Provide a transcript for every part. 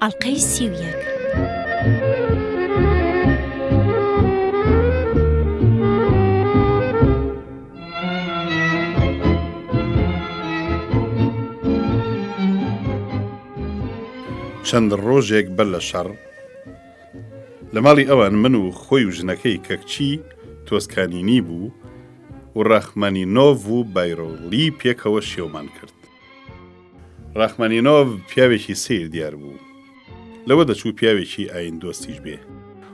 ئەڵقەی 31. چەند ڕۆژێک بەر لە شەڕ لە ماڵی ئەوان من و خۆی و ژنەکەی کەکچی تۆسکانینی بوو و ڕاخمانینۆڤ و بایرۆڵی پێکەوە شێومان کرد. ڕاخمانینۆڤ پیاوێکی سیر دیار بوو، لەوە دەچوو پیاوێکی ئاین دۆستیش بێ.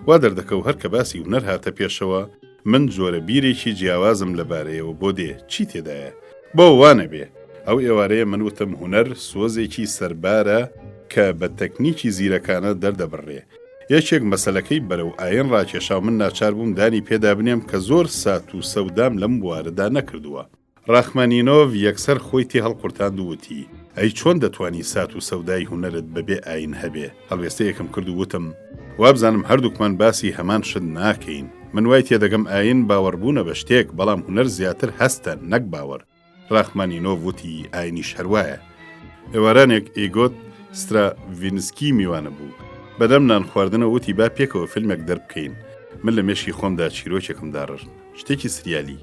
وا دەردەکەو هەر کە باسی هونەر هاتە پێشەوە من جۆرە بیرێکی جیاوازم لەبارەیەوە بۆ دێ چی تێدایە بۆ وانە بێ. ئەو ئێوارەیە من وتم هونەر سۆزێکی سەربارە کە بە تەکنیکی زیرەکانە دەردەبڕێ. یەکێک مەسەلەکەی بەرەو ئاین ڕاکێشا من ناچار بووم دانی پێدا بنێم کە زۆر سات و سەودام لەم بوارەدا نەکردووە. ڕاخمانینۆڤ یەکسەر خۆی تێ هەڵقورتاند و وتی ئەی چۆن دەتوانی سات و سەودای هونەرت بەبێ ئاین هەبێ؟ هەڵوێستە یەکەم کرد و وتم وابزانم هەردووکمان باسی هەمان شت ناکەین. من وای تێدەگەم ئاین باوەڕبوونە بە شتێک بەڵام هونەر زیاتر هەستە نەک باوەڕ. ڕاخمانینۆڤ وتی ئاینیش هەروایە. ئێوارانێک ئیگۆت ستراڤینسکی میوانە بوو. بەدەم نان خواردنە وتی با پێکەوە فیلمێک دەربکەین. من لە مێشی خۆمدا چیرۆکێکم داڕژن، شتێکی سریالی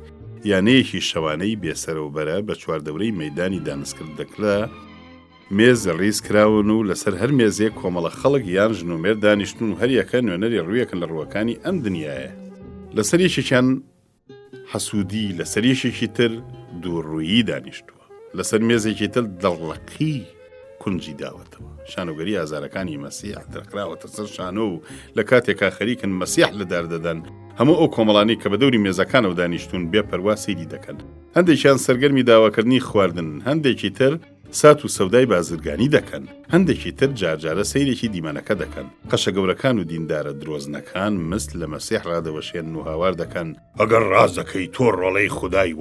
یانەیەکی شەوانەی بێسەرەوبەرە بە چواردەورەی مەیدانی دانسکرد دەکرا. مێز ڕیز کراون و لەسەر هەر مێزێک کۆمەڵە خەڵک یان ژنومێر دانیشتون و هەریەکە نوێنەری ڕوویەکن لە ڕووەکانی ئەم دنیاە. لەسەر یەکێکیان حەسوودی، لەسەر یەکێکی تر دووڕوویی دانیشتووە، لەسەر مێزێکی تر دڵڕەقی کونجی داوەتەوە. شانۆگەری ئازارەکانی مەسیح دەرکراوەتە سەر شانۆ و لە کاتێکا خەریکن مەسیح لەدار دەدەن. هەموو ئەو کۆمەڵانی کە بە دەوری مێزەکانەوە دانیشتون بێ پەروا سەیری دەکەن. هەندێکیان سەرگەرمی داواکردنی خواردن، هەندێکی تر سات و سەودای بازرگانی دەکەن، هەندێکی تر جارجارە سەیرێکی دیمەنەکە دەکەن. قەشە گەورەکان و دیندارە درۆزنەکان مست لە مەسیح ڕادەوەشێن و هاوار دەکەن ئەگەر ڕازەکەی تۆ ڕۆڵەی خودای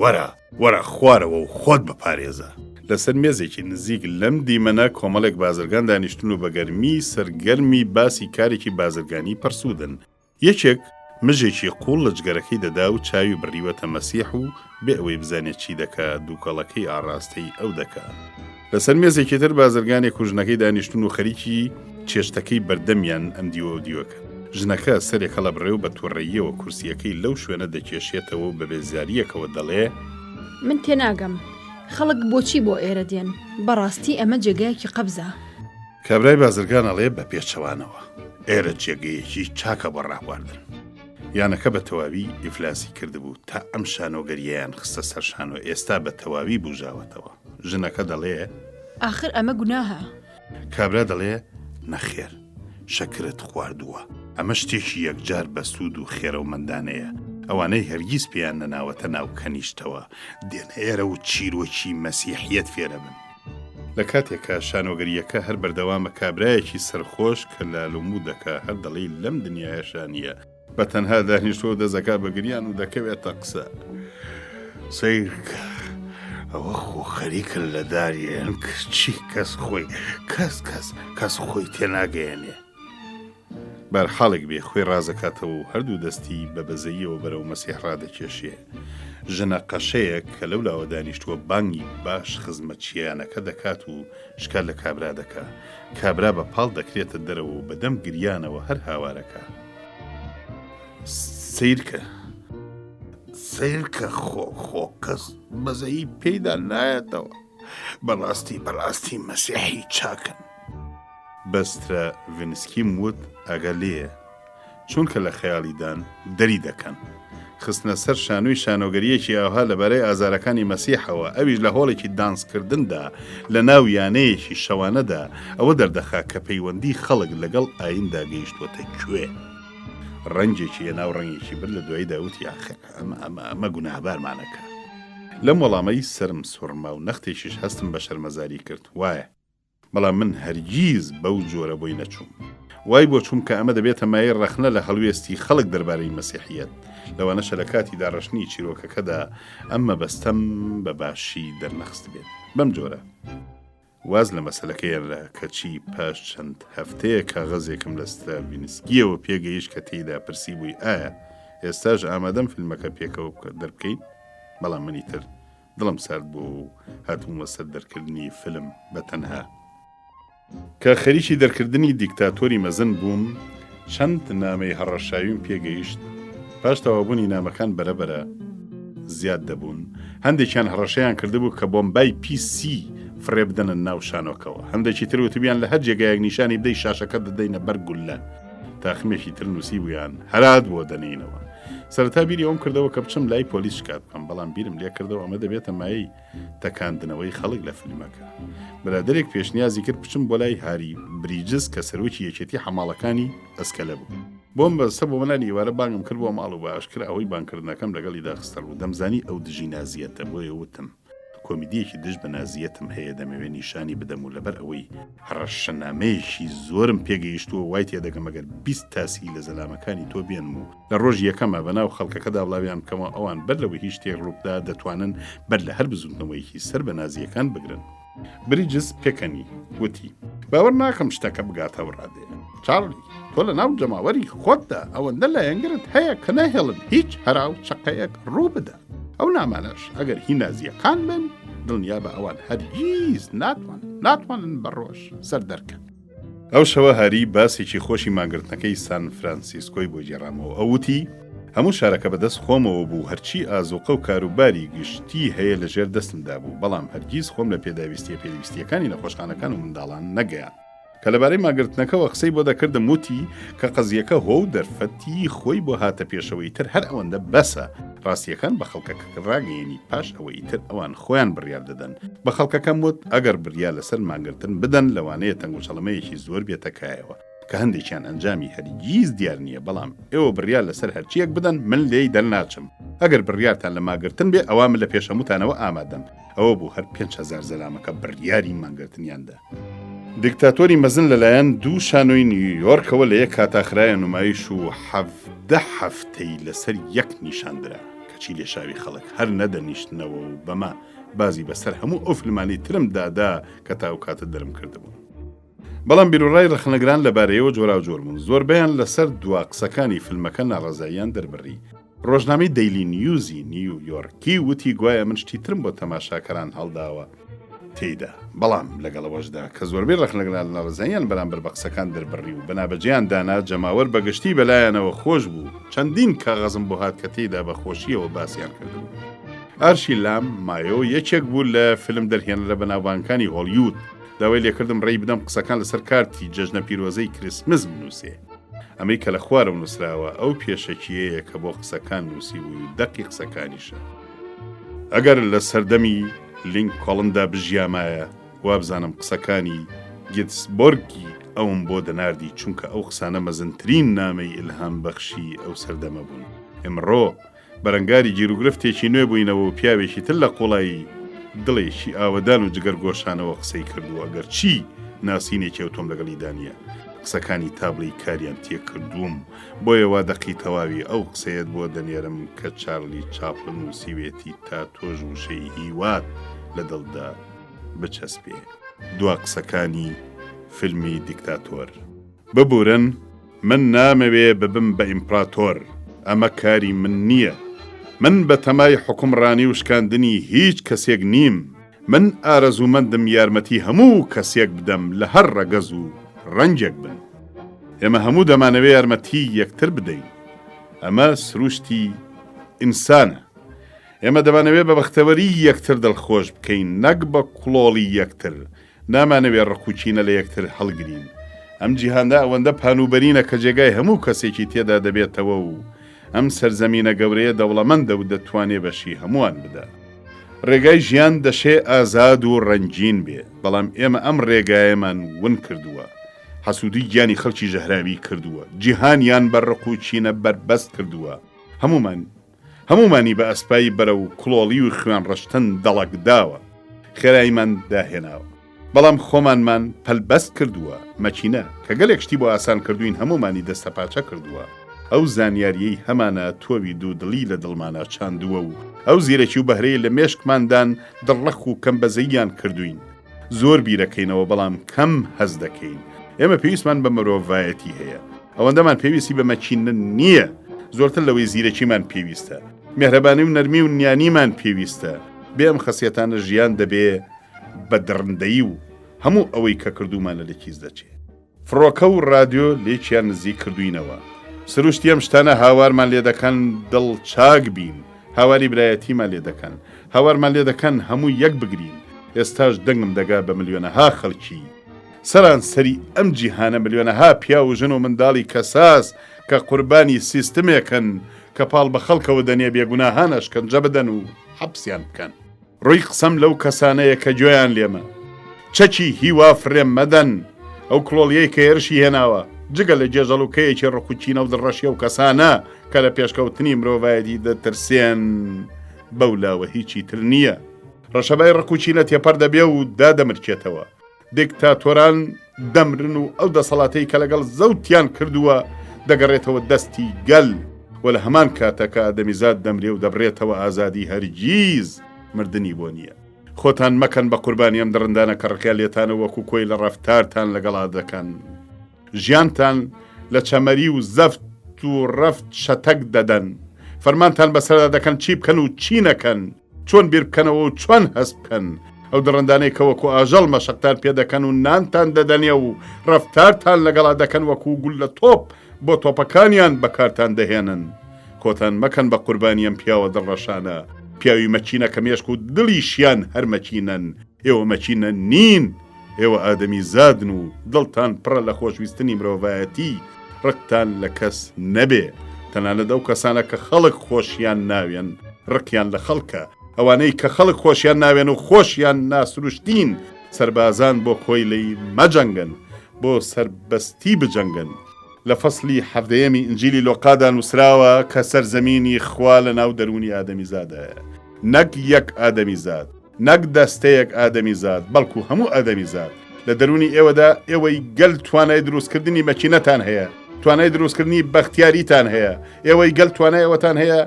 وەرە خوارەوە و خۆت بپارێزە. لەسەر مێزێکی نزیک لەم دیمەنە کۆمەڵێک بازرگان دانیشتون و بەگەرمی سەرگەرمی باسی کارێکی بازرگانی پەرسوودن. یەکێک مژێکی قوڵ لە جگەرەکەی دەدا و چاوی بڕیوەتە مەسیح و بێ ئەوەی بزانێت چی دەکا دووکەڵەکەی ئاڕاستەی ئەو دەکا. لەسەر مێزێکی تر بازرگانێک و ژنەکەی دانیشتون و خەریکی چێشتەکەی بەردەمیان ئەم دیوە دیوەکە. ژنەکە سەرێکە لە بڕێ و بە تووڕێیەوە کورسیەکەی لەو شوێنە دەکێشێتەوە و بە بێزاریەکەوە دەڵێ من تێناگەم خەڵک بۆچی بۆ ئێرە دێن؟ بەڕاستی ئەمە جێگایەکی قەبزە. کابرای بازرگان ئەڵێ بە پێچەوانەوە ئێرە جێگەیەکی چاکە بۆ ڕاهواردن. یانەکە بە تەواوی ئیفلاسی کردبوو تا ئەم شانۆگەریەیان خستە سەر شانۆ، ئێستا بە تەواوی بوژاوەتەوە. ژنەکە دەڵێ ئاخر ئەمە گوناهە. کابرا دەڵێ نەخێر، شەکرت خواردووە. ئەمە شتێکی یەکجار بە سوود و خێرەومەندانەیە. ئەوانەی هەرگیز پێیان نەناوەتە ناو کەنیشتەوە دێن ئێرە و چیرۆکی مەسیحیەت فێرە بن. لە کاتێکە شانۆگەریەکە هەر بەردەوامە کابرایەکی سەرخۆش کە لالوموو دەکا هەر دەڵی لەم دنیایەشانیە بە تەنها دانیشتۆ دەزەکا بەگریان و دەکەوێتە قسە. سیرکە ئەوە خۆ خەریکن لە داریان چی کەس خۆی تێناگەیەنێ. بەرحاڵێک بێ خۆی ڕازەکاتەوە و هەردوو دەستی بە بەزەییەوە بەرەو مەسیح ڕادەکێشێ. ژنە قەشەیەک کە لەولاوە دانیشتووە بانگی باش خزمەتچیانەکە دەکات و شکال لە کابرا دەکا. کابرا بە پاڵ دەکرێتە دەرەوە و بەدەم گریانەوە هەر هاوارەکە. سیرکە خۆ کەس بەزەیی پێیدا نایەتەوە. بەڕاستی مەسیحی چاکن. بەسترە ڤینسکیم وت ئەگە لێە چونکە لە خەیاڵیدان دەری دەکەن. خستنە سەر شانووی شانۆگەریەکی ئاوها لەبارەی ئازارەکانی مەسیحەوە، ئەویش لە هۆڵێکی دانسکردندا لە ناو یانەیەکی شەوانەدا ئەوە دەردەخا کە پەیوەندی خەڵک لەگەڵ ئایندا گەیشتوەتە کوێ. ڕەنجێکی ناو ڕەنگێکی بر لە دوای داوتی ئەمە گوناهبارمانەکە. لەم وەڵامەی سرم سوڕما و نەختێکیش هەستم بە شەرمەزاری کرد. وایە بەڵام من هەرگیز بەو جۆرە بۆی نەچووم. وای بۆ چووم کە ئەمە دەبێتە مای ڕەخنە لە هەڵوێستی خەڵک دەربارەی مەسیحیەت. لەوانەشە لە کاتی داڕەشنی چیرۆکەکەدا ئەمە بەستەم بە باشی دەرنەخست بێت. بەم جۆرە واز لە مەسەلەکەیاندا کەچی پاش چەند هەفتەیە کاغەزێکم لە ستراڤینسکیەوە پێگەیشت کە تێیدا پرسی بووی ئایا ئێستاش ئامادەم فیلمەکە پێکەوە دەربکەین؟ بەڵام منی تر دڵم سارد بوو و هاتوومە سەر دەرکردنی فیلم بە تەنها. کە خەریکی دەرکردنی دیکتاتۆری مەزن بووم چەند نامەی هەڕەشاویم پێگەیشت پاش تەوابوونی نامەکان بەرەبەرە زیاد دەبوون هەندێکیان هەڕەشەیان کردبوو کە بۆمبای PC فڕێ بدەنە ناو شانۆکەوە هەندێکی تر وتبیان لە هەر جێگایەک نیشانی بدەی شاشەکە دەدەینە بەر گولە تاخمێکی تر نووسی بوویان هەرات بۆ دەنینەوە سەرەتا بیری ئەوم کردەوە کە بچم لای پۆلیس شکات بکەم بەڵام بیرم لێ کردەوە ئەمە دەبێتە مایەی تەکاندنەوەی خەڵک لە فیلمەکە برادێک پێشنیازی کرد بچم بۆ لای هاری بریجز کە سەرۆکی یەکێتی حەماڵەکانی ئەسکەلە بوو بۆم بەستە بۆ منانی ئێوارە بانگم کرد بۆ ماڵ و باشکرا ئەوەی بانکردنەکەم لەگەڵی داخستەر و دەمزانی ئەو دژی نازیەتە بۆیە وتم کۆمیدیەکی دژ بە نازیەتم هەیە دەمەوێت نیشانی بدەم و لەبەر ئەوەی هەڕەشەنامەیەکی زۆرم پێگەیشتووە وای تێدەگەم ئەگەر 20 تاسی لە زەلامەکانی تۆ بێنم و لە ڕۆژ یەکەمە بەناو خەڵکەکەدا بڵاویان بکەمەوە ئەوان بەر لەوەی هیچ شتێک ڕووبدا دەتوانن بەر لە هەر بزوتنەوەیکی سەر بە نازیەکان بگرن بریجز پێکەنی وتی باوەڕ ناکەم شتەکە بگاتە ڕادێ چارلی تۆ لە ناو جەماوەری خۆتدا ئەوەندە لایەنگرت هەیە کە نەهێڵن هیچ هەراو چقەیەک ڕوو بدە ئەو نامانەش ئەگەر هی نازیەکان بن دڵنیا بە ئەوان هەرگیز ناتوانن بەڕۆژ سەر دەرکەن ئەو شەوە هەری باسێکی خۆشی ماگرتنەکەی سان فرانسیسکۆی بۆ جێڕامەوە ئەوتی هەموو شارەکە بەدەست خۆمەوە بوو هەرچی ئازوقە و کاروباری گشتی هەیە لەژێر دەستمدا بوو بەڵام هەرگیز خۆم لە پێداویستیەکانی نەخۆشخانەکان و منداڵان نەگەیان کە لەبارەی ماگرتنەکەەوە قسەی بۆ دەکردم وتی کە قەزیەکە هۆ و دەرفەتی خۆی بۆ هاتە پێشەوەی تر هەر ئەوەندە بەسە ڕاستیەکان بە خەڵکەکە ڕاگەیەنی پاش ئەوەی تر ئەوان خۆیان بڕیار دەدەن بە خەڵکەکەم وت ئەگەر بڕیار لەسەر ماگرتن بدەن لەوانەیە تەنگوچەڵەمەیەکی زۆر بێتەکایەوە کە هەندێکیان ئەنجامی هەرگیز دیار نییە بەڵام ئێوە بڕیار لەسەر هەرچیەک بدەن من لێی دەرناچم ئەگەر بڕیارتان لە ماگرتن بێ ئەوە من لە پێشەموتانەوە ئامادەم ئەوە بوو هەر 5,000 زەلامەکە بڕیاری ماگرتنیاندا دیکتاتۆری مەزن لەلایەن دوو شانۆی نیویۆرکەوە لە یەک کاتاخرایە نمایش و 17 هەفتەی لەسەر یەک نیشاندرا کەچی لێشاوی خەڵک هەر نەدەنیشتنەوە و بەما بازی بەسەر هەموو ئەو فیلمانی ترم دادا کە تاو کاتە دەرم کردبوون بەڵام بیرۆڕای ڕخنەگران لەبارەیەوە جۆرا جۆر بوون زۆربیان لەسەر دوا قسەکانی فیلمەکە ناڕەزاییان دەربڕی ڕۆژنامەی دەیلی نیوزی نیویۆرکی وتی گوایە من شتی ترم بۆ تەماشاکەران هەڵداوە تێیدا بەڵام لەگەڵەوەشدا کە زۆربەی ڕخنەگران ناڕزاییان بەرامبەر بە قسەکان دەربڕی و بەنابەجیان دانا جەماوەر بەگشتی بەلایەنەوە خۆش بوو چەندین کاغەزم بۆ هات کە تێیدا بە خۆشیەوە باسییان کردبوو ئارشی لام مایۆ یەکێک بوو لە فیلم دەرهێنە لە بەناوبانکانی هۆلیوود داوای لێکردم ڕێی بدەم قسەکان لەسەر کارتی جەژنە پیرۆزەی کریسمس بنووسێ ئەمەی کە لە خوارم نووسراوە ئەو پێشەکیەیە کە بۆ قسەکان نووسی بووی و دەقی قسەکانیشە ئەگەر لە سەردەمی لینکۆڵندا بژیامایە وابزانم قسەکانی گێتسبۆرگی ئەوم بۆ دەناردی چونکە ئەو قسانە مەزنترین نامەی ئیلهام بەخشی ئەو سەردەمە بوون ئێمڕۆ بەرەنگاری گیرروگرفتێکی نوێ بووینەوە و پیاوێکی تر لە قوڵایی دڵێکی ئاوەدان و جگەرگۆشانەوە قسەی کردو ئەگەر چی ناسینێکی ئەوتۆم لەگەڵی دانیە قسەکانی تابڵی کاریان تێکردووم بۆیە وا دەقی تەواوی ئەو قسەیەت بۆ دەنێرم کە چارلی چاپلن نووسیوێتی تا تۆژ وشەی هیوات لە دڵدا بچەسپێ دوا قسەکانی فیلمی دیکتاتۆر ببورن من نامەوێ ببم بە ئیمپراتۆر ئەمە کاری من نییە من بە تەمای حکومڕانی و شکاندنی هیچ کەسێک نیم من ئارەزومەندم یارمەتی هەموو کەسێک بدەم لە هەر ڕەگەز و ڕەنجێک بن ئێمە هەموو دەمانەوێ یارمەتی یەکتر بدەین ئەمە سروشتی ئینسانە ئێمە دەمانەوێ بە بەختەوەری یەکتر دڵخۆش بکەین نەک بە کوڵۆڵی یەکتر نامانەوێ ڕقوچینە لە یەکتر هەڵگرین ئەم جیهاندا ئەوەندە پانوبەرینە کە جێگای هەموو کەسێکی تێدا دەبێتەوە و ئەم سەرزەمینە گەورەیە دەوڵەمەندە و دەتوانێ بەشی هەمووان بدە ڕێگای ژیان دەشێ ئازاد و ڕەنجین بێ بەڵام ئێمە ئەم ڕێگایەمان ون کردووە حەسوودی گیانی خەڵکی ژەهراوی کردووە جیهانیان بە ڕقوچینە بربەست کردووە هەمومانی بە ئەسپایی بەرە و کڵۆڵی و خوێن ڕەشتن دەڵک داوە خێرایمان داهێناوە بەڵام خۆمانمان پەلبەست کردووە مەچینە کە گەلێک شتی بۆ ئاسان کردوین هەمومانی دەستەپاچە کردووە ئەو زانیاریەی هەمانە تۆوی دوودڵی لە دڵمانە چاندووە و ئەو زیرەکی و بەهرەیە لە مێشکماندان دڕەخ و کەمبەزەییان کردوین زۆر بیرەکەینەوە بەڵام کەم هەز دەکەین ئێمە پێویستمان بە مرۆڤایەتی هەیە ئەوەندەمان پێویستی بە مەچینە نییە زۆرتر لەوەی زیرەکیمان پێویستە مێهرەبانی و نەرمی و نیانیمان پێویستە بێ ئەم خەسیەتانە ژیان دەبێ بە دڕندەیی و هەموو ئەوەی کە کردومانە لە کیس دەچێ. فڕۆکە و ڕادیۆ لێکیان نزیک کردوینەوە. سروشتی ئەم شتانە هاوارمان لێ دەکەن دڵ چاک بین، هاواری برایەتیمان لێ دەکەن، هاوارمان لێ دەکەن هەموو یەک بگرین. ئێستاش دەنگم دەگا بە ملیۆنەها خەڵکی. سەران سەری ئەم جیهانە ملیۆنەها پیا و ژن و منداڵی کەساس کە قوربانی سیستمێکن کە پاڵ بە خەڵکەوە دەنێ بێگوناهانە شکنجە بدەن و حەبسیان بکەن. ڕووی قسەم لەو کەسانەیە کە گوێیان لێمە. چەکی هیوا فرێم مەدەن ئەو کڵۆڵیەی کە هێرشی هێناوە جگە لە جێژەڵوکەیەکی ڕقوچینە و دڕەشیە و کەسانە کە لە پێشکەوتنی مرۆڤایەتی دەترسێن بەولاوە هیچی تر نییە. ڕەشەبای ڕقوچینە تێپەر دەبێ و دادەمرکێتەوە. دیکتاتۆران دەمرن و ئەو دەسەڵاتەی کە لەگەڵ زەوتیان کردووە دەگەڕێتەوە دەستی گەل و لە هەمان کاتەکە ئادەمیزاد دەمرێ و دەبرێتەوە ئازادی هەرگیز مردنی بۆ نییە. خۆتان مەکەن بە قوربانی ئەم دڕندانە کە ڕکیا لێتانە وەکو کۆی لە ڕەفتارتان لەگەڵا دەکەن. ژیانتان لە چەمەری و زەفت و ڕەفت شەتەک دەدەن. فەرمانتان بەسەردا دەکەن چی بکەن و چی نەکەن، چۆن بیر بکەنەوە و چۆن هەست بکەن. ئەو دڕندانەی کە وەکو ئاژەڵ مەشەقتان پێ دەکەن و نانتان دەدەنێ و ڕەفتارتان لەگەڵا دەکەن وەکو گول لە تۆپ بۆ تۆپەکانیان بەکارتان دەهێنن. کۆتان مەکەن بە قوربانی ئەم پیاوە دڵڕەشانە، پیاوی مەچینە کە مێشک و دڵیشیان هەر مەچینەن. ئێوە مەچینە نین، ئێوە ئادەمی زادن و دڵتان پڕە لە خۆشویستنی مرۆڤایەتی، ڕقتان لە کەس نەبێ. تەنانەت ئەو کەسانە کە خەڵک خۆشیان ناوێن ڕقیان لە خەڵکە، ئەوانەی کە خەڵک خۆشیان ناوێن و خۆشیان ناسروشتین سەربازان بۆ کۆی لی مەجەنگن، بۆ سەربەستی بجەنگن. لە فەسلی حەفدەیەمی ئینجیلی لۆقادا نووسراوە کە سەرزەمینی خوا لە ناو دەرونی ئادەمیزادەیە. نەک یەک ئادەمیزاد، نەک دەستەیەک ئادەمیزاد، بەڵکو هەموو ئادەمیزاد. لە دەرونی ئێوەدا ئێوەی گەل توانای دروستکردنی مەکینەتان هەیە، توانای دروستکردنی بەختیاریتان هەیە، ئێوەی گەل توانای ئەوەتان هەیە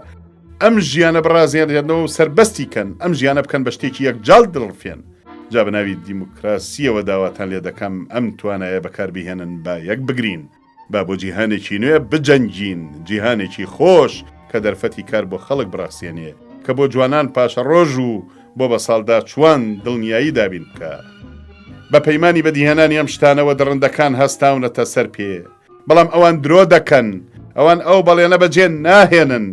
ئەم ژیانە بەڕازێنەوە و سربەستی کەن، ئەم ژیانە بکەن بە شتێکی یەکجاڵ دڵڕفێن. جا بە ناوی دیموکراسیەوە داواتان لێ دەکەم ئەم توانایە بەکاربهێنن با یەک بگرین، با بۆ جیهانێکی نوێ بجەنگین، جیهانێکی خۆش کە دەرفەتی کار بۆ خەڵک بڕاستێنێ، کە بۆ جوانان پاشە ڕۆژ و بۆ بە ساڵدا چوان دڵنیایی دابین بکە. بە پەیمانی بەدیهێنانی ئەم شتانەوە دڕندەکان هەستاونەتە سەر پێ، بەڵام ئەوان درۆ دەکەن، ئەوان ئەو بەڵێنە بەجێ ناهێنن.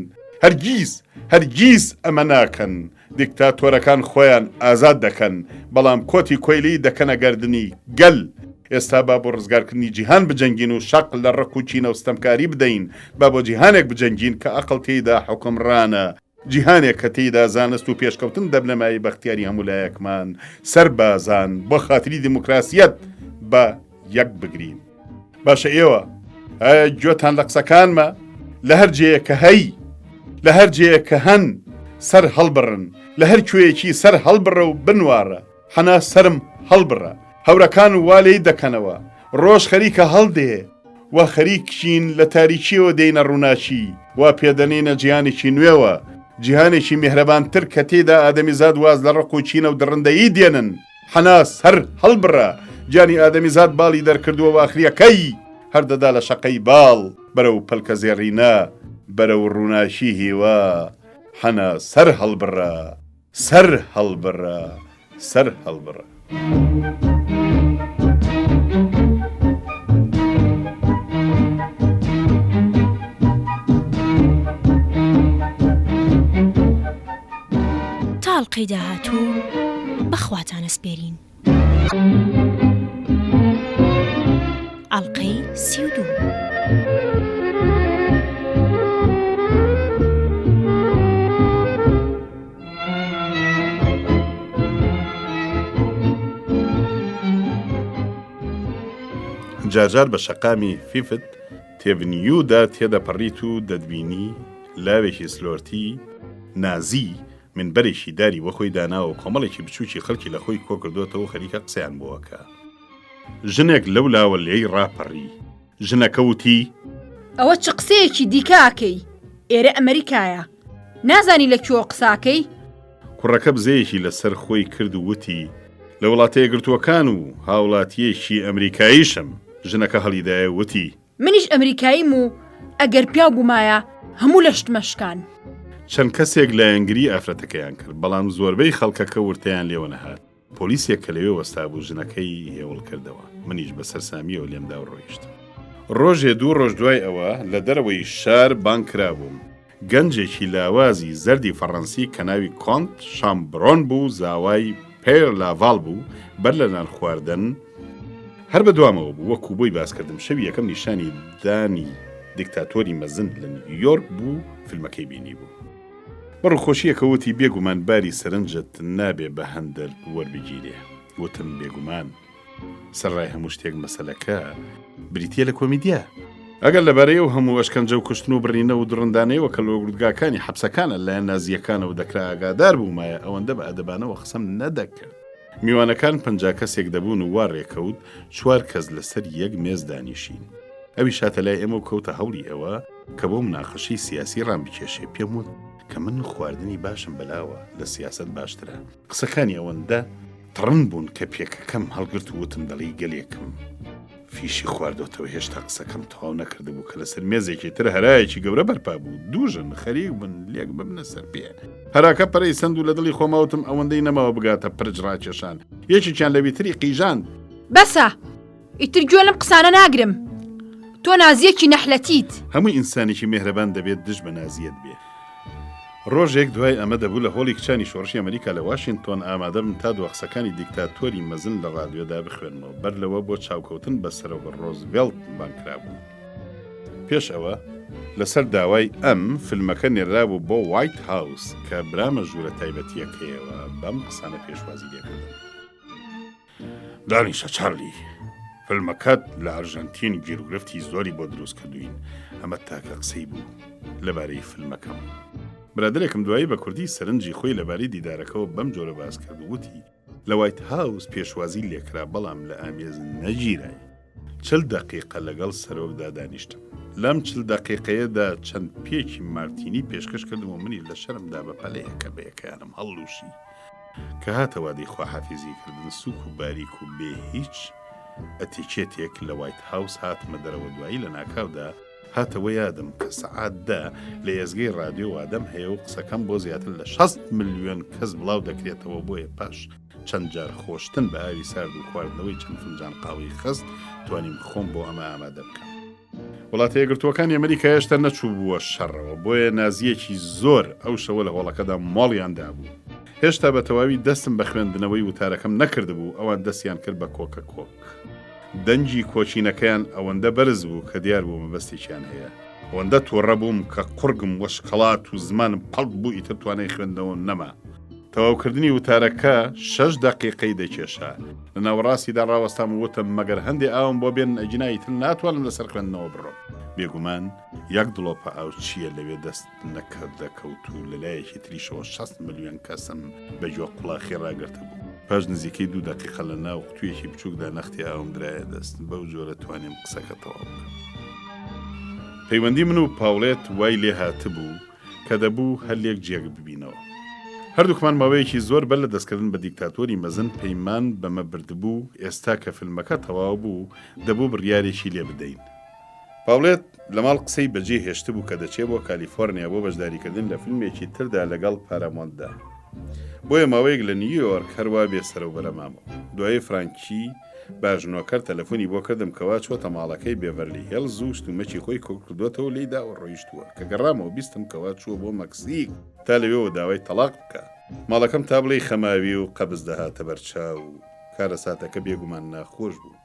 هەرگیز ئەمە ناکەن. دیکتاتۆرەکان خۆیان ئازاد دەکەن، بەڵام کۆتی کۆیلی دەکەنە گەردنی گەل. ئێستا با بۆ ڕزگارکردنی جیهان بجەنگین و شەق لە ڕق و چینە و ستەمکاری بدەین، با بۆ جیهانێک بجەنگین کە ئەقڵ تێیدا حوکمڕانە، جیهانێک کە تێیدا زانست و پێشکەوتن دەبنەمای بەختیاری هەمولایەکمان، سەربازان بۆ خاتری دیموکراسیەت بە یەک بگرین. باشە ئێوە ئایا گوێتان لە قسەکانمە؟ لە هەر جێیە کە هەی، لە هەر جێیە کە هەن سەر هەڵبڕن، لە هەر کوێیەکی سەر هەڵبڕە و بنوارە. حەنا سرم هەڵبڕە، هەورەکان والەی دەکەنەوە، ڕۆژ خەریکە هەڵدێ، وا خەریکشین لە تاریکیەوە دێنە ڕووناچی، وا پێدەنێنە جیهانێکی نوێوە، جیهانێکی میهرەبانتر کە تێدا ئادەمیزاد واز لە ڕق و چینە و دڕندەیی دێنن. حەنا سەر هەڵبڕە، گیانی ئادەمیزاد باڵی دەرکردووە واخریەکەی هەردەدا لە شەقەی باڵ بەرەو پەلکە زێڕینە، بەرەو ڕووناشی هیوا. حەنا سەر هەڵبڕە، سەر هەڵبڕە، سەر هەڵبڕە. تاڵقەی داهاتوو بەخواتانە سپێرین. ئەڵقەی 32. جارجار بە شەقامی فیفت تێڤنیودا تێدەپەڕیت و دەدبینی لاوێکی سلۆرتی نازی منبەرێکی داری وە خۆی داناوە و کۆمەڵێکی بچووکی خەڵکی لە خۆی کۆ کردوێتەوە خەریکە قسەیان بۆوەکە. ژنێک لەو لاوە لێی ڕاپەڕی. ژنەکە وتی: ئەوە چ قسەیەکی دیکاکەی؟ ئێرە ئەمریکایە، نازانی لە کوێ قساکەی؟ کوڕەکە بزەیەکی لەسەر خۆی کرد و وتی: لە وڵاتە یەکگرتووەکان و هاوڵاتیەکی ئەمریکاییشم. ژنەکە هەڵیدایە وتی: منیش ئەمریکاییم و ئەگەر پیا بوومایە هەموو لە شتمەشکان. چەند کەسێک لە ئەنگری ئافرەتەکەیان کرد، بەڵام زۆربەی خەڵکەکە ورتەیان لێوە نەهات. پۆلیسێک کە لەوێ وەستا بوو ژنەکەی هێوڵ کردەوە منیش بەسەر سامیەوە لێمدا و ڕۆیشتم ڕۆژێ دوو ڕۆژ دوای ئەوە لە دەرەوەی شار بانکرا بووم گەنجێکی لاوازی زەردی فەڕەنسی کە ناوی کۆنت شامبرۆن بوو زاوای پێر لاڤاڵ بوو بەر لە نان خواردن هەر بەدوامەوە بوو وەکو بۆی باسکردم شەوی یەکەم نیشانی دانی دیکتاتۆری مەزن لە نیویۆرک بوو فیلمەکەی بینی بوو بەڕووخۆشیەکەوتی بێگومان باری سەرنجت نابێ بە هەندەر وەربگیرێ وتم بێگومان سەرڕای هەموو شتێک مەسەلەکە بریتیە لە کۆمیدیا ئەگەر لەبارەی و هەموو ئەشکەنجە و کوشتن و بڕینە و درڕندانەوە کە لۆگرودگاکانی حەبسەکانە لایەن نازیەکانەوە دەکرا ئاگادار بوومایە ئەوەندە بە ئەدەبانەوە قسەم نەدەکرد میوانەکان 50 کەسێک دەبوون و وا ڕێکەوت 4 کەس لەسەر یەک مێز دانیشین ئەوی شاتە لای ئێمە و کەوتە هەوڵی ئەوە کە بۆ مناقەشەی سیاسی ڕامبکێشێ پێم وت کە من خواردنی باشم بەلاوە لە سیاست باشترە قسەکانی ئەوەندە تڕن بوون کە پێکەکەم هەڵگرت و وتم دەڵی گەلێکم فیشی خواردۆتەوە هێشتا قسەکەم تەواو نەکرد بوو کە لەسەر مێزێکی تر هەرایەکی گەورە بەرپا بوو دووژن خەریک بن لێک ببنە سەر پێ هەراکە پەرەی سند و لە دڵی خۆماوتم ئەوەندەی نەماوە بگاتە پرج ڕاکێشان یەکێکیان لە ویتری قیژاند بەسە ئیتر گوێ لەم قسانە ناگرم تۆ نازیەکی نەحلەتیت هەمووی ئینسانێکی مێهرەبان دەبێت دژ بە نازیەت بێ ڕۆژێک دوای ئەمە دەبوو لە هۆڵی کچانی شۆڕشی ئەمریکا لە واشنگتۆن ئامادەم تا دۆخسەکانی دیکتاتۆری مەزن لە ڕادیۆدا بخوێنمەوە بەر لەوە بۆ چاوکەوتن بەسەرەوە ڕۆزڤێلت بانکرا بوو پێش ئەوە لەسەر داوای ئەم فیلمەکە نێرابوو بۆ وایت هاوس کە برامە ژوورە تایبەتیەکەیەوە بەم قسانە پێشوازی لێکردن دانیشە چارلی فیلمەکەت لە ئەرژەنتین گیرگرفتی زۆری بۆ دروست کردوین ئەمە تاکە قسەی بوو لەبارەی فیلمەکەم برادرێکم دوایی بە کوردی سەرنجی خۆی لەبارەی دیدارەکەەوە بەم جۆرە باس کرد وتی لە وایت هاوس پێشوازی لێکرا بەڵام لە ئامێز نەگیرای 40 دقیقە لەگەڵ سەرۆکدا دانیشتم لەم 40 دقیقەیەدا چەند پێکی مارتینی پێشکەش کردم و منی لە شەرمدا بە پەلەیەکە بەیەکانم هەڵوشی کە هاتەوادەی خواحافیزیکردن سووک و باریک و بێ هیچ ئەتیکێتێک لە وایت هاوس هاتمە دەرەوە دوایی لە ناکاودا هاتەوە یادم کە سەعاتدا لە ێزگەی ڕادیۆ وادەم هەیە و قسەکەم بۆ زیاتر لە 6 ملیۆن کەس بڵاو دەکرێتەوە بۆیە پاش چەند جار خۆشتن بە ئاوی سارد و خواردنەوەی چەند فنجان قاوەی خست توانیم خۆم بۆ ئەمە ئامادە بکەم وڵاتە یەکگرتووەکانی ئەمریکا هێشتا نەچوو بووە شەڕەوە بۆیە نازیەکی زۆر ئەو شەوە لە هۆڵەکەدا ماڵیاندا بوو هێشتا بە تەواوی دەستم بە خوێندنەوەی وتارەکەم نەکرد بوو ئەوان دەستیان کرد بە کۆکە کۆک دەنجی کۆچینەکەیان ئەوەندە بەرز بوو کە دیار بوو مەبەستێکیان هەیە ئەوەندە تۆڕە بووم کە قورگم وەشقەڵات و زمانم پەڵت بوو ئیتر توانای خوێندنەوە نەما تەواوکردنی وتارەکە 6 دقیقەی دەکێشا لە ناوەڕاستیدا ڕاوەستام وتم مەگەر هەندێ ئاوم بۆ بێن ئەجینایی تر ناتوانم لەسەر خوێندنەوە بڕۆم بێگومان یەک دڵۆپە ئاو چییە لەوێ دەست نەکردەکەوت و لەلایەکی تریشەوە 6 ملیۆن کەسم بە جۆ قوڵاخی ڕاگرتە بوو پاش نزیکەی 2 دقیقە لە ناو قوتوویەکی بچووکدا نەختی ئاوم درایە دەست بەو جۆرە توانیم قسەکە تەواو بکەم پەیوەندی من و پاوڵێت وای لێ هاتبوو کە دەبوو هەلێک جێک ببینەوە هەردووکمان ماوەیەکی زۆر بەر لە دەستکردن بە دیکتاتۆری مەزن پەیمان بەمە بردبوو ئێستا کە فیلمەکە تەواو بوو دەبوو بڕیارێکی لێ بدەین پاوڵێت لە ماڵ قسەی بەجێ هێشت بوو کە دەچێت بۆ کالیفۆرنیا بۆ بەشداریکردن لە فیلمێکی تردا لەگەڵ پارامۆنتدا بۆیە ماوەیەک لە نیویۆرک هەروە بێ سەرەو بەرەمامەوە دوای فرانکی باژنۆکەر تەلەفۆنی بۆ کردم کەوا چۆتە ماڵەکەی بێڤەرلی هێڵز و شتومەکی خۆی کۆکردوێتەوە لێیدا و ڕۆیشتووە کە گەڕامەوە بیستم کەوا چووە بۆ مەکسیک تا لەوێەوە داوای تەلاق بکە ماڵەکەم تا بڵێ خەماوی و قەبز دەهاتە بەرچاو و کارە ساتەکە بێگومان ناخۆش بوو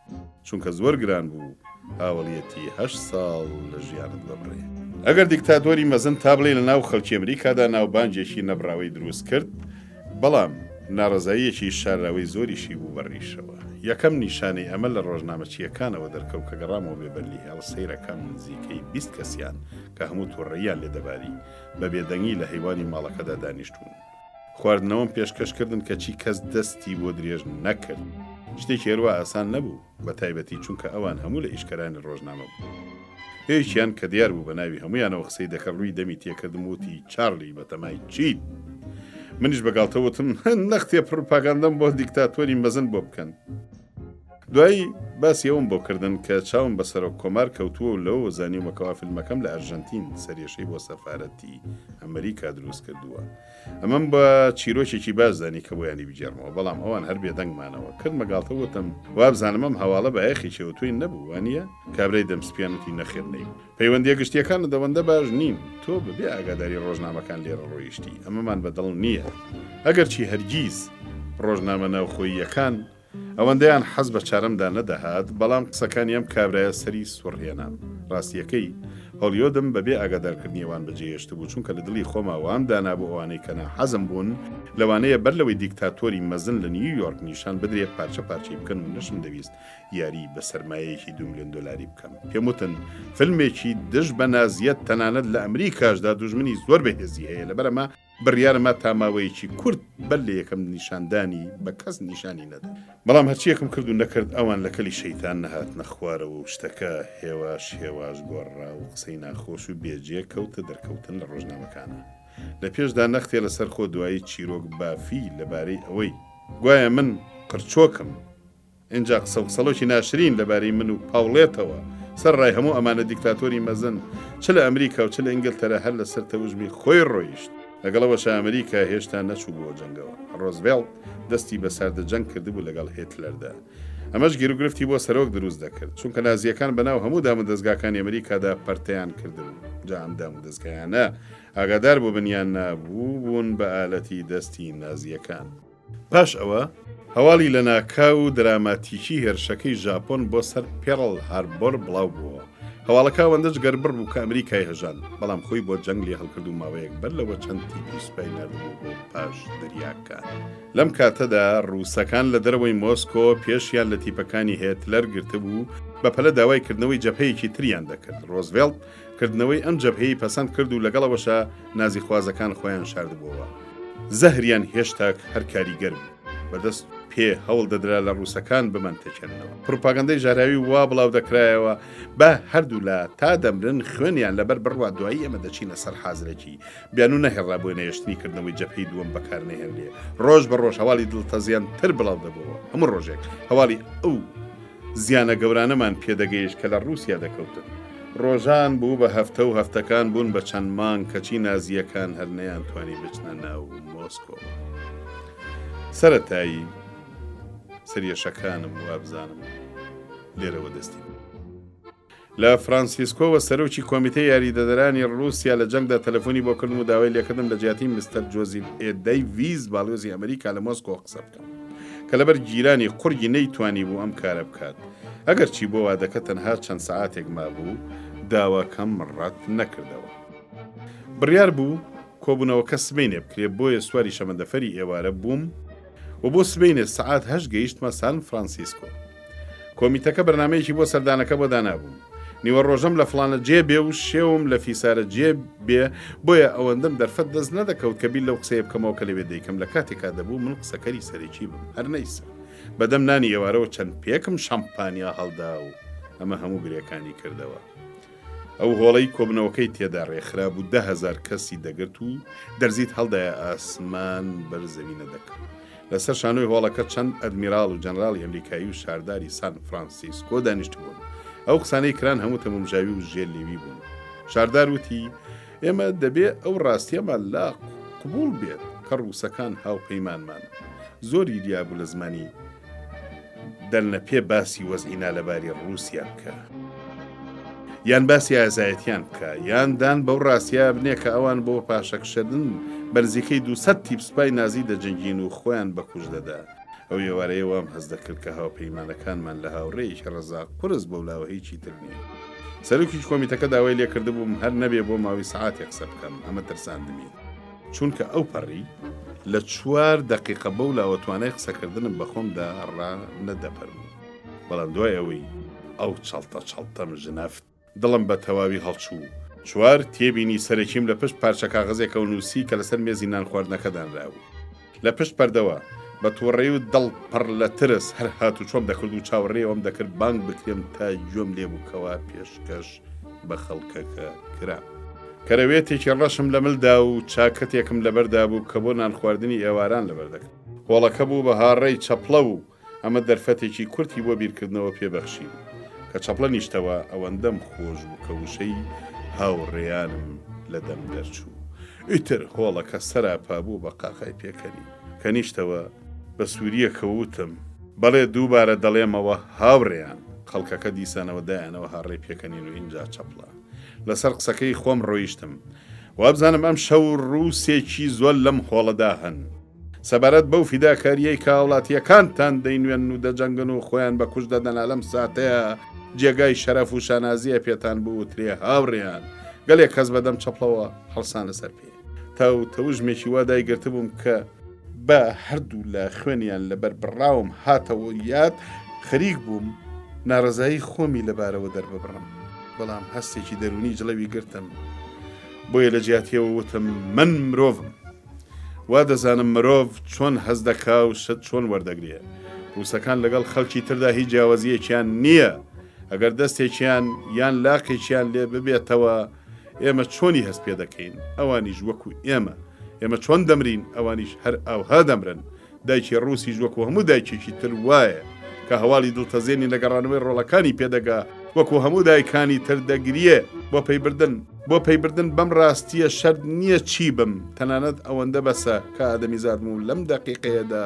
چونکە زۆر گران بوو هاوڵیەتی 8 ساڵ لە ژیانت بەبڕێ ئەگەر دیکتاتۆری مەزن تا بڵێ لە ناو خەڵکی ئەمریکادا ناوبانجێکی نەبراوی دروست کرد بەڵام ناڕەزاییەکی شاراوی زۆریشی بوو بەڕیشەوە یەکەم نیشانەی ئەمە لە ڕۆژنامەچیەکانەوە دەرکەوت کە گەڕامەوە بێبەرلی هێڵ سەیرەکان نزیکەی 20 کەسیان کە هەموو تووڕێیان لێدەباری بە بێدەنگی لە هەیوانی ماڵەکەدا دانیشتوون خواردنەوەم پێشکەش کە چی کەس دەستی بۆ درێژ نەکرد شتێکی هێروە ئاسان نەبوو بە تایبەتی چونکە ئەوان هەموو لە ئیشکەرانی ڕۆژنامە بوو هیچیان کە دیار بوو بە ناوی هەمویانەوە قسەی دەکەڕ ڕووی دەمی تێکردم وتی چارلی بەتەمای چیت منیش بەگاڵتەوتم نەختێ پروپاگاندەم بۆ دیکتاتۆری مەزن بۆ بکەن دوایی باسی ئەوم بۆ کردن کە چاوم بەسەر کۆمار کەوتووە و لەوە زانیومەکەوا فیلمەکەم لە ئەرژەنتین سەرێشەی بۆ سەفارەتی ئەمریکا دروست کردووە. ئەمەم بە چیرۆکێکی بازدانی کە بۆیانی بجێڕمەوە، بەڵام ئەوان هەر بێدەنگمانەوە کرد مەگاڵتە وتم وابزانم ئەم هەواڵە بە یەخێکی توی نەبوو وانە کابرای دەمسپیانەتی نەخێرنەی پەیوەندیە گشتیەکان دەوەندە باش نین تۆ ببێ ئاگاداری ڕۆژنامەکان لێرە ڕۆیشتی ئەمەمان بەدڵ نییە ئەگەرچی هەرگیز ڕۆژنامە ناوخۆییەکان ئەوەندەیان حەز بە چارەمدا نەدەهات، بەڵام قسەکانی ئەم کابرایە سەری سوڕهێنام. ڕاستیەکەی هەڵیۆدم بەبێ ئاگادارکردنیەوان بەجێهێشت بوو، چونکە لە دڵی خۆما وام دانابوو ئەوانەی کە حەزم بوون لەوانەیە بەر لەوەی دیکتاتۆری مەزن لە نیویۆرک نیشان بدرێت پارچە پارچەی بکەن و نشم دەویست یاری بە سەرمایەیەکی 2 ملیۆن دۆلاری بکەم. پێم وتن فیلمێکی دژ بە نازیەت تەنانەت لە ئەمریکاشدا دوژمنی زۆر بەهێزی هەیە، لەبەرەمە بڕیارەمە تاماوەیەکی کورت بەر لە یەکەم نیشاندانی بە کەس نیشانی نەدا. بەڵام هەرچیەکەم کرد و نەکرد ئەوان لە کەلی شەیتان نەهات نەخوارەوە و شتەکە هێواش گۆڕا و قسەی ناخۆش و بێجێ کەوتە دەرکەوتن لە ڕۆژنامەکانە. لە پێشدا نەختێ لەسەر خۆ دوایی چیرۆک بافی لەبارەی ئەوەی گوایە من قرچۆکم اینجا قسە و قسەڵۆکی ناشرین لەبارەی من و پاوڵێتەوە سەر ڕای هەموو ئەمانە دیکتاتۆری مەزن چ لە ئەمریکا و چ لە ئینگلتەرا هەر لەسەر تەوژمی خۆی ڕۆیشت. لەگەڵەوەش ئەمریکا هێشتا نەچوو بۆ جەنگەوە. ڕۆزڤێڵت دەستی بە ساردە جەنگ کردبوو لەگەڵ هێتلەردا. ئەمەش گیرروگرفتی بۆ سەرۆک دروست دەکرد، چونکە نازیەکان بەناو هەموو دام و دەستگاکانی ئەمریکادا پەرتەیان کردبوو. جا ئەم دام و دەستگایانە ئاگادار بۆ بنیان نابوو بوون بە ئالەتی دەستی نازیەکان. پاش ئەوە هەواڵی لە ناکاو دراماتیکی هێرشەکەی ژاپۆن بۆ سەر پێرڵ هاربۆر بڵاو بووە. هەواڵەکە ئەوەندەش گەربڕ بوو کە ئەمریکای هەژان، بەڵام خۆی بۆ جەنگ لێ هەڵکرد و ماوەیەک بەر لەوە چەند تیپی سوپای نردبوو بۆ پاش دەریاکان. لەم کاتەدا ڕووسەکان لە دەرەوەی مۆسکۆ پێشیان لە تیپەکانی هێتلەر گرتبوو بەپەلە داوای کردنەوەی جەبهەیەکی تریان دەکرد. ڕۆزڤێڵت کردنەوەی ئەم جەبهەیە پەسەند کرد و لەگەڵەوەشە نازی خوازەکان خۆیان شاردبووەوە. زەهریان هێشتاک هەر کاریگەر بوو، بەدەست پێ هەوڵ دەدرا لە ڕووسەکان بمەنتەکەنەوە. پروپاگەندەی ژاراوی وا بڵاو دەکرایەوە بە هەردوو لە تا دەمرن خوێنیان لەبەر بڕوا دوایی ئەمە دەچینە سەر حازرێکی بیان و نەهێڕا بۆ نەیشتنی کردنەوەی جەبهەی دووەم بەکار نەهێنرێ. ڕۆژ بە ڕۆژ هەواڵی دڵتەزیان تر بڵاو دەبەوە. هەموو ڕۆژێک هەواڵی ئەو زیانە گەورانەمان پێدەگەیشت کە لە رووسیا دەکەوتن. ڕۆژان بوو بە هەفتە و هەفتەکان بوون بە چەند مانگ کەچی نازیەکان هەر نەیان توانی بچنە ناو مۆسکۆ. سەرەتایی سەریەشەکانم وابزانم لێرەوە دەستی لە فرانسیسکۆوە سەرۆکی کۆمیتەی یاریدەدەرانی ڕووسیا لە جەنگدا تەلەفۆنی بۆ کردن و داوای لێکردن لە جیاتی مستەر جۆزیف دەیڤیز باڵۆزی ئەمریکا لە مۆسکۆ قسە بکەم کە لەبەر گیرانی قورگی نەیتوانی بوو ئەم کارە بکات. ئەگەر چی بۆ وادەکە تەنها چەند سەعاتێک مابوو داواکەم ڕەت نەکردەوە. بڕیار بوو کۆبوونەوەکە سبەینێ بکرێت بۆیە سواری شەمەندەفەری ئێوارە بووم و بۆ سبەینێ سەعات 8 گەیشتمە سان فرانسیسکۆ. کۆمیتەکە بەرنامەیەکی بۆ سەردانەکە بۆ دانابووم. نیوە ڕۆژەم لە فڵانە جێ بێ و شێوم لە فیسارە جێ بێ، بۆیە ئەوەندەم دەرفەت دەست نەدەکەوت کە بیل لەو قسەیە بکەمەوە کە لەوێ دەیکەم. لە کاتێکا دەبوو من قسەکەری سەرێکی بم هەر نەیسە. بەدەم نانی ئێوارەوە چەند پێکم شەمپانیا هەڵدا و ئەمە هەموو برێکانی کردەوە. ئەو هۆڵەی کۆبنەوەکەی تێدا ڕێکخرا بوو 10,000 کەسی دەگرت و دەرزیت هەڵدایە ئاسمان بەر زەوینە دەکەم. لەسەر شانۆی هۆڵەکە چەند ئەدمیراڵ و جەنراڵی ئەمریکایی و شارداری سان فرانسیسکۆ دانیشت بوون. ئەو قسانەی کران هەموو تەمەمژاوی و ژێر لێوی بوون. شاردار وتی ئێمە دەبێ ئەو ڕاستیەمان لا قبول بێت کە ڕووسەکان هاوپەیمانمان. زۆری دیابوو لە زمانی دەرنە پێ باسی وەزعینا لەباری ڕووسیا بکە، یان باسی ئازایەتیان بکە، یان دان بەو ڕاستیا بنێ کە ئەوان بۆ پاشەکشەدن بەرزیکەی 200 تیپ سوپای نازی دەجەنگین و خۆیان بەکوژ دەدا. ئەو ێوارەیە وام هەز دەکرد کە هاوپەیمانەکانمان لە هاوڕێیەکی ڕەزاق قورس بەو لاوە هیچی تر نییە. سەرۆکی کۆمیتەکە داوای لێکرده بووم هەر نەبێ بۆ ماوەی سەعاتێک قسە بکەم. ئەمە ترساندمی، چونکە ئەو پەڕی لە 4 دقیقە بەو لاوە توانای قسەکردنم بە خۆمدا ڕا نەدەپەرم. بەڵام دوای ئەوەی ئەو چەڵتەم ژنەفت دڵم بە تەواوی هەڵچوو. 4 تێبینی سەرەکیم لە پشت پارچە کاغەزێکە و نووسی کە لەسەر مێزی نان خواردنەکەدانراوە. لە پشت پەردەوە بە تووڕێ و دڵ پڕ لە ترس هەر هات و چۆم دەکرد و چاوەڕێەوەم دەکرد بانگ بکرێم تا گوێم لێبووکەوە پێشکەش بە خەڵکەکە کرا. کەرەوێتێکی ڕەشم لە ملدا و چاکەتێکم لەبەردا بوو کە بۆ نان خواردنی ئێواران لەبەردەکرد. هۆڵەکە بوو بە هاڕێی چەپڵە و ئەمە دەرفەتێکی کورتی بۆ بیرکردنەوە پێبەخشین کە چەپڵە نیشتەوە ئەوەندەم خۆش بوو کە وشەی هاوڕێیانم لە دەم دەرچوو ئیتر هۆڵەکە سەراپا بوو بە قاقای پێکەنی کە نیشتەوە بە سووریە کەوتم بەڵێ دووبارە دەڵێمەوە هاوڕێیان خەڵکەکە دیسانەوە دایانەوە هاڕێ پێکەنین و اینجا چەپڵە لەسەر قسەکەی خۆم ڕۆیشتم وابزانم ئەم شەو ڕووسێکی زۆر لەم هۆڵەدا هەن سەبارەت بەو فیداکاریەی کاوڵاتیەکانتان دەینوێن و دەجەنگن و خۆیان بە کوش دەدەنا لەم ساتەیە جێگای شەرەف و شانازیە پێتان بووترێ هاوڕێیان گەلێک کەس بەدەم چەپڵەوە هەڵسانە سەر پێ تەوژمێکی وا دایگرتبووم کە بە هەردوو لە خوێنیان لەبەر بڕاوم هاتەوە یاد خەریک بووم ناڕزایی خۆمی لەبارەوە دەرببڕم بەڵام هەستێکی دەرونی جڵەوی گرتم بۆیە لە جیاتیەوە وتم من مرۆڤم وا دەزانم مرۆڤ چۆن هەز دەکا و شت چۆن وەردەگرێ ڕووسەکان لەگەڵ خەڵکی تردا هیچ جیاوازیەکیان نییە ئەگەر دەستێکیان یان لاقێکیان لێ ببێتەوە ئێمە چۆنی هەست پێ دەکەین ئەوانیش وەکو ئێمە چۆن دەمرین ئەوانیش هەر ئەوها دەمرن دایکی ڕووسیش وەکو هەموو دایکێکی تر وایە کە هەواڵی دڵتەزێنی لە گەڕانەوەی ڕۆڵەکانی پێدەگا وەکو هەموو دایکانی تر دەگریە بۆ پەیبردن بەم ڕاستیە شەرت نییە چی بم تەنانەت ئەوەندە بەسە کە ئادەمیزاد و لەم دەقیقەیەدا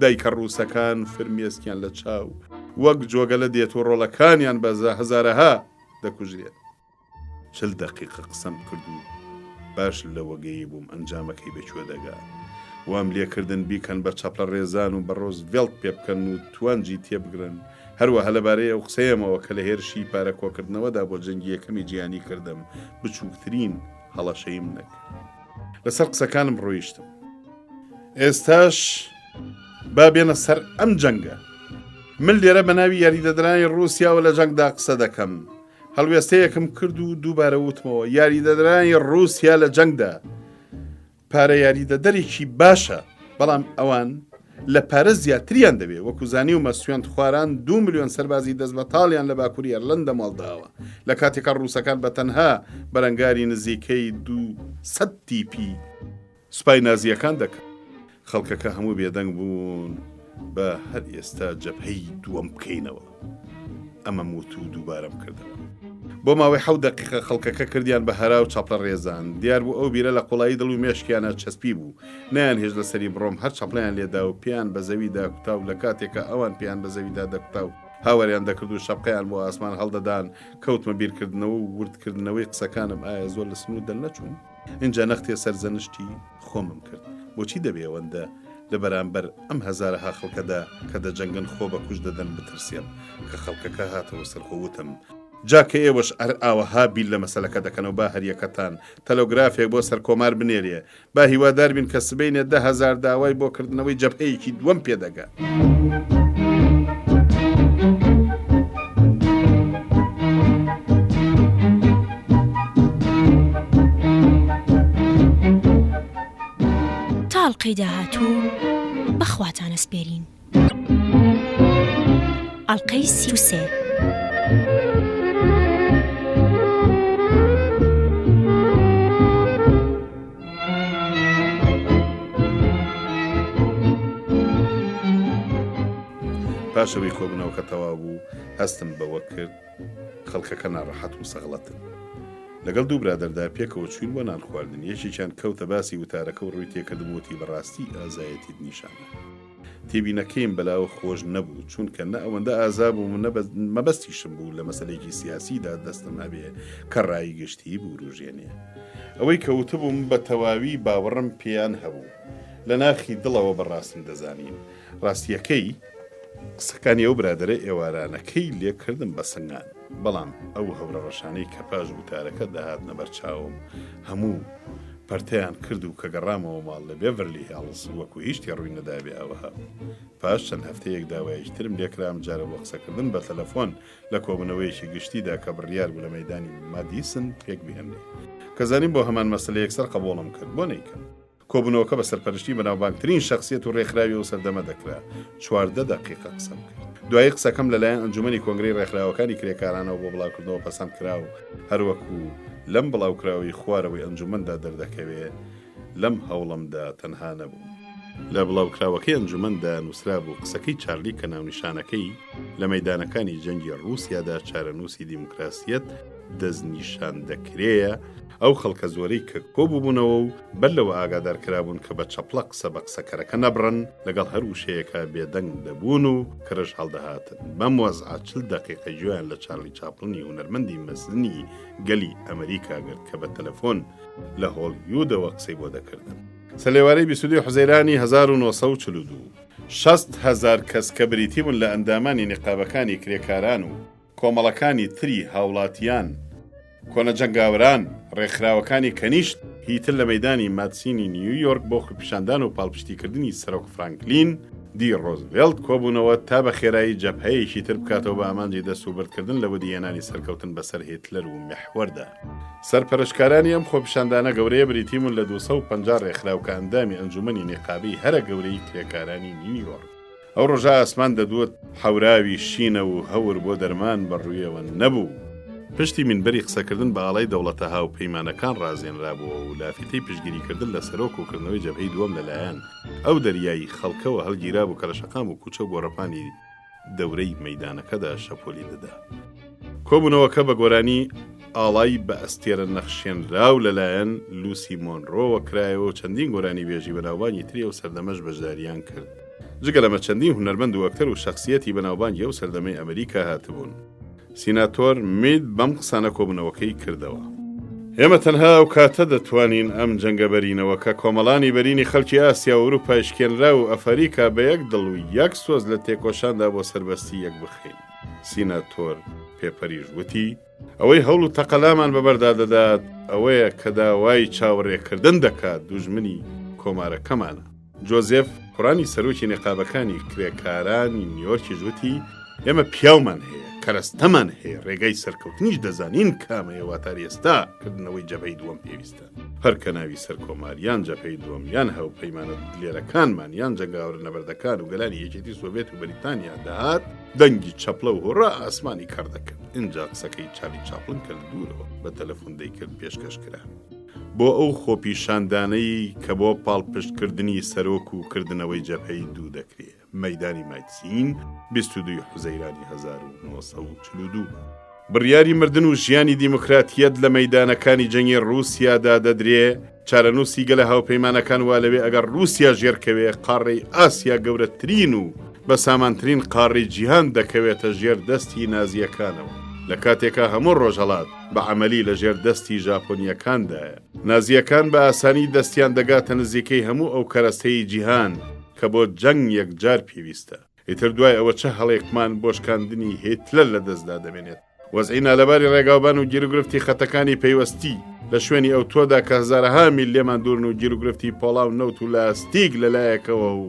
دایکە ڕووسەکان فرمێسکیان لە چاو وەک جۆگەلە دێت و ڕۆڵەکانیان بە هەزارەها دەکوژرێت 40 دقیقە قسەم کرد و باش لە وەگەی بووم ئەنجامەکەی بەکوێ دەگا وام لێکردن بیکەن بە چەپڵە ڕێزان و بە ڕۆزڤێڵت پێ بکەن و توانجی تێبگرن هەروەها لەبارەی ئەو قسەیەمەوە کە لە هێرشی پارە کۆکردنەوەدا بۆ جەنگی یەکەمی جیهانی کردم بچووکترین هەڵەشەیم نەکرد لەسەر قسەکانم ڕۆیشتم ئێستاش با بێنە سەر ئەم جەنگە من لێرە بە ناوی یاریدەدرانی ڕووسیاوە لە جەنگدا قسە دەکەم هەڵوێستەیەکم کرد و دووبارە وتمەوە یاریدەدرانی ڕووسیا لە جەنگدا پارە یاریدەدەرێکی باشە بەڵام ئەوان لە پارە زیاتریان دەبێت وەکو زانی و مەسوێن خواران 2 ملیۆن سەربازی دەست بەتاڵیان لە باکووری ئەرلەندە ماڵداوە لە کاتێکە ڕووسەکان بە تەنها بەرەنگاری نزیکەی 200 تیپی سوپای نازیەکان دەکەن خەڵکەکە هەموو بێدەنگ بوون بە هەر ئێستا جەبهەی دووەم بکەینەوە ئەمە موت و دووبارەم کردەوە بۆ ماوەی 7 دقیقە خەڵکەکە کردیان بە هەرا و چەپڵە ڕێزان دیار بوو ئەو بیرە لە قوڵایی دڵ و مێشکیانە چەسپی بوو نیان هێز لەسەری بڕۆم هەر چەپڵیان لێدا و پیان بە زەویدا کوتا و لە کاتێکە ئەوان پیان بە زەویدا دەکوتا و هاوەریان دەکرد و شەپقەیان بۆ ئاسمان هەڵدەدان کەوتمە بیرکردنەوە و وردکردنەوەی قسەکانم ئایا زۆر لە سنوود دەرنەچوون اینجا نەختێ سەرزەنشتی خۆمم کرد بۆچی دەبێ ئەوەندە لە بەرامبەر ئەم هەزارەها خەڵکەدا کە دەجەنگن خۆ بە کوش دەدەن بترسێم کە خەڵکەکە هاتەوە سەرخۆوتم جاکە ئێوەش ئاوەها بیل لە مەسەلەکە دەکەنەوە با هەریەکەتان تەلۆگرافێک بۆ سەر کۆمار بنێریە با هیوادار بین کە سبەینێ 10,000 داوای بۆ کردنەوەی جەبهەیەکی دووەم پێدەگا تاڵقەی داهاتوو بەخواتانە سپێرین ئەڵقەی 33 پاشەوەی کۆبنەوە کە تەواو بوو هەستم بەوە کرد خەڵکەکە ناڕەحەت و سەغڵەتن لەگەڵ دوو برادەردا پێکەوە چوین بۆ نان خواردن یەکێکیان کەوتە باسی وتارەکە و ڕووی تێکردبووتی بەڕاستی ئازایەتی نیشانە تێبینەکەیم بەلاوە خۆش نەبوو چونکە نە ئەوەندە ئازاب و مەبەستیشم بوو لە مەسەلێکی سیاسیدا دەستم هەبێ کە ڕایی گشتی بوو ڕوژێنێ ئەوەی کەوتبووم بە تەواوی باوەڕم پێیان هەبوو لە ناخی دڵەوە بەڕاستم دەزانین ڕاستیەکەی قسەکانی ئەو برادرە ئێوارانەکەی لێکردم بە سنگان بەڵام ئەو هەورە ڕەشانەی کە پاش وتارەکە داهات نەبەر چاوم هەموو پەرتەیان کرد و کە گەڕامەوە ماڵ لە بێڤەرلی هیلز وەکو هیچی ڕووی نەدابێ ئەوەها پاش چەند هەفتەیەک داوایشترم لێکرام جارە بۆ قسەکردن بە تەلەفۆن لە کۆبنەوەیەکی گشتیدا کە بڕیار بوو لە مەیدانی مادیسن پێک بهێنێ کە زانیم بۆ هەمان مەسەلە یەکسەر قبوڵم کرد بۆ نەیکەم کۆبنەوەکە بە سەرپەرشتی بەناوبانگترین شخصیت و ڕێکخراوی و سەردەمە دەکرا 14 دقیقە قسەم کرد دوای قسەکەم لەلایەن ئەنجومەنی کۆنگرەی ڕێکخراوەکانی کرێکارانەوە بۆ بڵاوکردنەوە پەسەند کرا و هەروەکو لەم بڵاوکراوی خوارەوەی ئەنجومەندا دەردەکەوێ لەم هەوڵمدا تەنها نەبوو لە بڵاوکراوەکەی ئەنجومەندا نووسرا بوو قسەکەی چارلی کە ناونیشانەکەی لە مەیدانەکانی جەنگی ڕووسیادا چارەنووسی دیموکراسیەت دەستنیشان دەکرێە ئەو خەڵکە زۆرەی کە کۆبووبوونەوە و بەر لەوە ئاگادارکرابوون کە بە چەپڵە قسە بە قسەکەرەکە نەبڕن لەگەڵ هەر وشەیەکە بێدەنگ دەبوون و کڕش هەڵدەهاتن بەم وەزعە 40 دەقیقە گوێیان لە چارلی چاپڵنی هونەرمەندی مەزنی گەلی ئەمریکا گرت کە بە تەلەفۆن لە هۆلیوودەوە قسەی بۆ دەکردن. سەلێوارەی 22 حوزەیرانی 1942 60,000 کەس کە بریتی بوون لە ئەندامانی نقابەکانی کرێکاران و کۆمەڵەکانی تری هاوڵاتیان کۆنە جەنگاوەران ڕێکخراوەکانی کەنیشت هیتر لە مەیدانی مادسینی نیویۆرک بۆ خوپیشاندان و پاڵپشتیکردنی سەرۆک فرانکلین دی ڕۆزڤێلت کۆبوونەوە تا بە خێرایی جەبهەیەکی تر بکاتەوە بە ئامانجی دەستوبردکردن لە وەدیێنانی سەرکەوتن بەسەر هێتلەر و مەحوەردا. سەرپەرشکارانی ئەم خۆپیشاندانە گەورەیە بریتیمون لە 250 ڕێکخراوکە ئەندامی ئەنجومەنی نێقابەی هەرە گەورەی کرێکارانی نیویۆرک. ئەو ڕۆژە ئاسمان دەدوت حەوراوی شینە و هەور بۆ دەرمان بەڕوویەوە نەبوو. پشتی منبەری قسەکردن بە ئاڵای دەوڵەتە هاو پەیمانەکان ڕازێنرابووە و لافیتەی پشتگیریکردن لە سەرۆک و کردنەوەی جەبهەی دووەم لەلایەن ئەو دەریایی خەڵکەوە هەڵگیرا بوو کە لە شەقام و کوچە گۆڕەپانی دەورەی مەیدانەکەدا شەپۆلی دەدا. کۆبوونەوەکە بە گۆرانی ئاڵای بە ئەستێرە نەخشێنراو لەلایەن لوسی مۆنڕۆوە کرایەوە و چەندین گۆرانی بێژی بەناوبانگی تری و سەردەمەش بەشداریان کرد. جگە لەمە چەندین هونەرمەند و ئەکتەر و شەخسیەتی بەناوبانگی ئەو سەردەمەی ئەمریکا هاتبوون. سیناتۆر مید بەم قسانە کۆبوونەوەکەی کردەوە. ئێمە تەنها ئەو کاتە دەتوانین ئەم جەنگە بەرینەوە کە کۆمەڵانی بەرینی خەڵکی ئاسیا و ئەوروپا شکێنرا و ئەفریقا بە یەک دڵ و یەک سۆز لە تێکۆشاندا بۆ سەربەستی یەک بخەین. سیناتۆر پێپەریش وتی ئەوەی هەوڵ و تەقەلامان بەبەردا دەدات ئەوەیە کە داوای چاوەڕێکردن دەکات دوژمنی کۆمارەکەمانە. جۆزێف قڕانی سەرۆکی نێقابەکانی کرێکارانی نیویۆرکی وتی ئێمە پیاومان هەیە کەرەستەمان هەیە ڕێگای سەرکەوتنیش دەزانین کامەیە واتار ئێستا کردنەوەی جەبهەی دووەم پێویستە. هەر کە ناوی سەرکۆماریان جەبهەی دووەم یان هاوپەیمانە دلێرەکانمان یان جەنگاوەر نەبەردەکان و گەلانی یەکێتی سۆڤێت و بەریتانیا داهات دەنگی چەپڵە و هۆڕا ئاسمانی کار دەکرد. اینجا قسەکەی چارلی چاپڵن کرد دوورەوە بە تەلەفۆن دەیکرد پێشکەشکرا بۆ ئەو خۆپیشاندانەی کە بۆ پاڵپشتکردنی سەرۆک و کردنەوەی جەبهەی دوو دەکرێت. مەیدانی مایتسین 22 حوزەیرانی 1942 بڕیاری مردن و ژیانی دیموکراتیەت لە مەیدانەکانی جەنگی ڕووسیادا دەدرێ. چارەنووسی گەلە هاوپەیمانەکان وا لەوێ ئەگەر رووسیا ژێرکەوێ قاڕەی ئاسیا گەورەترین و بە سامانترین قاڕی جیهان دەکەوێتە ژێر دەستی نازیەکانەوە. لە کاتێکە هەموو ڕۆژهەڵات بە عەمەلی لە ژێر دەستی ژاپۆنیەکاندایە. نازیەکان بە ئاسانی دەستیان دەگاتە نزیکەی هەموو ئەو کەرەستەی جیهان کە بۆ جەنگ یەکجار پێویستە. ئیتر دوای ئەوە چه هەڵێکمان بۆشکاندنی هێتلەر لە دەستدا دەمێنێت. وەزعی نالەباری ڕێگاوبان و گیرروگرفتی خەتەکانی پەیوەستی لە شوێنی ئەو تۆدا کە هەزارەها میل لێمان دوورن و گیرروگرفتی پۆڵاو نەوت و لاستیک لەلایەکەوە و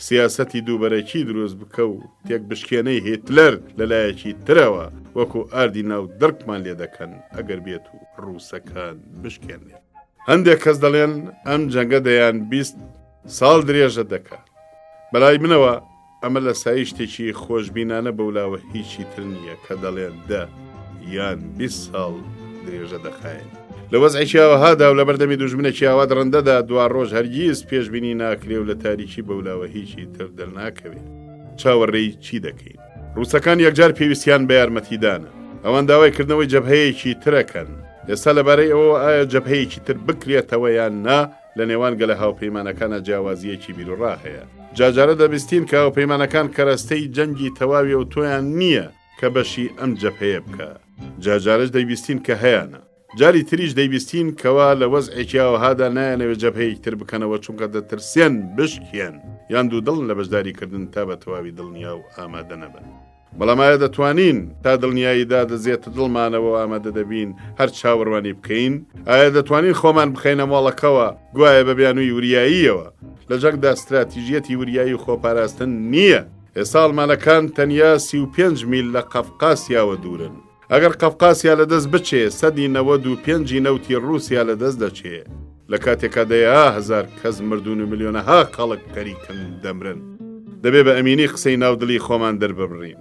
سیاسەتی دووبەرەکی دروست بکە و تێک بشکێنەی هێتلەر لەلایەکی ترەوە وەکو ئاردی ناو دڕکمان لێ دەکەن ئەگەر بێت و ڕووسەکان بشکێنێت. هەندێک کەس دەڵێن ئەم جەنگە دەیان 20 ساڵ درێژە دەکات. بەلای منەوە ئەمە لە سایی شتێکی خۆشبینانە بەولاوە هیچی تر نییە کە دەڵێن دە یان 20 ساڵ درێژە دەخایەن. لە وەزعێکی ئاوەهادا و لە بەردەمی دوژمنێکی ئاوا ڕەندەدا دوا ڕۆژ هەرگیز پێشبینی ناکرێ و لە تاریکی بەولاوە هیچی تر دەرناکەوێت. چاوەڕێی چی دەکەین؟ ڕووسەکان یەکجار پێویستیان بە یارمەتیدانە. ئەوان داوای کردنەوەی جەبهەیەکی ترەکەن. ئێستا لەبارەی ئەوە ئایا جەبهەیەکی تر بکرێتەوە یان نا لە نێوان گەلە هاوپەیمانەکانە جیاوازیەکی بیرروڕا هەیە. جاجارە دەبیستین کە هاوپەیمانەکان کەرەستەی جەنگی تەواوی و تۆیان نییە کە بەشی ئەم جەبهەیە بکە. جاجارش دەیبیستین کە هەیەە. جاری تریش دەیبیستین کەوا لە وەزعێکی ئاوەهادا نایەنەوێت جەبهەیەکی تر بکەنەوە چونکە دەترسێن بشکێن یان دوو دڵن لە بەشداریکردن تا بە تەواوی دڵنیا و ئامادە نەبن. بەڵام ئایا دەتوانین تا دڵنیاییدا دەزێتە دڵمانەوە ئامادە دەبین هەر چاوەڕوانی بکەین؟ ئایا دەتوانین خۆمان بخەینە مۆڵەکەوە گوایە بە بیانووی وریاییەوە؟ لە جەنگدا استراتیژیەتی وریایی و خۆپاراستن نییە. ئێستا ئەڵمانەکان تەنیا 35 میل لە قەفقاسیاوە دوورن. ئەگەر قەفقاسیا لەدەست بچێ 95 نەوتی رووسیا لەدەست دەچێ. لە کاتێکا دەیە هەزار کەس مردون و ملیۆنەها خەڵک کەریکن دەمرن. دەبێ بە ئەمینی قسەی ناودڵی خۆمان دەرببڕین.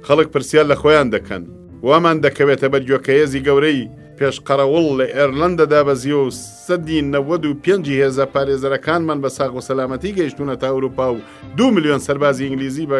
خەڵک پرسیار لە خۆیان دەکەن وامان دەکەوێتە بەرگوێکەیەزی گەورەی پێش قەرەوڵ لە ئێرلەندەدا بەزیۆ و 95,000 پارێزەرەکانمان بە ساغ و سەلامەتی گەیشتونە تا ئەوروپا و 2 ملیۆن سەربازی ئینگلیزی بە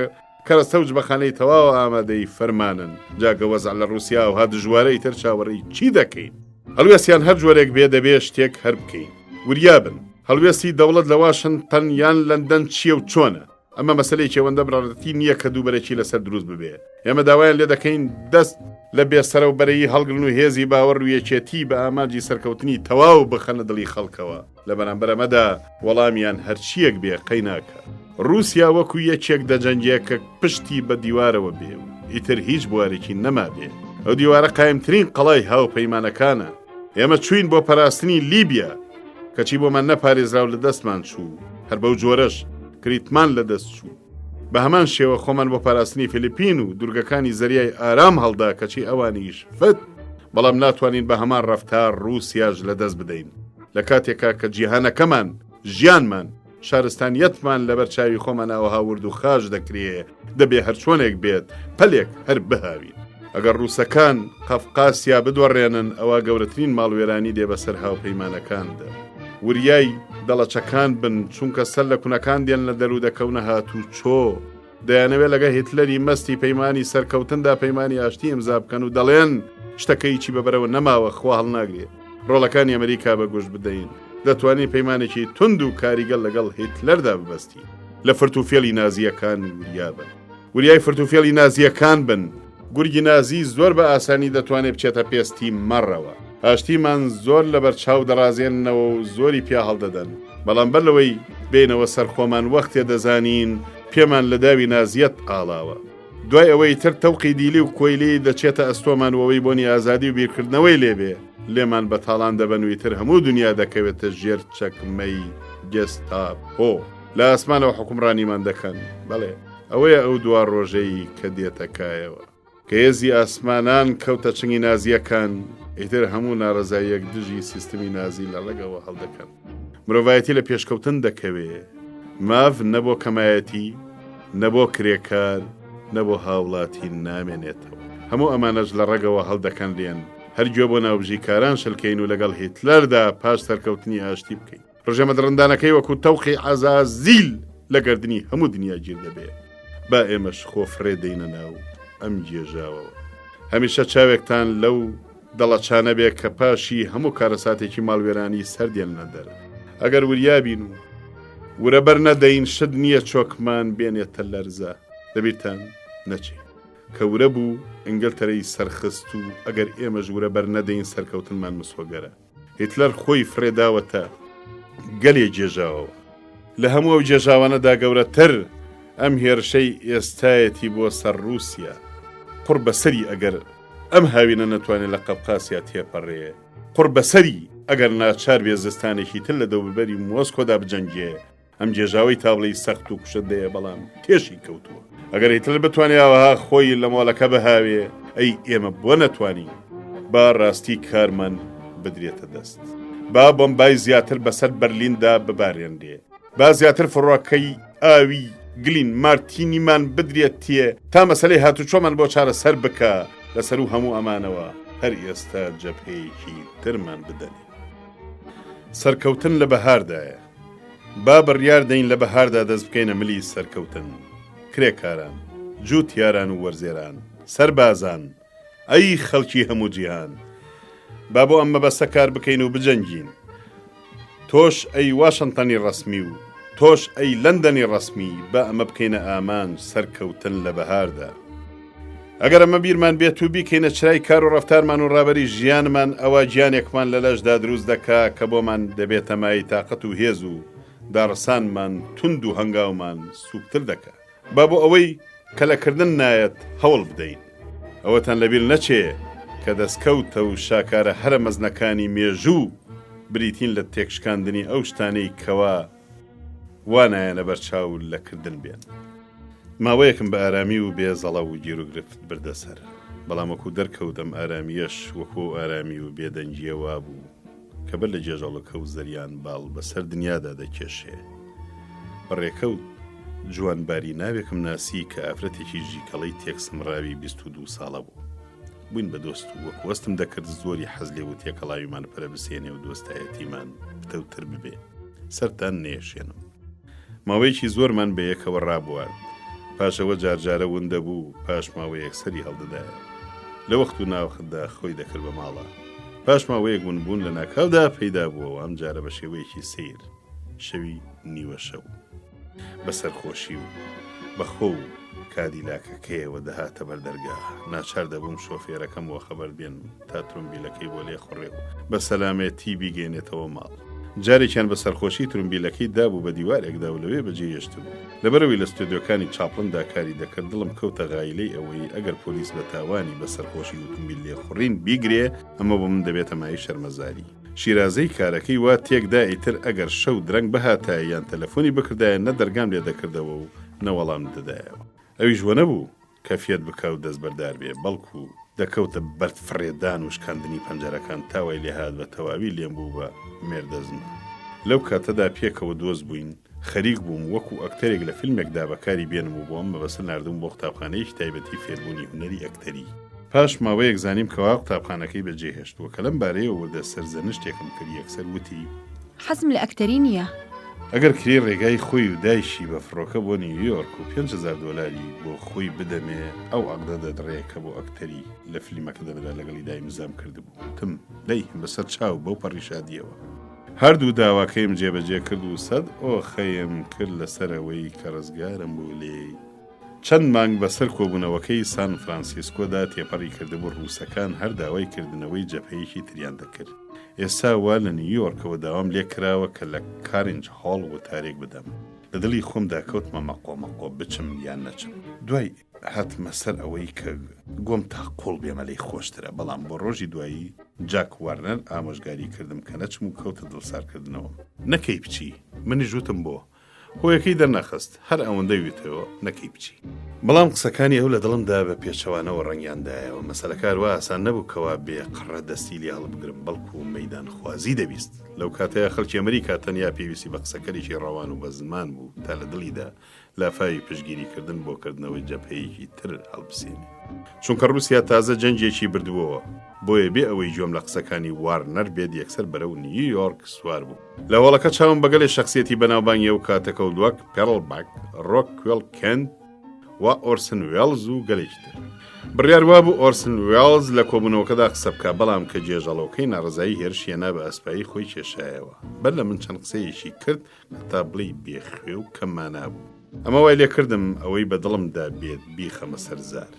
کەرەستەوج بەخانەی تەواوە ئامادەی فەرمانن. جاگە وەزع لە رووسیا و ها دژوارەی تر چاوەڕێی چی دەکەین؟ هەڵوێستیان هەر جۆرێک بێ دەبێ شتێک هەر بکەین. وریابن هەڵوێستی دەوڵەت لە واشنتن یان لەندەن چییە و چۆنە؟ ئەمە مەسلەی کێوەندە بڕارەتی نییە کە دووبەرێکی لەسەر دروست ببێ. ئێمە داوایان لێ دەکەین دەست لە بێسەرە و بەرەی هەڵگرن و هێزی باوەڕ و یەکێتی بە ئاماجی سەرکەوتنی تەواو بخەنە دڵی خەڵکەوە. لە بەرامبەرەمەدا وەڵامیان هەرچیەک بێ قەی ناکە. رووسیا وەکو یەکێک دەجەنگێ کە پشتی بە دیوارەوە بێ و ئیتر هیچ بوارێکی نەما بێ. ئەو دیوارە قایمترین قەڵای هاوپەیمانەکانە. ئێمە چوین بۆ پاراستنی لیبیا کەچی بۆمان نەپارێزراو لە دەستمان چوو، هەر بەو جۆرەش کریتمان لە دەست چوو. بە هەمان شێوە خۆمان بۆ پاراستنی فیلیپین و دوورگەکانی زەریای ئارام هەڵدا کەچی ئەوانیش فت، بەڵام ناتوانین بە هەمان ڕەفتار رووسیاش لە دەست بدەین لە کاتێکا کە جیهانەکەمان ژیانمان شارستانیەتمان لەبەر چاوی خۆمانەوە هاورد و خاش دەکرێ دەبێ هەرچۆنێک بێت پەلێک هەر بهاوین. ئەگەر رووسەکان قەفقاسیا بدوەڕێنن ئەوە گەورەترین ماڵوێرانی دێ بەسەر هاوپەیمانەکاندا. وریای دەڵەچەکان بن چونکە سەر لە کوونەکان دێن لە دەرو دەکەونە هاتوو چۆ دەیانەوێت لەگە هیتلەری مەستی پەیمانی سەرکەوتندا پەیمانی ئاشتی ئیمزا بکەن و دەڵێن شتەکەی چی بەبەرەوە نەماوە خوا هەڵناگرێت. ڕۆڵەکانی ئەمریکا بەگوش بدەین دەتوانین پەیمانێکی تند و کاریگەڵ لەگەڵ هیتلەردا ببەستی. لە فرتوفێڵی نازیەکان وریا بن. وریای فرتوفێڵی نازیەکان بن. گورگی نازی زۆر بە ئاسانی دەتوانێت بچێتە پێستی مەڕەوە. ئاشتیمان زۆر لەبەر چاو دەڕازێننەوە و زۆری پیا هەڵدەدەن. بەڵام بەر لەوەی بینەوە سەرخۆمان وەختێ دەزانین پێمان لە داوی نازیەت ئاڵاوە. دوای ئەوەی تر تەوقی دیلی و کۆیلی دەچێتە ئەستۆمانەوەی بۆنی ئازادی و بیرکردنەوەی لێبێ لێمان بە تاڵان دەبەنوی تر هەموو دنیا دەکەوێتە ژێر چەکمەی گێستاپۆ لە ئاسمانەوە حکومڕانیمان دەکەن. بەڵێ ئەوەیە ئەو دوا ڕۆژەی کە دێتەکایەوە کە هێزی ئاسمانان کەوتە چنگی نازیەکان ئیتر هەموو ناڕزاییەک دژی سیستمی نازی لە ڕێگەوە هەڵدەکەن. مرۆڤایەتی لە پێشکەوتن دەکەوێ. ماڤ نەبۆ کەمایەتی، نەبۆ کرێکار، نەبۆ هاوڵاتی نامێنێتەوە. هەموو ئەمانەش لە ڕێگەوە هەڵدەکەن لێن هەرگوێ بۆ ناوبژیکاران شلکەین و لەگەڵ هیتلەردا پاش سەرکەوتنی ئاشتی بکەین. ڕژەمە ڕندانەکەی وەکو تەوقی عەزازیل لە گەردنی هەموو دنیا گیر دەبێ. با ئێمەش خۆ فرێ دەینە ناو ئەم گێژاوەوە. هەمیشە چاوێکتان لەو دەڵەچانە بێ کە پاشی هەموو کارەساتێکی ماڵوێرانی سەردێن نەدەر. ئەگەر وریابین و ورەبەر نەدەین شت نییە چۆکمان بێنێتە لەرزە. دەبیرتان نەچێ کە ورە بوو ئینگلتەرەی سەرخست و ئەگەر ئێمەش ورەبەر نەدەین سەرکەوتنمان مسۆگەرە. هیتلەر خۆی فرێداوەتە گەلێ جێژاوەوە. لە هەموو ئەو جێژاوانەدا گەورەتر ئەم هێرشەی ئێستایەتی بۆ سەر رووسیا قڕ بەسەری ئەگەر ئەم هاوینە نەتوانێت لە قەفقاسیا تێپەڕێ، قڕ بەسەری ئەگەر ناچار بێ زستانێکی تر لە دەوروبەری مۆسکۆدا بجەنگێ. ئەم جێژاوی تاوڵی سەخت و کوشەدەیە بەڵام تێشی کەوتووە. ئەگەر هیتلەر بتوانێت ئەوەها خۆی لە مۆڵەکە بەهاوێ ئەی ئێمە بۆ نەتوانین با ڕاستی کارمان بدرێتە دەست. با بۆمبای زیاتر بەسەر بەرلیندا ببارێنرێ. با زیاتر فڕۆکەی ئاوی گلین مارتینیمان بدرێت تێ تا مەسەلەی هاتوچۆمان بۆ چارە سەر بکە لەسەر و هەموو ئەمانەوە هەر ئێستا جەبهەیەکی ترمان بدەنێ. سەرکەوتن لە بەهاردایە. با بڕیار دەین لە بەهاردا دەست بکەینە ملی سەرکەوتن. کرێکاران، جووتیاران و وەرزێران، سەربازان، ئەی خەڵکی هەموو جیهان، با بۆ ئەم مەبەستە کار بکەین و بجەنگین. تۆش ئەی واشنتنی ڕەسمی و تۆش ئەی لەندەنی ڕەسمی با ئەمە بکەینە ئامان سەرکەوتن لە بەهاردا. ئەگەر ئەمە بیرمان بێت و بیکەینە چرای کار و ڕەفتارمان و ڕابەری ژیانمان ئەوە گیانێکمان لە لەشدا دروست دەکا کە بۆمان دەبێتە مای تاقەت و هێز و داڕسانمان تند و هەنگاومان سووکتر دەکات. با بۆ ئەوەی کە لەکردن نایەت هەوڵ بدەین. ئەوەتان لەبیر نەچێ کە دەستکەوتە و شاکارە هەرە مەزنەکانی مێژوو بریتین لە تێکشکاندنی ئەو شتانەی کەوا وانایەنە بەرچاو لەکردن بێن. ماوەیەکم بە ئارامی و بێزەڵە و گیر و گرفت بردەسەر، بەڵام وەکو دەرکەوتم ئارامیەش وەکو ئارامی و بێدەنگیەوە بوو کە بەر لە جێژەڵەکە و زەریان باڵ بەسەر دنیادا دەکێشێ. بەڕێکەوت جوانباری ناوێکم ناسی کە ئافرەتێکی ژیکەڵەی تێکسمڕاوی 22 ساڵە بوو. بووین بە دۆست و وەکوەستم دەکرد زۆری حەز لێ و تێکەڵاویمان پەرە بسێنێ و دۆستایەتیمان بتەوتر ببێ سەرتان نێشێنم ماوەیەکی زۆرمان بە یەکەوە ڕابوارد پاشەوە جارجارە ون دەبوو پاش ماوەیە یەکسەری هەڵدەدایە لە وەخت و ناوخدا خۆی دەکرد بە ماڵە پاش ماوەیەک ونبوون لە ناکاودا پەیدا بووەوە ئەم جارە بە شێوەیەکی سیر شەوی نیوە شەو بە سەرخۆشی و بەخۆ و کادیلاکەکەیەوە دەهاتە بەردەرگا ناچار دەبووم شۆفێرەکەمەوە خەبەر بێن تا ترومبیلەکەی بۆ لێ خوڕێ و بە سەلامەتی بیگەێنێتەوە ماڵ جارێکیان بە سەرخۆشی ترومبیلەکەی دابوو بە دیوارێکدا و لەوێ بەجێهێشت بوو لەبەرەوەی لە ستودیۆکانی چاپڵندا کاری دەکرد دڵم کەوتە غایلەی ئەوەی ئەگەر پۆلیس بە تاوانی بە سەرخۆشی ئۆتۆمبیل لێخوڕین بیگرێ ئەمە بۆ من دەبێتە مای شەرمەزاری شیرازەی کارەکەی وا تێکدا ئیتر ئەگەر شەو درەنگ بەهاتایە یان تەلەفۆنی بکردایە نە دەرگام لێ دەکردەوە و نەوەڵام دەدایەوە ئەویش وە نەبوو کەفیەت بکاو دەست بەردار بێ بەڵکو دەکەوتە بەرد فڕێدان و شکاندنی پەنجەرەکان تاوای لێهات بە تەواوی لێم بوو بە مێردەزمە لەو کاتەدا پێکەوە دۆست بووین خەریک بووم وەکو ئەکتەرێک لە فیلمێکدا بەکاری بێنم و بۆم مەبەستە ناردوم بۆ قوتابخانەیەکی تایبەتی فێربوونی هونەری ئەکتەری پاش ماوەیەک زانیم کەوا قوتابخانەکەی بەجێهێشتووە کە لەم بارەیەوە وردە سەرزەنشتێکم کرد یەکسەر وتی حەزم لە ئەکتەری نییە ئەگەر کرێ ڕێگای خۆی و دایشی بە فڕۆکە بۆ نیویۆرک و 5,000 دۆلاری بۆ خۆی بدەمێ ئەو عەقدە دەدڕێکە بۆ ئەکتەری لە فیلمەکە دەبدا لەگەڵی دای مزام کردبوو تم لەی بەسەر چاو بەو پەڕیشادیەوە هەردوو داواکەیم جێبەجێ کرد و سەد ئۆخەیم کرد لەسەرەوەی کە ڕزگارم بوو لێ چەند مانگ بەسەر کۆبوونەوەکەی سان فرانسیسکۆدا تێپەڕی کردبوو ڕووسەکان هەر داوای کردنەوەی جەپەیەکی تریان دەکرد ئێستا وا لە نیویۆرکەوە داوام لێ کراوە کە لە کارنج هاڵ وتارێک بدەم لە دڵی خۆمدا کەوتمە مەقۆ بچم یان نەچم دوای هاتمە سەر ئەوەی کە گۆم تا قوڵ بێمە لەی خۆشترە بەڵام بۆ ڕۆژی دوایی جاک وارنەر ئامۆژگاری کردم کە نەچم و کەوتە دڵسارکردنەوە نەکەی بچی منی ژوتم بۆ هۆیەکەی دەرنەخست هەر ئەوەندەی ویتەوە نەکەی بچی بەڵام قسەکانی ئەو لە دڵمدا بە پێچەوانەوە ڕەنگیاندایەوە مەسەلەکار وا ئاسان نەبوو کەوا بێ قڕە دەستی لێ هەڵبگرم بەڵکو و مەیدان خوازی دەبیست لەو کاتەیە خەڵکی ئەمریکا تەنیا پێویستی بە قسەکەرێکی ڕەوان و بە زمان بوو تا لە دڵیدا لافاوی پشگیریکردن بۆ کردنەوەی جەپەیەکی تر هەڵبسێنێ چونکە رووسیا تازە جەنجێکی بردووەوە بۆیە بێ ئەوەی جۆم لە قسەکانی وارنەر بێت یەکسەر بەرەو نیویۆرک سوار بوو لە وەڵەکە چاوم بەگەڵی شخصیەتی بەناوبانگی و کاتەکە و دووەک پێرڵباک ڕۆکوێل کەنت و ئۆرسن وێڵز و گەلێکتر بڕیار وا بوو ئۆرسن وێڵز لە کۆبوونەوەکەدا قسە بکە بەڵام کە جێژەڵەوەکەی ناڕزایی هێرشیەنا بە ئەسپایی خۆی کێشایەوە بەر لە من چەند قسەیەکی کرد تا بڵی بێخوێ و کەممانە بوو ئەمە وای لێ کردم ئەوەی بە دڵمدا بێت بیخەمە سەرزار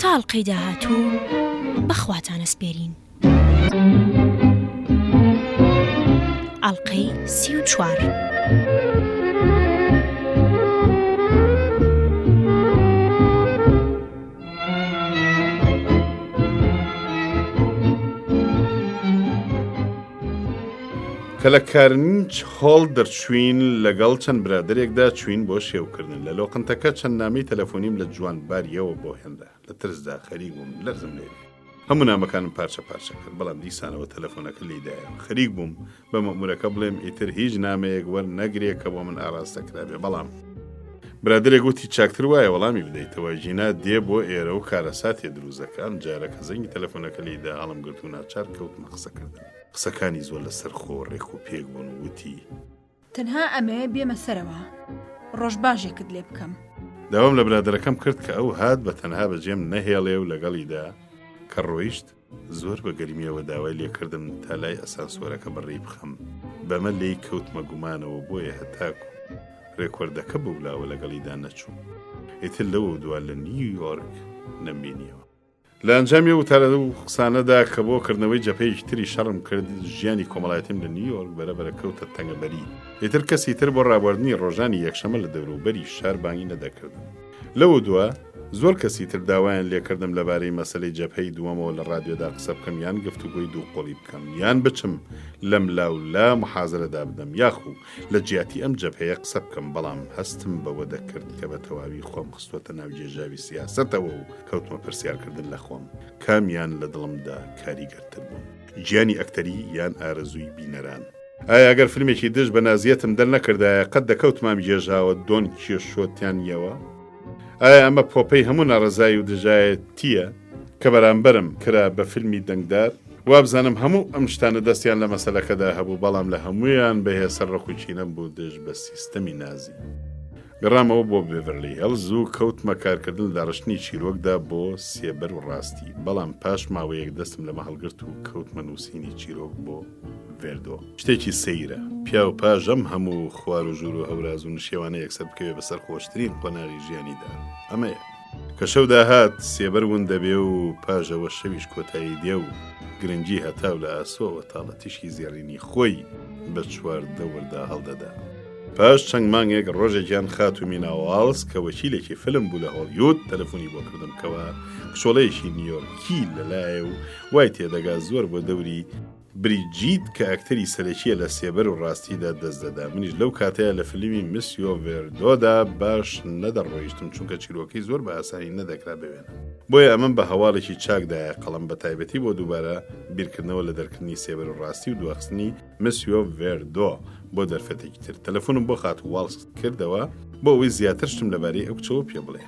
تاڵقەی داهاتوو بەخواتانە سپێرین ئەڵلقەی 34 کە لە کارنج هۆڵ دەرچوین لەگەڵ چەند برادێکدا چوین بۆ شێوکردن لە لۆقنتەکە چەند نامی تەلەفۆنیم لە جوانباریەوە بۆ هێندا لە ترسدا خەریک بووم لەرزم لێ هەموو نامەکانم پارچە کرد بەڵام دیسانەوە تەلەفۆنەکە لێدایە خەریک بووم بە مەمورەکە بڵێم ئیتر هیچ نامەیەک وەرنەگرێ کە بۆ من ئاراستەکرابێ بەڵام برادێک گوتی چاکتر وایە وەڵامی بدەیتەوە ژینا دێ بۆ ئێرە و کارەساتێ دروزەکان جارەکە زەنگی تەلەفۆنەکە لێدا هەڵم گرت و ناچار کەوتمە قسەکردن قسەکانی زۆر لەسەر خۆ ڕێک و پێک بوون و وتی تەنها ئەمەیە بێمە سەرەوە ڕۆژ باشێکت لێ بکەم داوام لە برادەرەکەم کرد کە ئەو هات بە تەنها بەجێم نەهێڵێ و لەگەڵیدا کە ڕۆیشت زۆر بە گەرمیەوە داوای لێکردم تا لای ئەسانسۆرەکە بڕێی بخەم بەمە لێی کەوتمە گومانەوە بۆیە هەتاکو ڕێکوەردەکە بوولاوە لەگەڵیدا نەچوو ئیتر لەوە دووە لە نیویۆرک نەمبینیەوە لە ئەنجامی وتارە و قسانەدا کە بۆ کردنەوەی جەپەیەکی تری شەڕم کرد ژیانی کۆمەڵایەتیم لە نیویۆرک بەرەبەرە کەوتە تەنگەبەری ئیتر کەسی تر بۆ ڕابواردنی ڕۆژانی یەکشەمە لە دەوروبەری شار بانگی نەدەکردم لەوە دووە زۆر کەسی تر داوایان لێکردم لەبارەی مەسەلەی جەپەی دووەمەوە لە ڕادیۆدا قسە بکەم یان گفتوگۆی دوو قۆڵی بکەم یان بچم لەم لا محازرەدا بدەم یاخو لە جیاتی ئەم جەپەیە قسە بکەم بەڵام هەستم بەوە دەکرد کە بە تەواوی خۆم خستوەتە ناو جێژاوی سیاسەتەوە و کەوتمە پرسیارکردن لە خۆم کامیان لە دڵمدا کاریگەرتر بووم گیانی ئەکتەری یان ئارەزووی بینەران. ئایا ئەگەر فیلمێکی دژ بە نازیەتم دەرنەکردایە قەت دەکەوتمام گێژاوە دۆن کێشۆتیانیەوە؟ ئایا ئەمە پۆپەی هەموو ناڕەزایی و دژایەتیە کە بەرامبەرم کرا بە فیلمی دەنگدار؟ وابزانم هەموو ئەم شتانە دەستیان لە مەسەلەکەدا هەبوو، بەڵام لە هەمویان بەهێ سەرڕەخوچینەم بوو دژ بە سیستەمی نازی. گەڕامەوە بۆ بێڤەرلی هێڵز و کەوتمە کارکردن لە ڕشتنی چیرۆکدا بۆ سێبەر و ڕاستی، بەڵام پاش ماوەیەک دەستم لەمە هەڵگرت و کەوتمە نووسینی چیرۆک بۆ ڤێردۆ. شتێکی سەیرە، پیا و پاش ئەم هەموو خوار و ژوور و هەوراز و نشێوانە یەکسەر بکەوێ بەسەر خۆشترین قۆناغی ژیانیدا. ئەمەیە کە شەو داهات سێبەر ون دەبێ و پاژەوە شەویش کۆتایی دێ و گرنگی هەتاو لە ئاسۆوە تاڵە تیشکی زێڕینی خۆی بە چواردە وەردا هەڵدەدا. پاش چەند مانگێک ڕۆژێکیان خاتومی ناوەڵس کە وەکیلێکی فلم بوو لە هۆلیوود تەلەفۆنی بۆ کردم کەوە کشۆڵەیەکی نیویۆرکی لەلایە و وای تێدەگا زۆر بۆ دەوری بریجیت کە ئەکتەری سەرەکیە لە سێبەر و ڕاستیدا دەست دەدا. منیش لەو کاتەیە لە فیلمی مسیۆ ڤێردۆدا باش نەدەڕۆیشتم چونکە چیرۆکەی زۆر بە ئاسانی نەدەکرا بوێنە. بۆیە ئەمەم بە هەواڵێکی چاکدایە قەڵەم بە تایبەتی بۆ دووبارە بیرکردنەوە لە دەرکردنی سێبەر و ڕاستی و دواخستنی مسیۆ ڤێردۆ بۆ دەرفەتێکی تر. تەلەفۆنم بۆ خات و واڵس کردەوە بۆ ئەوەی زیاتر شتم لەبارەی ئەو کچەوە پێ بڵێ.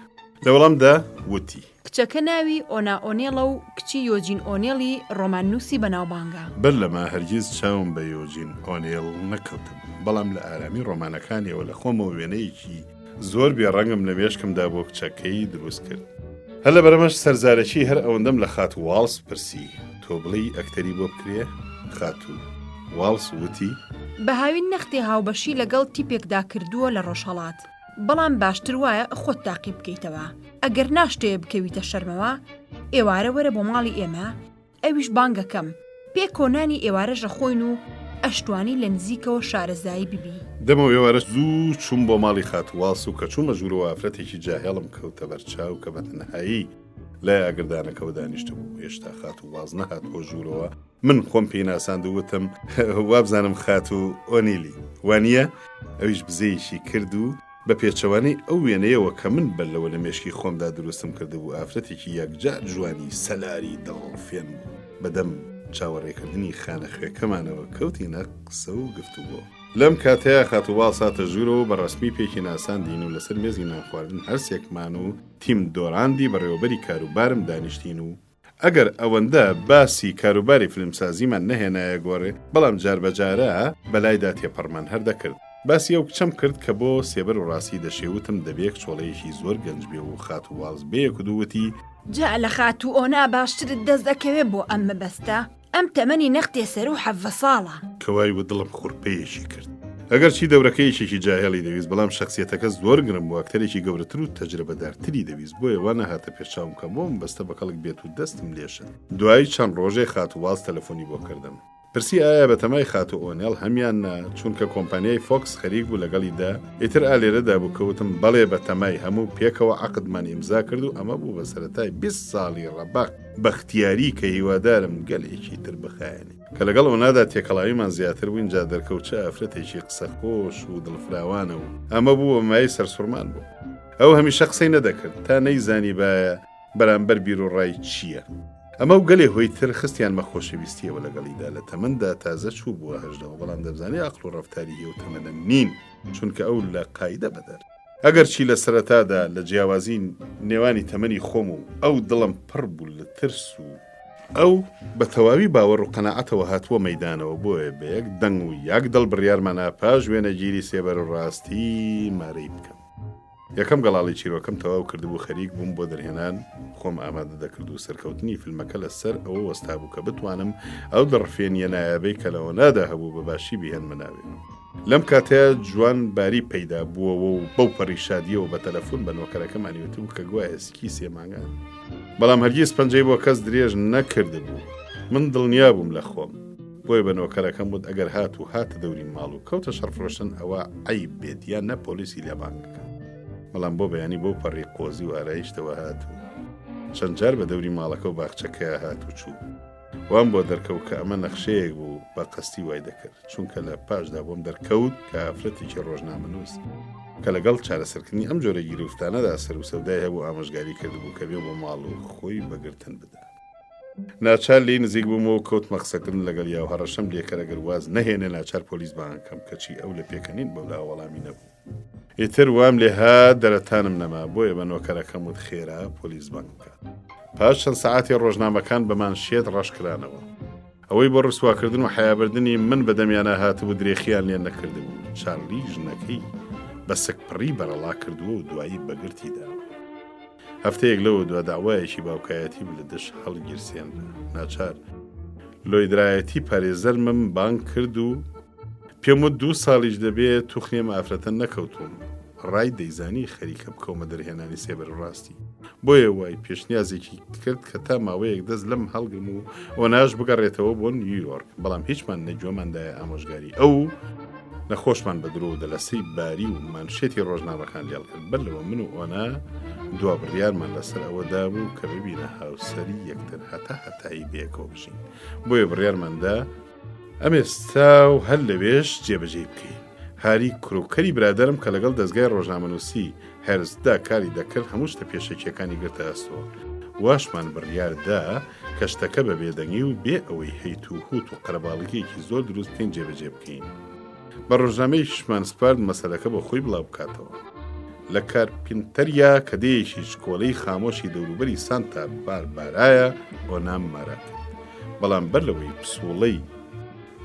لە وەڵامدا وتی کچەکە ناوی ئۆنا ئۆنێڵە و کچی یۆجین ئۆنێڵی ڕۆماننووسی بەناوبانگە. بەر لەما هەرگیز چاوم بە یۆجین ئۆنێڵ نەکەوتم، بەڵام لە ئارامی ڕۆمانەکانیەوە لە خۆمەوە وێنەیەکی زۆر بێڕەنگم لە مێشکمدا بۆ کچەکەی دروست کرد. هەر لە بەرەمەش سەرزارەکی هەر ئەوەندەم لە خات واڵس پرسی تۆ بڵی ئەکتەری بۆ بکرێ؟ خاتوو واڵس وتی بە هاوین نەختی هاوبەشی لەگەڵ تیپێکدا کردووە لە ڕۆژهەڵات، بەڵام باشتر وایە خۆت تاقی بکەیتەوە. ئەگەر ناشتەیە بکەویتە شەرمەوە ئێوارە وەرە بۆ ماڵی ئێمە، ئەویش بانگەکەم پێ کۆنانی ئێوارەژە خۆین و ئەشتوانی لە نزیکەوە شارەزایی ببی. دەمەوە ئێوارە زوو چوم بۆ ماڵی خاتوواڵس و کە چوومە ژوورەوە ئافرەتێکی جاهێڵم کەوتە بەرچاو کە بەتەنهایی لای ئاگردانەکەەوە دانیشتە بوو. هێشتا خاتوواڵس نەهات بۆ ژوورەوە. من خۆم پێی ناساند و وتم وابزانم خاتوو ئۆنیلی وانییە؟ ئەویش بزەیەکی کرد و بە پێچەوانەی ئەو وێنەیەوە کە من بەلەوە لە مێشکی خۆمدا دروستم کرده بوو ئافرەتێکی یەکجار جوانی سەلاری دڵفێن بوو. بەدەم چاوەڕێکردنی خانەخوێکەمانەوە کەوتی نەقسە و گفتوگۆ. لەم کاتەیە خاتوواڵ ساتە ژوورەوە بە ڕسمی پێکی ناساندین و لەسەر مێزی نانخواردن هەرسێکمان و تیم دۆڕاندی بەڕێوەبەری کاروبارم دانیشتین و ئەگەر ئەوەندە باسی کاروباری فیلمسازیمان نەهێنایە گۆڕێ، بەڵام جاربەجارە بەلایدا تێپەڕمان هەردەکرد. باسی ئەو کچەم کرد کە بۆ سێبەر و ڕاستی دەشێوتم دەبێت چۆڵەیەکی زۆر گەنج بێ و خاتوواڵس بەیەک و دووتی جا لە خاتوو ئۆنا باشترت دەست دەکەوێت بۆ ئەم مەبەستە؟ ئەم تەمەنی نەختێ سەر و حەڤە ساڵە. کەوای و دڵم خوڕپەیەکی کرد. ئەگەر چی دەورەکەیشێکی جاهێڵی دەویست، بەڵام شخصیەتەکە زۆر گرم بۆ ئەکتەرێکی گەورەتر و تەجربەدارتری دەویست، بۆیە وانە هاتە پێشچاوم کە بۆم بەستە بە کەڵک بێت و دەستم لێشن. دوای چەند ڕۆژێ خاتوواڵس تەلەفۆنی بۆ کردم. پرسی ئایا بەتەمای خاتو ئۆنێڵ هەمیان نا، چونکە کۆمپانیای فۆکس خەریک بوو لەگەڵیدا. ئیتر ئالێرەدا بوو کەوتم بەڵێ بەتەمای هەموو پێکەوە عەقدمان ئیمزا کرد و ئەمە بوو بە سەرەتای 20 ساڵی ڕەباق بەختیاری کە هیوادارم گەلێکی تر بخایەنی کە لەگەڵ ئەوەنادا تێکەڵاویمان زیاتر بووین. جا دەرکەوتچە ئافرەتێکی قسەخۆش و دڵفراوانە و ئەمە بوو مای سەرسوورمان بوو. ئەو هەمیشە قسەی نەدەکرد تا نەیزانی باە بەرامبەر بیر و ڕای چییە. ئەمە و گەلێ هۆی تر خستیان مە خۆشەویستیەوە لەگەڵیدا. لە تەمەندا تازە چوو بووە هەژدەوە، بەڵام دەبزانی عەقڵ و ڕەفتاری هێ و تەمەنە نین، چونکە ئەو لە قایدە بەدەر. ئەگەر چی لە سەرەتادا لە جیاوازی نێوانی تەمەنی خۆم و ئەو دڵم پڕ بوو لە ترس و ئەو بە تەواوی باوەڕ و قەناعەتەوە هاتووە مەیدانەوە. بۆیە بە یەک دەنگ و یەک دڵ بڕیارمانە پاش وێنەگیری سێبەر و ڕاستی مارەی بکەم. یەکەم گەڵاڵی چیرۆکەم تەواو کردبوو، خەریک بووم بۆ دەرهێنان خۆم ئامادە دەکرد و سەرکەوتنی فیلمەکە لەسەر ئەوە وەستا بوو کە بتوانم ئەو دڕفێنیە نایابەی کە لەوە نادا هەبوو بە باشی بهێنمە ناوێ. لەم کاتەیە جوان باری پەیدا بووەوە و بەو پەڕی شادیەوە بە تەلەفۆن بە نۆکەرەکەمانی وتبوو کە گوایە سکی سێمانگان، بەڵام هەرگیز پەنجەی بۆ کەس درێژ نەکرد بوو. من دڵنیا بووم لە خۆم، بۆیە بە نۆکەرەکەم وت ئەگەر هات و هاتە دەوری ماڵ و کەوتە شەڕفرۆشتن ئەوە عەیب بێت یان نە پۆلیسی لێبانگەکە. بەڵام بۆ بەیانی بۆ پەڕی قۆزی و ئارایشتەوە هاتوو. چەند جار بە دەوری ماڵەکە و باخچەکەیە هات و چوو. وام بۆ دەرکەوت کە ئەمە نەخشەیەک بوو بە قەستی وای دەکرد، چونکە لە پاشدا بۆم دەرکەوت کە ئافرەتێکی ڕۆژنامەنووس کە لەگەڵ چارەسەرکردنی ئەم جۆرە گیرفتانەدا سەر و سەودای هەبوو ئامۆژگاری کردبوو کە بێ بۆ ماڵ و خۆی بەگرتن بدات. ناچار لی نزیک بوومەوە کەوتمە قسەکردن لەگەڵ یا و هەڕەشەم لێکە ئەگەر واز نەهێنێ ناچار پۆلیس بانکەم کەچی ئەو لە پێکەنین بەولا وەڵامی نەبوو. ئیتر وام لێ ها دەرەتانم نەما بۆیە بە نۆکەرەکەم وت خێرا پۆلیس بانک بکات. پاش چەند سەعاتی ڕۆژنامەکان بەمان شێت ڕەشکرانەوە. ئەوەی بۆ ڕسواکردن و حیابردننی من بەدەمیانە هاتبوو درێخیان لێن نەکردبوو. چارلی ژنەکەی بە سکپڕی بەرەڵا کردووە و دوایی بەگرتیدا. هەفتەیەک لەوە دوا داوایەکی باوکایەتی لە دش هەڵگیرسێنرا. ناچار لۆیدرایەتی پارێزەرمم بانک کرد و پێم وت 2 ساڵیش دەبێت توخنێم ئافرەتە نەکەوتوم. ڕای دەیزانی خەریکە بکەومە دەرهێنانی سێبەر ڕاستی. بۆیە وای پێشنیازێکی کرد کە تا ماوەیەک دەست لەم هەڵگرم و ئۆناژ بگەڕێتەوە بۆ نیویۆرک. بەڵام هیچمان نەجوۆماندایە ئامۆژگاری ئەو نەخۆشمان بە درۆ دەلەسەی باری و مانشێتی ڕۆژنامەکان لێڵ کرد. بەر لەوە من و ئۆنا دوا بڕیارمان لەسەر ئەوەدا بوو کە ببینە هاوسەری یەکتر هەتایی بێکەوە بژین. بۆیە بڕیارماندا ئەمێستا و هەر لەوێش جێبەجێ بکەین. هاری کڕوکەری برادرم کە لەگەڵ دەستگای ڕۆژنامەنووسی هەرزدا کاری دەکرد هەموو شتە پێشەکیەکانی گرتە ئەستەوە. واشمان بڕیاردا کە شتەکە بە بێدەنگی و بێ ئەوەی هەیت و هوت و قەرەباڵگیەکی زۆر دروست بکەین جێبەجێ بکەین. بە ڕۆژنامەی شمان سپارد مەسەلەکە بە خۆی بڵاو بکاتەوە. لە کارپینتەریا کە دەیەکی شکۆلەی خامۆشی دەوروبەری سانتا باربارایە بۆ نام مارە کرد. بەڵام بەر لەوەی پسوڵەی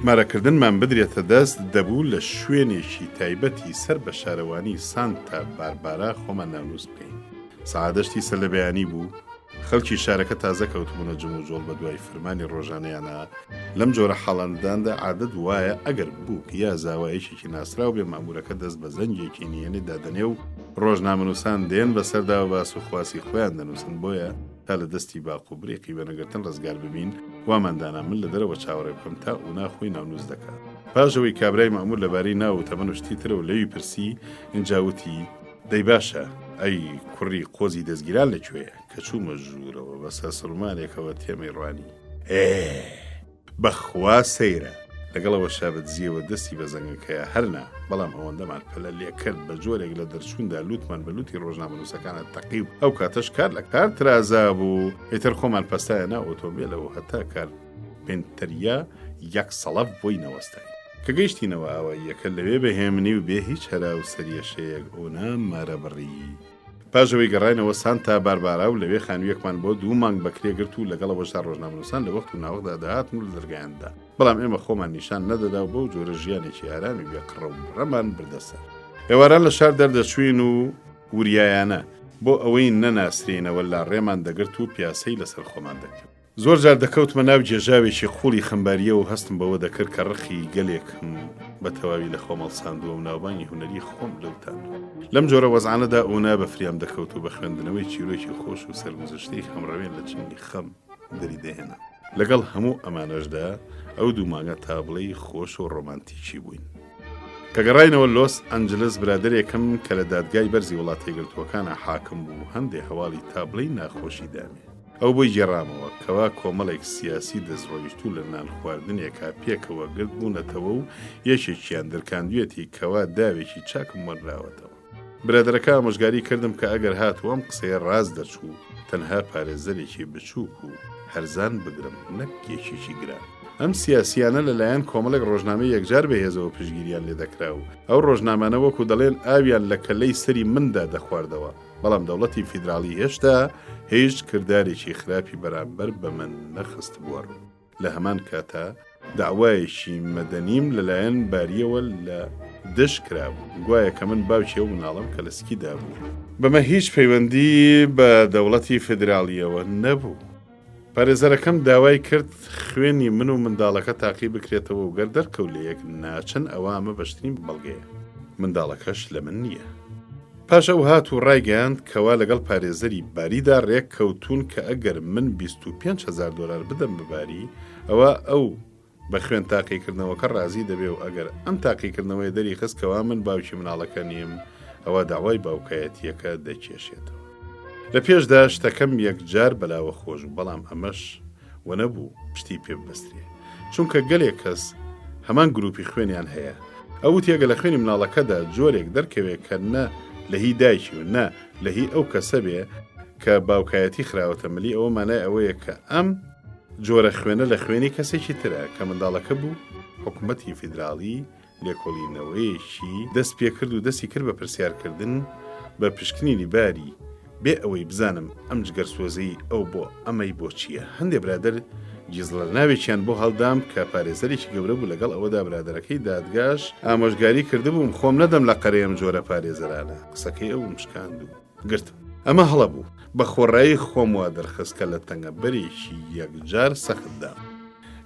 مارەکردنمان بدرێتە دەست دەبوو لە شوێنێکی تایبەتی سەر بە شارەوانی سانتا باربارا خۆمان ناونووس بکەین. سەعادەشتی سەر لە بەیانی بوو. خەڵکی شارەکە تازە کەوتبوونە جم و جۆڵ بە دوای فەرمانی ڕۆژانەیانە. لەم جۆرە حاڵەنداندا عادەت وایە ئەگەر بووک یا زاوایەشێکی ناسراو بێ مامورەکە دەست بە زەنگێکی نیەنێ دادەنێ و ڕۆژنامەنووسان دێن بەسەردا و باس و خواسی خۆیان دەنووسن. بۆیە تا لە دەستی باق و برێقی بەنەگرتن ڕزگار ببین واماندانا من لە دەرەوە چاوەڕێ بکەم تا ئونا خۆی ناونووس دەکات. پاشەوەی کابرای مامور لەبارەی ناو و تەمەن و شتی ترە و لەوی پرسی ئینجاوتی دەی باشە ئەی کوڕی قۆزی دەستگیران لەکوێیە کە چوومە ژوورەوە بەسە سڵمانێکەوە تێمەی ڕوانی. بەخوا سەیرە لەگەڵەوە شابەت زیەوە دەستی بە زەنگەکەیە هەرنا. بەڵام ئەوەندەمان پەلە لێکرد بە جۆرێک لە دەرچووندا لوتمان بە لوتی ڕۆژنامەنووسەکانە تەقی و ئەو کاتەش کار لە کار ترازا بوو. ئیتر خۆمان پەستایە ناو ئۆتۆمبیلەوە هەتا کار پێنتەریا یەک سەڵەف بۆی نەوەستای. کە گەیشتینەوە ئاواییەکە لەوێ بەهێمنی و بێ هیچ هەرا و سەریەشەیەک ئۆنا مارە بڕی. پاشەوەی گەڕاینەوە سانتا باربارا و لەوێ خانوویەکمان بۆ 2 مانگ بەکرێگرت و لەگەڵەوەشدا ڕۆژنامەنووسان لە وەخت و ناوەخدا داهاتن و لە دەرگایاندا. بەڵام ئێمە خۆمان نیشان نەدەدا و بەو جۆرە ژیانێکی ئارامی بێ قڕە و ڕەمان بردەسەر. ئێواران لە شار دەردەچوین و وریایانە بۆ ئەوەی نەناسرێنەوە لا ڕێمان دەگرت و پیاسەی لەسەر خۆمان دەکرد. زۆر جار دەکەوتمە ناو جێژاوێکی خوڵی خەمباریە و هەستم بەوە دەکرد کە ڕخی گەلێکم بە تەواوی لە خۆمەڵ ساندووە و ناوبانگی هونەری خۆم لەوتان. لەم جۆرە وەزعانەدا ئەونا بە فریام دەکەوت و بە خوێندنەوەی چیرۆکی خۆش و سەرگوزشتەی خەمڕەوێن لە چنگی خەم دەری دەهێنا. لەگەڵ هەموو ئەمانەشدا ئەو 2 مانگە تابڵەی خۆش و ڕۆمانتیکی بووین. کە گەڕاینەوە لۆس ئەنجلس برادەرێکم کە لە دادگای بەرزی وڵاتی یەکگرتووەکانە حاکم بوو هەندێک هەواڵی تابڵەی ناخۆشی دامێ. ئەو بۆی گێڕامەوە کەوا کۆمەڵێک سیاسی دەستڕۆیشتوو لە نان خواردنێکا پێکەوە گرت بوونەتەوە و یەکێکیان دەرکاندوێتی کەوا داوێکی چاکم وەرراوەتەوە. برادەرەکە ئامۆژگاری کردم کە ئەگەر هاتووەم قسەی ڕاست دەچوو تەنها پارێزەرێکی بچووک و هەرزان بگرم نەک کێشێکی گران. ئەم سیاسیانە لەلایەن کۆمەڵێک ڕۆژنامەی یەکجار بەهێزەوە پشگیریان لێ دەکرا و ئەو ڕۆژنامانە وەکو دەڵێن ئاویان لە کەلەی سەری مندا دەخواردەوە. بەڵام دەوڵەتی فیدراڵی هێشتا هیچ کردارێکی خراپی بەرامبەر بە من نەخست بووە. لە هەمان کاتا داوایەکی مەدەنیم لەلایەن باریەوە لە دش کرابوو. گوایە کە من باوکی ئەو مناڵم کە لە سکیدا بوو. بەمە هیچ پەیوەندی بە دەوڵەتی فیدراڵیەوە نەبوو. پارێزەرەکەم داوای کرد خوێنی من و منداڵەکە تاقی بکرێتەوە و گەر دەرکەوت لە یەک ناچن ئەوامە بەشترین بەڵگەیە. منداڵەکەش لە من نییە. پاش ئەو هات و ڕایگەاند کەوا لەگەڵ پارێزەری باریدا ڕێک کەوتون کە ئەگەر من 25,000 دلار بدەم بباری ئەوە ئەو بە خوێن تاقیکردنەوەکە ڕازی دەبێ و ئەگەر ئەم تاقیکردنەوەی دەری خستکەوا من باوکی مناڵەکە نیم ئەوە داوای باوکایەتیەکە دەکێشێتەوە. لە پێشدا شتەکەم یەکجار بەلاوە خۆش و بەڵام ئەمەش وەنەبوو پشتی پێ ببەسترێ چونکە گەلێک کەس هەمان گروپی خوێنیان هەیە. ئەو تێگە لە خوێنی مناڵەکەدا جۆرێک دەرکەوێت کە نە لە هی دایکی و نە لە هی ئەو کەسە بێ کە باوکایەتی خراوەتە ملی ئەوە مانای ئەوەیە کە ئەم جۆرە خوێنە لە خوێنی کەسێکی ترە کە منداڵەکە بوو حکوومەتی فیدراڵی لێکۆڵینەوەیەکی دەست پێکرد و دەستی کرد بە پرسیارکردن بە پشکنینی باری بێ ئەوەی بزانم ئەم جگەر سۆزەی ئەو بۆ ئەمەی بۆ چییە. هەندێک برادر گیزڵەر ناوێکیان بۆ هەڵدام کە پارێزەرێکی گەورە بوو لەگەڵ ئەوەدا برادەرەکەی دادگاش ئامۆژگاری کردبووم خۆم نەدەم لە قەرەیەم جۆرە پارێزەرانە قسەکەی ئەو مشکاند و گرتم. ئەمە هەڵە بوو بە خۆڕایی خۆم وا دەرخستکە لە تەنگە بەرێکی یەکجار سەختدام.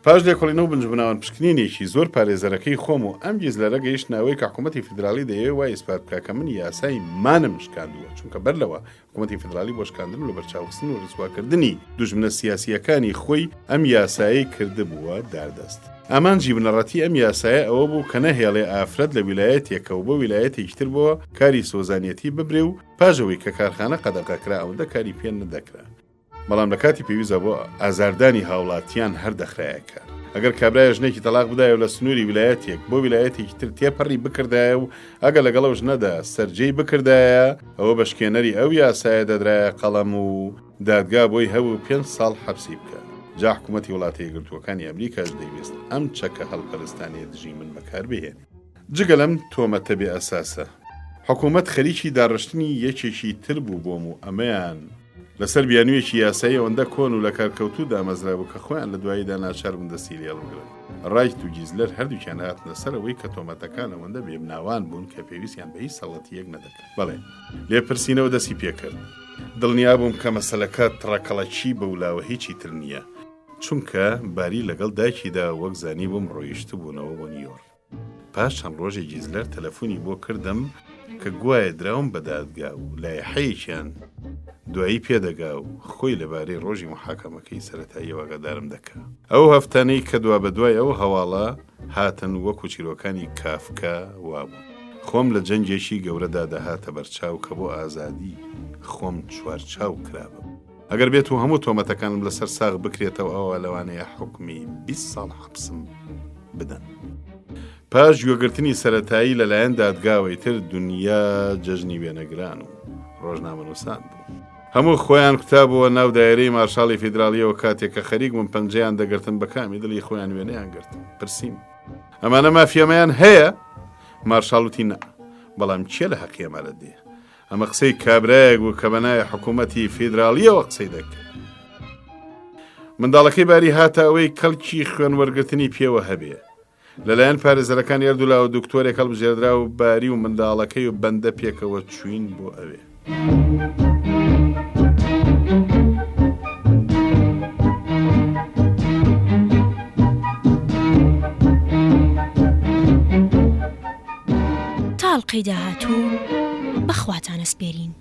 پاش لێکۆڵینەوە بنجبناوان پشکنینێکی زۆر پارێزەرەکەی خۆم و ئەم گیزلەرە گەیشتنەوەی کە حکوومەتی فیدراڵی دەیەوێت وای ئیسپات بکە کە من یاسای مانم شکاندووە چونکە بەرلەوە حکوومەتی فیدراڵی بۆ شکاندن و بەرچاوخستن و ڕسواکردنی دوژمنە سیاسیەکانی خۆی ئەم یاسایی کردبووە داردەست. ئامانجی بنەڕەتی ئەم یاسایە ئەوە بوو کە نەهێڵێ ئافرەت لە ویلایەتێکە و بۆ ویلایەتێکی تر بووە کاری سۆزانیەتی ببرێ و پاژەوەی کە کارخانە قەدەغەکرا ئەوەندە کاری پێ نەدەکرا. بەڵام لە کاتی پێویستە بۆ ئازاردانی هاوڵاتیان هەردەخرایەکە. ئەگەر کابرای ژنێکی تەلاق بدایە و لە سنووری ویلایەتێک بۆ ویلایەتێکی تر تێپەڕی بکردایە و ئەگەر لەگەڵ ئەو ژنەدا سەرجەی بکردایە ئەوە بە شکێنەری ئەو یاسایە دەدرایە قەڵەم و دادگا بۆی هەبوو 5 ساڵ حەبسی بکە. جا حکوومەتی وڵاتە یەکگرتووەکانی ئەمریکاش دەیویست ئەم چەکە هەڵپەرستانی دژی من بەکاربهێنێ. جگە لەم تۆمەتە بێ ئەساسە حکوومەت خەریکی داڕشتنی یەکێکی تر بوو بۆم و ئەمەیان لەسەر بیانوویەکی یاسایی ئەوەندە کۆن و لە کارکەوتوو دامەزرا بوو کە خۆیان لە دواییدا ناچار بوون دەستی لێڵبگرن. ڕایت و گیزلەر هەردووکیان هاتنە سەرەوەی کە تۆمەتەکان ئەوەندە بێبناوان بوون کە پێویستیان بە هیچ سەڵەتی یەک نەدەکرد. بەڵێ لێپرسینەوە دەستی پێکرد. دڵنیا بووم کە مەسەلەکە تڕەکەڵەکی بەولاوە هیچی تر نییە چونکە باری لەگەڵ دایکیدا وەک زانی بووم ڕۆیشت بوونەوە بۆ نیویۆرک. پاش چەند ڕۆژێ گیزلەر تەلەفۆنی بۆ کردم کە گوایە دراوم بە دادگا و لایحەیەکیان دوایی پێدەگا و خۆی لەبارەی ڕۆژی محاکەمەکەی سەرەتایی وەگەدارم دەکا. ئەو هەفتانەی کە دوا بە دوای ئەو هەواڵە هاتن وەکو چیرۆکانی کافکا وابوو. خۆم لە جەنجێکی گەورەدا دەهاتە بەرچاو کە بۆ ئازادی خۆم چوارچاو کرابم. ئەگەر بێت و هەموو تۆمەتەکانم لەسەر ساغ بکرێتەوە ئەوە لەوانەیە حکمی 20 ساڵ حەبسم بدەن. پاش گوێگرتنی سەرەتایی لەلایەن دادگاوەی تر دنیا جەژنی وێنەگران و ڕۆژنامەنووسان بوو. هەموو خۆیان کوتابەوە ناو دایرەی مارشاڵی فیدراڵیەوە کاتێک کە خەریک بووم پەنجەیان دەگرتن بە کامی دڵی خۆیان وێنەیان گرتن. پرسییم ئەمانە مافیەمەیان هەیە؟ مارشاڵوتی نا. بەڵام چیە لە حەقی ئەمانە دێ؟ ئەمە قسەی کابرایەک بوو کە بەنای حکوومەتی فیدراڵیەوە قسەی دەکرد. منداڵەکەی باری هاتە ئەوەی کەڵکی خوێن وەرگرتنی پێوە هەبێ. لەلایەن پارێزەرەکان یاردوولا و دکتۆرێک هەڵبژێردرا و باری و منداڵەکەی و بەندە پێکەوە چوین بۆ ئەوێ. تاڵقەی داهاتوو بەخواتانە سپێرین.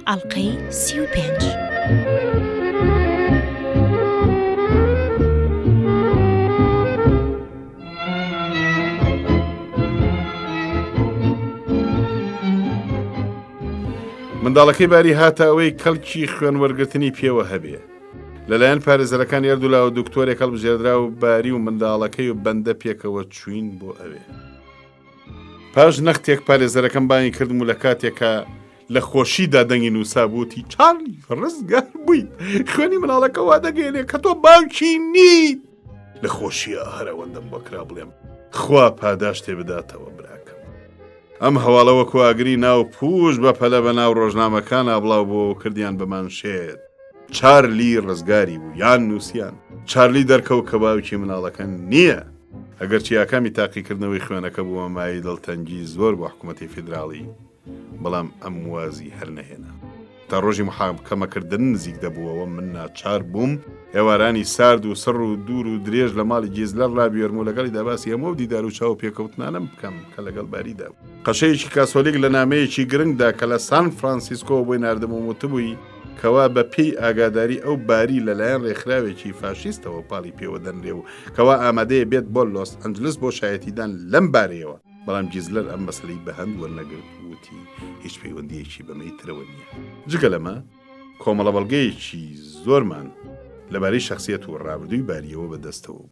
ئەڵقەی 35. منداڵەکەی باری هاتە ئەوەی کەڵکی خوێن وەرگرتنی پێوە هەبێ. لەلایەن پارێزەرەکان یاردوولا و دکتۆرێک هەڵبژێردرا و باری و منداڵەکەی و بەندە پێکەوە چوین بۆ ئەوێ. پاش نەختێک پارێزەرەکەم بانی کردم و لە کاتێکە لە خۆشیدا دەنگی نووسا بووتی چارلی ڕزگار بوویت خوێنی مناڵەکە وا دەگەێنێ کە تۆ باوکی نیت. لە خۆشیە هەرەوەندەم بۆکرا بڵێم خوا پاداش تێ بداتەوە براکەم. ئەم هەواڵەوە کواگری ناو پوش بە پەلە بە ناو ڕۆژنامەکان ئابڵاو بۆ کردیان بەمانشێت. چارلی ڕزگاری بوو یان نووسیان. چارلی دەرکەوت کە باوکی مناڵەکە نییە. ئەگەر چیاکامی تاقیکردنەوەی خوێنەکە بووە مای دڵتەنگی زۆر بۆ حکوومەتی فیدراڵی بەڵام ئەم وازی هەر نەهێنا. تا ڕۆژی محاکەمەکردن نزیک دەبووەوە من ناچار بووم ئێوارانی سارد و سڕ و دوور و درێژ لە ماڵی گیزلەر ڕابێرم و لەگەڵی داباسی هەموو دیدار و چاو پێکەوتنانم بکەم کە لەگەڵ باریدا بوو. قەشەیەکی کاسۆلیک لە نامەیەکی گرنگدا کە لە سان فرانسیسکۆ بۆی ناردم و وتبووی کەوا بە پێی ئاگاداری ئەو باری لەلایەن ڕێکخراوێکی فاشیستەوە پاڵی پێوە دەنرێ و کەوا ئامادەیە بێت بۆ لۆس ئەنجلس بۆ شایەتیدان لەم بارەیەوە. بەڵام گیزلەر ئەم مەسەلەی بە هەند وەرنەگرت وتی هیچ پەیوەندیەکی بەمەی ترەوە نییە. جگە لەمە کۆمەڵە بەڵگەیەکی زۆرمان لەبارەی شخصیەت و ڕابردووی باریەوە بەدەستەوە.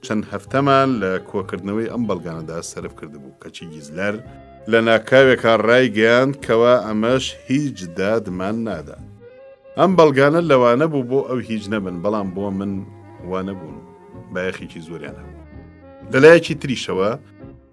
چەند هەفتەمان لە کۆکردنەوەی ئەم بەڵگانەدا سەرف کردبوو کەچی گیزلەر لە ناکاوێکا ڕای گەیاند کەوا ئەمەش هیچ دادمان نادا. ئەم بەڵگانە لەوانە بوو بۆ ئەو هیچ نەبن بەڵام بۆ من وا نەبوون بایەخێکی زۆریان هەبوو. لەلایەکی تریشەوە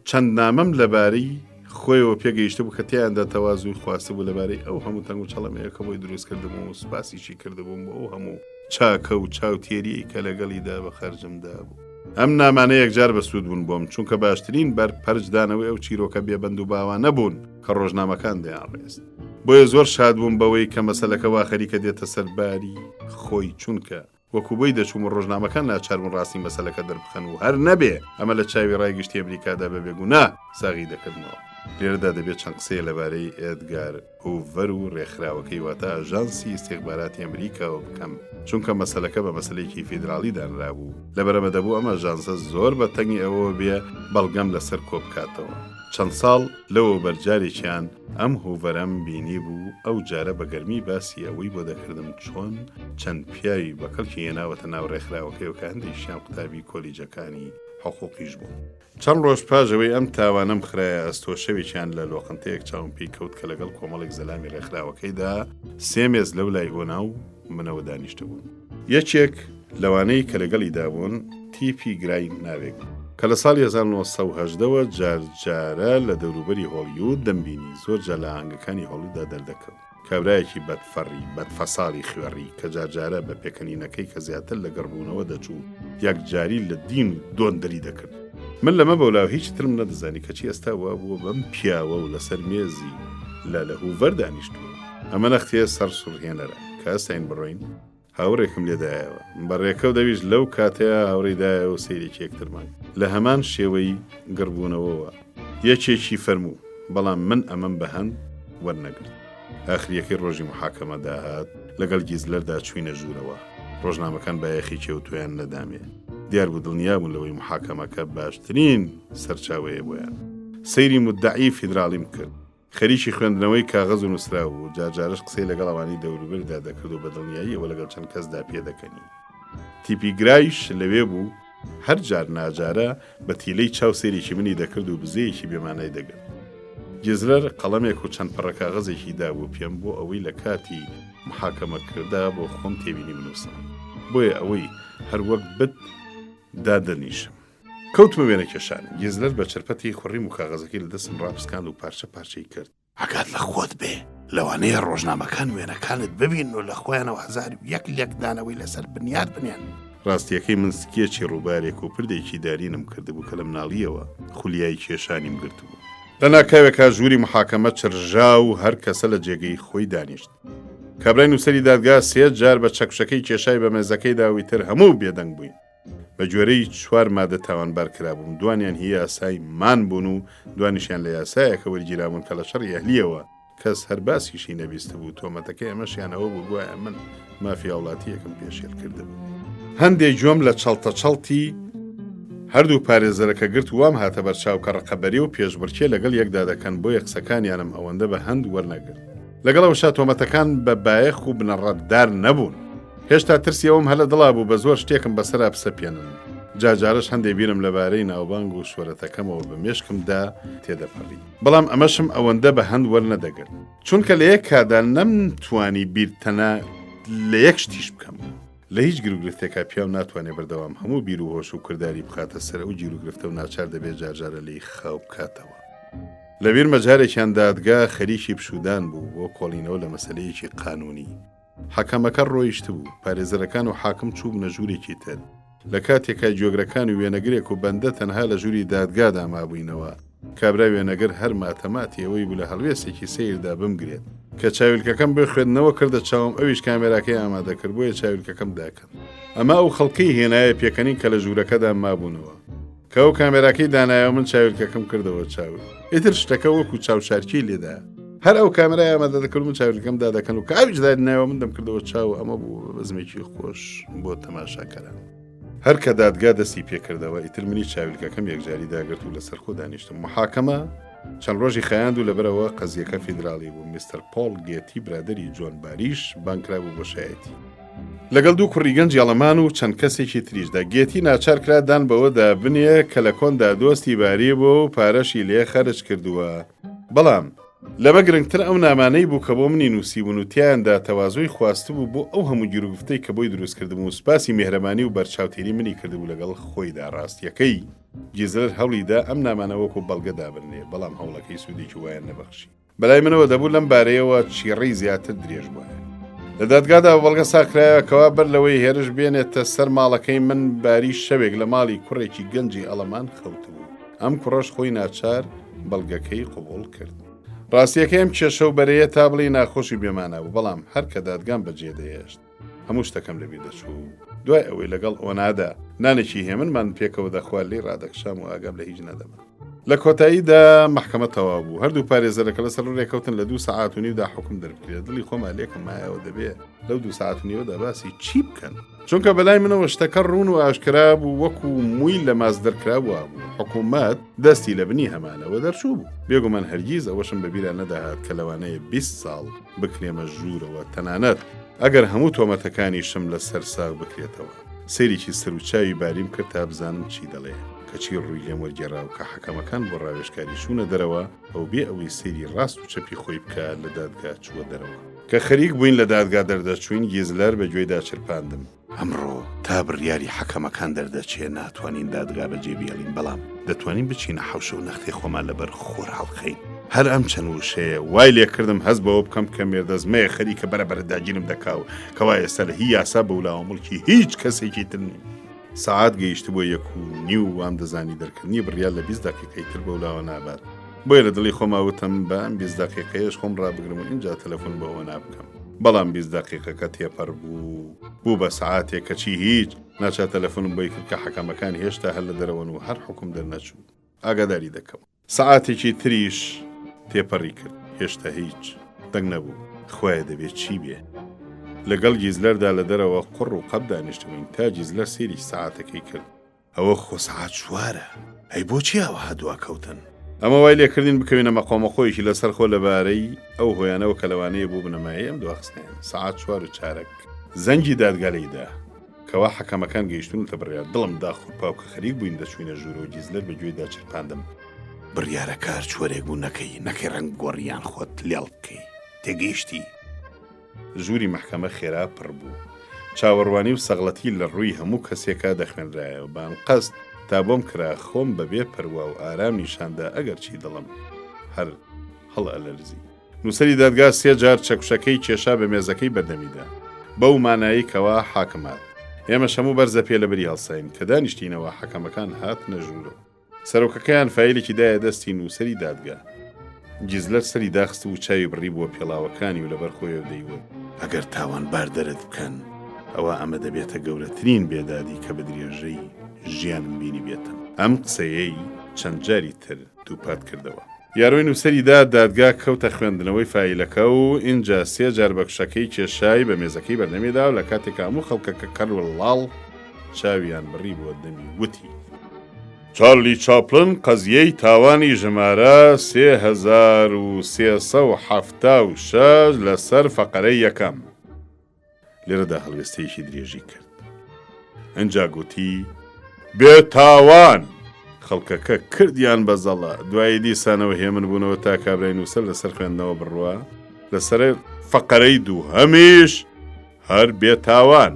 چەند نامەم لەبارەی خۆیەوە پێگەیشتە بوو کە تیاندا تەوازوی خواسته بوو لەبارەی ئەو هەموو تەنگ و چەڵەمەیە کە بۆی دروست کردبووم و سوپاسیشی کردبووم بۆ ئەو هەموو چاکە و چاوتێری کە لەگەڵیدا بە خەرجمدا بوو. ئەم نامانە یەکجار بەسوود بوون بۆم چونکە باشترین بەر پەرجدانەوەی ئەو چیرۆکە بێبەند و باوان نەبوون کە ڕۆژنامەکان دەیان ڕێست. بۆیە زۆر شاد بووم بەوەی کە مەسەلەکە وا خەریکە دێتە سەرباری خۆی چونکە وەکو بۆی دەچووم ڕۆژنامەکان ناچاربوون ڕاستی مەسەلەکە دەربخەن و هەر نەبێ ئەمە لە چاوی ڕایگشتی ئەمریکادا بەبێگونا ساغی دەکردنەوە. لێرەدا دەبێت چەند قسەیە لەبارەی ئێدگار هوڤەر و ڕێکخراوەکەی واتە ئاژانسی ئیستیخباراتی ئەمریکاوە بکەم چونکە مەسەلەکە بە مەسەلەیەکی فیدراڵی دانرابوو لەبەرەوە دەبوو ئەمە ئاژانسە زۆر بە تەنگی ئەوە بێ بەڵگەم لەسەر کۆبکاتەوە. چەند ساڵ لەوە بەرجارێکیان ئەم هوڤەرەم بینی بوو ئەو جارە بە گەرمی باسی ئەوەی بۆ دەکردم چۆن چەند پیاوی بەکەڵکی هێناوەتە ناو ڕێکخراوەکەی و کە هەندێکیان قوتابی کۆلیجەکانی حقوقیش بوو. چەند ڕۆژ پاژەوەی ئەم تاوانەم خراە ئەستۆ شەوێکیان لە لۆقنتەیەک چاوم پێی کەوت کە لەگەڵ کۆمەڵێک زەلامی ڕێکخراوەکەیدا 3 مێز لەو لای ئۆنا و منەوە دانیشتە بوون. یەکێک لەوانەی کە لەگەڵی دابوون تیپی گرای ناوێک کە لە ساڵی 1970ەوە جارجارە لە دەوروبەری هۆلیوود دەمبینی زۆر جا لە ئاهەنگەکانی هۆلیووددا دەردەکەوت. کابرایەکی بەدفەڕی بەدفەساڵی خوێڕی کە جارجارە بە پێکەنینەکەی کە زیاتر لە گەڕبوونەوە دەچوو یەکجاری لە دین و دۆندەری دەکرد. من لەمە بەولاو هیچ ترم نەدەزانی کەچی ئێستا وا بووە بەم پیاوە و لەسەر مێزی لە هوڤەر دانیشتووە. ئەمە نەختێ سەر سوڕهێنەرە کە ئەستاین بڕۆین هاوڕێکم لێدایەوە بەڕێکە و دەویست لەو کاتەیە هاوڕێدایەوە سەیرێکی یەکترمان لە هەمان شێوەی گەڕبوونەوەوە یەکێکی فەرموو بەڵام من ئەمەم بە هەند وەرنەگرت. ئاخریەکەی ڕۆژی محاکەمە داهات لەگەڵ گیزلەردا چوینە ژوورەوە. ڕۆژنامەکان بایەخی کێوتویان نەدامێ. دیار بوو دڵنیا بوون لەوەی محاکەمەکە باشترین سەرچاوەیە بۆیان. سەیری مدعی فیدراڵیم کرد. خەریکی خوێندنەوەی کاغەز و نووسرا و جارجارش قسەی لەگەڵ ئەوانی دەوروبەردا دەکرد و بە دڵنیایی ئەوە لەگەڵ چەند کەسدا پێ دەکەنی. تیپی گرایش لەوێ بوو هەر جار ناجارە بە تیلەی چاو سێریکی منی دەکرد و بزەیەکی بێمانای دەگرت. گیزلەر قەڵەمێک و چەند پەڕە کاغەزێکی دابوو پێم بۆ ئەوەی لە کاتی محاکەمەکردا بۆ خۆم تێبینی بنووسم. بۆیە ئەوەی هەر وەک بت دادەنیشم. کەوتمە وێنە کێشان. گیزلەر بە چرپەتی خوڕیم و کاغەزەکەی لە دەستم ڕاپسکاند و پارچە پارچەی کرد. ئەگات لە خۆت بێ لەوانەیە ڕۆژنامەکان وێنەکانت ببین و لە خۆیانەوە 1001 لێکدانەوەی لەسەر بنیاد بنیان. ڕاستیەکەی من سکێکی ڕووبارێک و پردێکی دارینم کردبوو کە لە مناڵیەوە خولیای کێشانیم گرتبوو. لە ناکاوێکا ژووری محاکەمە چرژا و هەر کەسە لە جێگەی خۆی دانیشت. کابرای نووسەری دادگا 3 جار بە چەکشەکەی کێشای بە مێزەکەی داوی تر هەموو بێدەنگ بووین. بە گوێرەی 4 مادە تاوانبار کرابووم. دوانیان هی یاسای مان بوون و دوانیشیان لە یاسایەکە وەرگیرابوون کە لە شەڕی ئەهلیەوە کەس هەر باسیشی نەبیست بوو. تۆمەتەکەی ئەمەشیانەوە بوو گوایە من مافیا وڵاتیەکەم پێشێل کردبوو. هەندێک گوێم لە چەڵتەچەڵتی هەردوو پارێزەرەکە گرت وام هاتە بەرچاو کە ڕقەبەری و پێشبڕکێ لەگەڵ یەکدا دەکەن بۆ قسەکانیانم ئەوەندە بە هەند وەرنەگرت. لەگەڵەوەشا تۆمەتەکان بە بایەخ و بنەڕەتدار نەبوون. هێشتا ترسیەوەم هەلە دڵا بوو بە زۆر شتێکم بەسەرا بسەپێنن. جاجارش هەندێک بیرم لەبارەی ناوبانگ و شۆرەتەکەمەوە بە مێشکمدا تێدەپەڕی. بەڵام ئەمەشم ئەوەندە بە هەند وەرنەدەگرت چونکە لە یەک کادا نەمتوانی بیرتەنە لە یەک شتیش بکەم. لە هیچ گیرروگرفتێکا پیاو ناتوانێت بەردەوام هەموو بیر و هۆش و کردداری بخاتە سەر ئەو گیرروگرفتە و ناچار دەبێت جارجارە لی خاو بکاتەوە. لەبیر مەجارێکیان دادگا خەریکی پشودان بوو بۆ کۆڵینەوە لە مەسەلەیەکی قانونی. حەکەمەکە ڕۆیشت بوو پارێزەرەکان و حاکم چوو بنە ژوورێکی تر. لە کاتێکا جۆگرەکان و وێنەگرێک و بەندە تەنها لە ژووری دادگادا مابووینەوە. کابرا وێنەگەر هەر ماتەماتی ئەوەی بوو لە هەڵوێستێکی سیردا بمگرێت کە چاویلکەکەم بخوێندنەوە کردە چاوم ئەویش کامێراکەی ئامادەکرد بۆیە چاویلکەکەم داکەن. ئەمە ئەو خەڵکەی هێنایە پێکەنین کە لە ژوورەکەدا مابوونەوە کە ئەو کامێراکەی دانایەوە من چاویلکەکەم کردەوە چاوی. ئیتر شتەکە وەکو چاوشارکی لێدا. هەر ئەو کامێرای ئامادە دەکرد من چاویلکەم دادەکەن و کاویش دادنایەوە من دەمکردەوە چاو. ئەمە بوو بەزمێکی خۆش بۆ تەماشاکەران. هەر کە دادگا دەستی پێکردەوە ئیتر منی چاویلکەکەم یەکجاری داگرت و لەسەر خۆ دانیشتم. محاکەمە چەند ڕۆژی خەیاند و لەبەرەوە قەزیەکە فیدراڵی بوو. میستەر پۆڵ گێتی برادری جۆن باریش بانکرا بوو بۆ شایەتی لەگەڵ 2 کوڕی گەنجی ئەڵەمان و چەند کەسێکی تریشدا. گێتی ناچار کرادان بەوەدا بنێ کە لە کۆندا دۆستی باری بوو و پارەشی لێ خەرج کردووە. بەڵام لەمە گرنگتر ئەو نامانەی بوو کە بۆ منی نووسیبوون و تیاندا تەوازۆی خواستبوو بۆ ئەو هەموو گیرگفتەی کە بۆی دروست کردبوو و سوپاسی میهرەبانی و بەرچاوتێری منی کردبوو لەگەڵ خۆیدا ڕاستیەکەی جێزلەر هەوڵیدا ئەم نامانە وەکو بەڵگە دابرنێ بەڵام هەوڵەکەی سوودێکی وایان نەبەخشی بەلای منەوە دەبوو لەم بارەیەوە چیڕەی زیاتر درێژ بووە لە دادگادا بەڵگە ساکرایەوەکەوا بەر لەوەی هێرش بێنێتە سەر ماڵەکەی من باری شەوێک لە ماڵی کوڕێکی گەنجی ئەڵەمان خەوتبوو ئەم کوڕەش خۆی ناچار بەڵگەکەی قبوڵ کرد ڕاستیەکەی ئەم کێشە و بەرەیە تا بڵێ ناخۆشی بێمانە بوو بەڵام هەر کە دادگام بەجێ دەهێشت هەموو شتەکەم لەبیر دەچوو دوای ئەوەی لەگەڵ ئۆنادا نانێکی هێمنمان پێکەوە دەخوارد لێی ڕادەکشام و ئاگام لە هیچ نەدەما لە کۆتاییدا مەحکەمە تەواو بوو هەردوو پارێزەرەکە لەسەر ڕێکەوتن لە 2 ساعات و نیودا حکم دەربکرێت دڵی خۆما لێکم مایەوە دەبێت لەو 2 ساعات و نیوەدا باسی چی بکەن چونکە بەلای منەوە شتەکە ڕوون و ئاشکرا بوو وەکو مووی لە ماز دەرکرابووە بوو حکوومەت دەستی لە بنی هەمانەوە دەرچوو بوو بێگومان هەرگیز ئەوەشم بەبیرە نەداهات کە لەوانەیە 20 ساڵ بکرێمە ژوورەوە تەنانەت ئەگەر هەموو تۆمەتەکانی شم لە سەر ساغ بکرێتەوە سەیریکی سەر و چاوی باریم کرد تا بزانم چی دەڵێ کەچی ڕووی لێم وەرگێڕا و کە حەکەمەکان بۆ ڕاوێژکاری شوونە دەرەوە ئەو بێ ئەوەی سەیری ڕاست و چەپی خۆی بکات لە دادگا چووە دەرەوە کە خەریک بووین لە دادگا دەردەچوین گێزلەر بە گوێیدا چرپاندم ئەمڕۆ تا بڕیاری حەکەمەکان دەردەچێ ناتوانین دادگا بەجێ بێڵین بەڵام دەتوانین بچینە حەوشە و نەختی خۆمان لەبەر خۆر هەڵخەین هەر ئەم چەند وشەیە وای لێکردم هەست بەوە بکەم کە مێردەزمەیە خەریکە بەرەبەرداگیرم دەکاو کەوا ئێستا لە هی یاسا بە ولاوە مڵکی هیچ کەسێکی تر نیم ساعات گەیشت بۆ 1:30 وام دەزانی دەرکردنی بڕیار لە 20 دقیقەی تر بە ولاوە نابات بۆیە لە دڵی خۆماوتم بە ئەم 20 دقیقەیەش خۆم ڕابگرم و اینجا تەلەفۆن بەوە نابکەم بەڵام 20 دقیقەکە تێپەڕ بوو بە ساعاتێک کەچی هیچ ناچات تەلەفۆنم بۆی کرد کە حەکەمەکان هێشتا هەر لە دەرەوەن و هەر حکم دەرنەچوو ئاگاداری دەکەم ساعاتێکی تریش تێپەڕی کرد هێشتا هیچ دەنگ نەبوو خوایە دەبێت چی بێ لەگەڵ گیزلەردا لە دەرەوە قڕ و قەب دانیشتبووین تا گیزلەر سێری ساعاتەکەی کرد ئەوە خۆ ساعات 4 ئەی بۆچی ئەوە هەدووە کەوتن ئەمە وای لێکردین بکەوینە مەقۆمەخۆیەکی لەسەر خۆ لەبارەی ئەو هۆیانەوە کە لەوانەیە بوو بنەمایی ئەم دواخستیان ساعات 4:04 زەنگی دادگالەیدا کەوا حەکەمەکان گەیشتون تە بڕیار دڵم داخوپاو کە خەریک بووین دەچوینە ژوورە و گیزلەر بەگوێدا چرپاندم بڕیارە کار چۆرێک بوو نەکەی ڕەنگ گۆڕیان خۆت لێڵ بکەی تێگەیشتی ژووری محکەمە خێرا پڕ بوو چاوەڕوانی و سەغڵەتی لە ڕووی هەموو کەسێکا دەخوێنرایەوە بان قەست تا بۆم کرا خۆم بەبێ پەروا و ئارام نیشاندا ئەگەر چی دڵم هەر هەڵ ئەلەرزی نووسەری دادگا 3 جار چەکشەکەی کێشا بە مێزەکەی بەردەمیدا بەو مانایی کەوا حاکمات ئێمە هەموو بەرزە پێ لەبەری هەڵساین کە دانیشتینەوە حەکەمەکان هات نەژوورەوە سەرۆکەکەیان فایلێکی دایە دەستی نووسەری دادگا گیزلەر سەری داخست و چاوی بڕی بووە پێڵاوەکانی و لەبەر خۆیەوە دەیوت ئەگەر تاوانبار دەرت بکەن ئەوە ئەمە دەبێتە گەورەترین بێدادی کە بە درێژەی ژیانم بینی بێتم ئەم قسەیەی چەند جاری تر دووپات کردەوە یاروی نووسەریدا دادگا کەوتە خوێندنەوەی فایلەکە و اینجا 3 جار بەکشەکەی کێشای بە مێزەکەی بەردەمیدا و لە کاتێک هەموو خەڵکەکە کەڕوەڵاڵ چاویان بڕی بۆ دەمی وتی چارلی چاپلن قەزیەی تاوانی ژمارە 3376 لەسەر فەقەرەی یەکەم لێرەدا هەڵوێستەیەکی درێژی کرد ئەنجا گوتی بێتاوان خەڵکەکە کردیان بەزەڵە دوایی دیسانەوە هێمن بوونەوە تا کابرای نووسەر لەسەر خوێندنەوە بڕوە لەسەر فەقەرەی دوو هەمیش هەر بێتاوان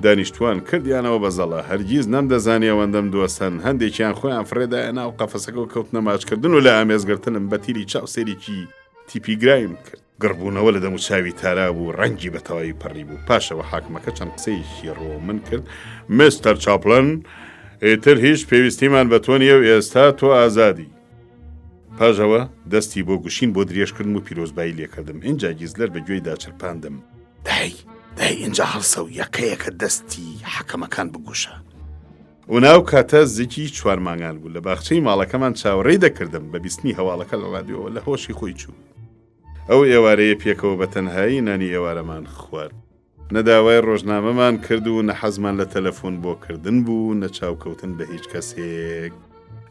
دانیشتوان کردیانەوە بەزەڵە هەرگیز نەمدەزانی ئەوەندەم دۆسەن هەندێکیان خۆیان فرێدایە ناو قەفەسەکە و کەوتنە ماچکردن و لە ئامێزگرتنم بە تیری چاوسێریکی تیپیگرایم کرد گڕبوونەوە لە دەم و چاوی تارا بوو ڕەنگی بەتەواوی پەڕی بوو پاشەوە حاکمەکە چەند قسەیەکی ڕۆ من کرد مستەر چاپلن ئێتر هیچ پێویستیمان بە تۆ نییە و ئێستا تۆ ئازادی پاشەوە دەستی بۆ گوشین بۆ درێژکردن و پیرۆزبایی لێکردم اینجا گیزلەر بە گوێی داچرپاندم دای اینجا هەڵسە و یەکەیەکە دەستی حەکەمەکان بگوشە و ناو کاتە زیکی 4 مانگان بوو لە باخچەی ماڵەکەمان چاوەڕێی دەکردم بە بیستنی هەواڵەکە لە ڕادیۆوە لە هۆشی خۆی چوو ئەو ئێوارەیە پێکەوە بە تەنهایی نانی ئێوارەمان خوارد نەداوای ڕۆژنامەمان کرد و نەحەزمان لە تەلەفۆن بۆ کردن بوو نەچاوکەوتن بە هیچ کەسێک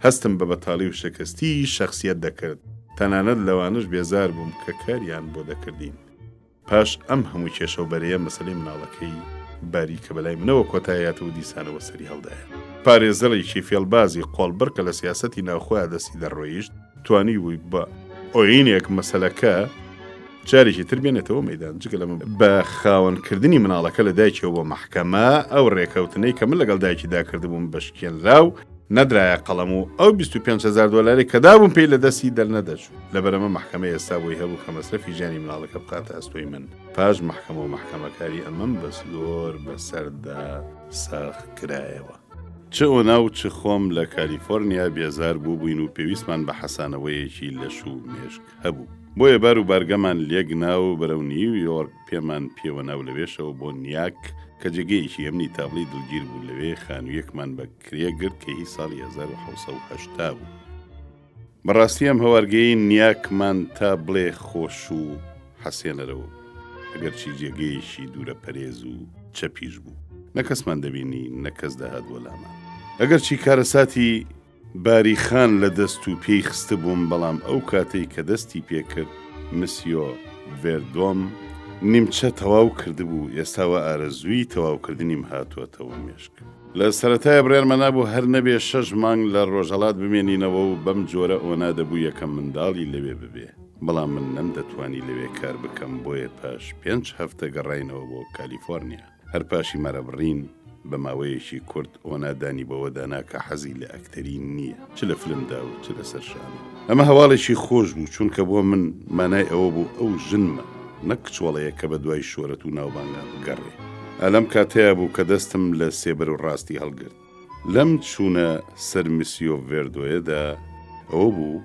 هەستم بە بەتاڵی و شەکەستی شەخصیەت دەکرد تەنانەت لەوانش بێزار بووم کە کاریان بۆ دەکردین پاش ئەم هەموو کێشە و بەرەیە مەسەلەی مناڵەکەی باری کە بەلای منەوە کۆتایەتە و دیسانەوە سەری هەڵدایە پارێزەڵێکی فێڵبازی قۆڵبڕ کە لە سیاسەتی ناوخۆیان دەستی دەڕۆیشت توانی بووی بە ئۆینێک مەسەلەکە جارێکی تر بێنێتەوە مەیدان جگە لەمە بە خاوەنکردنی مناڵەکە لە دایکەوە بۆ مەحکەمە ئەو ڕێکەوتنەی کە من لەگەڵ دایکیدا کردبووم بەشکێنراو نەدرایە قەڵەم و ئەو 25,000 دلاری کە دابووم پێی لە دەستی دەرنەدەچوو لەبەرەمە مەحکەمە ئێستا بۆی هەبوو کە مەسرەفی ژیانی مناڵەکە بقاتە ئەستۆی من پاش مەحکەمە و مەحکەمەکاری ئەمەم بەس زۆر بەسەردا ساخ کرایەوە چ ئۆنا و چ خۆم لە کالیفۆرنیا بێزار بوو بووین و پێویستمان بە حەسانەوەیەکی لەش و مێشک هەبوو بۆیە بار و بارگەمان لێک ناو بەرەو نیویۆرک پێمان پێوە ناو لەوێشەوە بۆ نیاک کە جێگەیەکی ئەمنی تابڵی دڵگیر بوو لەوێ خانوویەکمان بە کرێگرت کە هی ساڵی 1970 بوو بەڕاستی ئەم هەوارگەی نیاکمان تا بڵێ خۆش و حەسێنەرەوە ئەگەرچی جێگەیەکی دوورە پەرێز و چەپیش بوو نەکەسمان دەبینی نەکەس داهات وەلامان ئەگەرچی کارەساتی باریخان لە دەست و پێی خستە بووم بەڵام ئەو کاتەی کە دەستی پێکرد مسیۆ ڤێردۆم نیمچە تەواو کردبوو ئێستاوە ئارەزووی تەواوکردنیم هاتووەتەوە مێشک لە سەرەتایە بڕێرمە نابوو هەر نەبێ 6 مانگ لە ڕۆژهەڵات بمێنینەوە و بەم جۆرە ئۆنا دەبوو یەکەم منداڵی لەوێ ببێ بەڵام من نەمدەتوانی لەوێ کار بکەم بۆیە پاش 5 هەفتە گەڕاینەوە بۆ کالیفۆرنیا هەر پاشی مەرە بڕین بە ماوەیەکی کورت ئۆنادانی بەوە دانا کە حەزی لە ئەکتەری نییە چ لە فلمدا و چ لە سەرشانە ئەمە هەواڵێکی خۆش بوو چونکە بۆ من مانای ئەوە بوو ئەو ژنمە نەک کچوەڵەیە کە بە دوای شۆرەت و ناوبانگە بگەڕێ ئەلەم کاتەیە بوو کە دەستم لە سێبەر و ڕاستی هەڵگرت لەم چوونە سەر مسیۆ ڤێردۆیەدا ئەوە بوو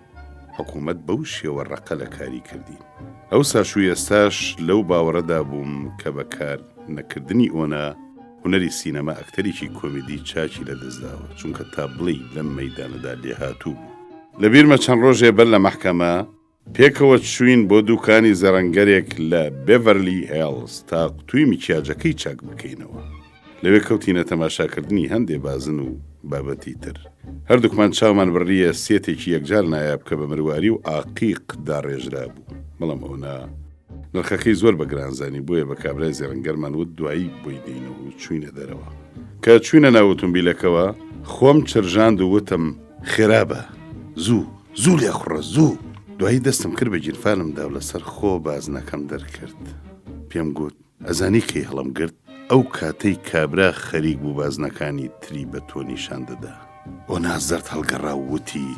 حکوومەت بەو شێوە ڕەقە لە کاری کردین ئەو ساشوی ئێستاش لەو باوەڕەدا بووم کە بەکار نەکردنی ئۆنا هونەری سینەما ئەکتەرێکی کۆمیدی چاکی لە دەستداوە چونکە تا بڵێ لەم مەیدانەدا لێ هاتوو بوو لە بیرمە چەند ڕۆژێ بەر لە مەحکەمە پێکەوە چوین بۆ دوکانی زەڕەنگەرێک لە بێڤەرلی هێڵز تا قوتووی میکیاجەکەی چاک بکەینەوە لەوێ کەوتینە تەماشاکردنی هەندێ بازن و بابەتی تر هەردووکمان چاومان بڕیە سێتێکی یەکجار نایاب کە بە مرواری و ئاقیق داڕێژرا بوو بەڵام ئەونا نرخەکەی زۆر بە گرانزانی بۆیە بە کابرای زێڕەنگەرمان وت دوایی بۆی دێنەوە و چوینە دەرەوە کە چوینە ناو ئۆتۆمبیلەکەوە خۆم چرژاند و وتم خێرابە زوو لێ خوڕە زوو دوایی دەستم کرد بە گیرفانمدا و لەسەر خۆ بازنەکەم دەرکرد پێم گوت ئەزانی کەی هەڵم گرت ئەو کاتەی کابرا خەریک بوو بازنەکانی تری بە تۆ نیشان دەدا ئۆنا زەرد هەڵگەڕا و وتی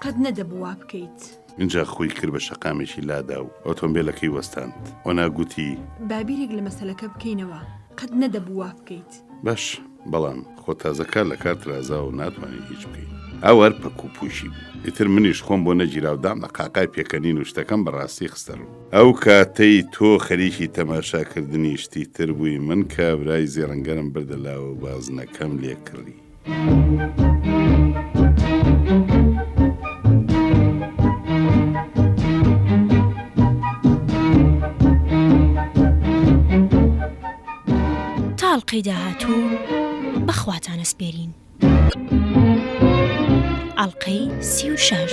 قەت نەدەبوو وا بکەیت اینجا خۆی کرد بە شەقامێکی لادا و ئۆتۆمبیلەکەی وەستاند ئۆنا گوتی بابیرێک لە مەسەلەکە بکەینەوە قەت نەدەبوو وا بکەیت باش بەڵام خۆ تازەکار لە کار ترازا و ناتوانین هیچ بکەین ئەوەر پەک و پوشی بوو ئیتر منیش خۆم بۆ نەگیراودام لە قاقای پێکەنین و شتەکەم بەڕاستی خستەڕوو ئەو کاتەی تۆ خەریکی تەماشاکردنی شتی تر بووی من کابرای زێڕەنگەرم بردەلاوە و بازنەکەم لێ کڕی تاڵقەی داهاتوو بەخواتانە سپێرین ئەڵقەی 36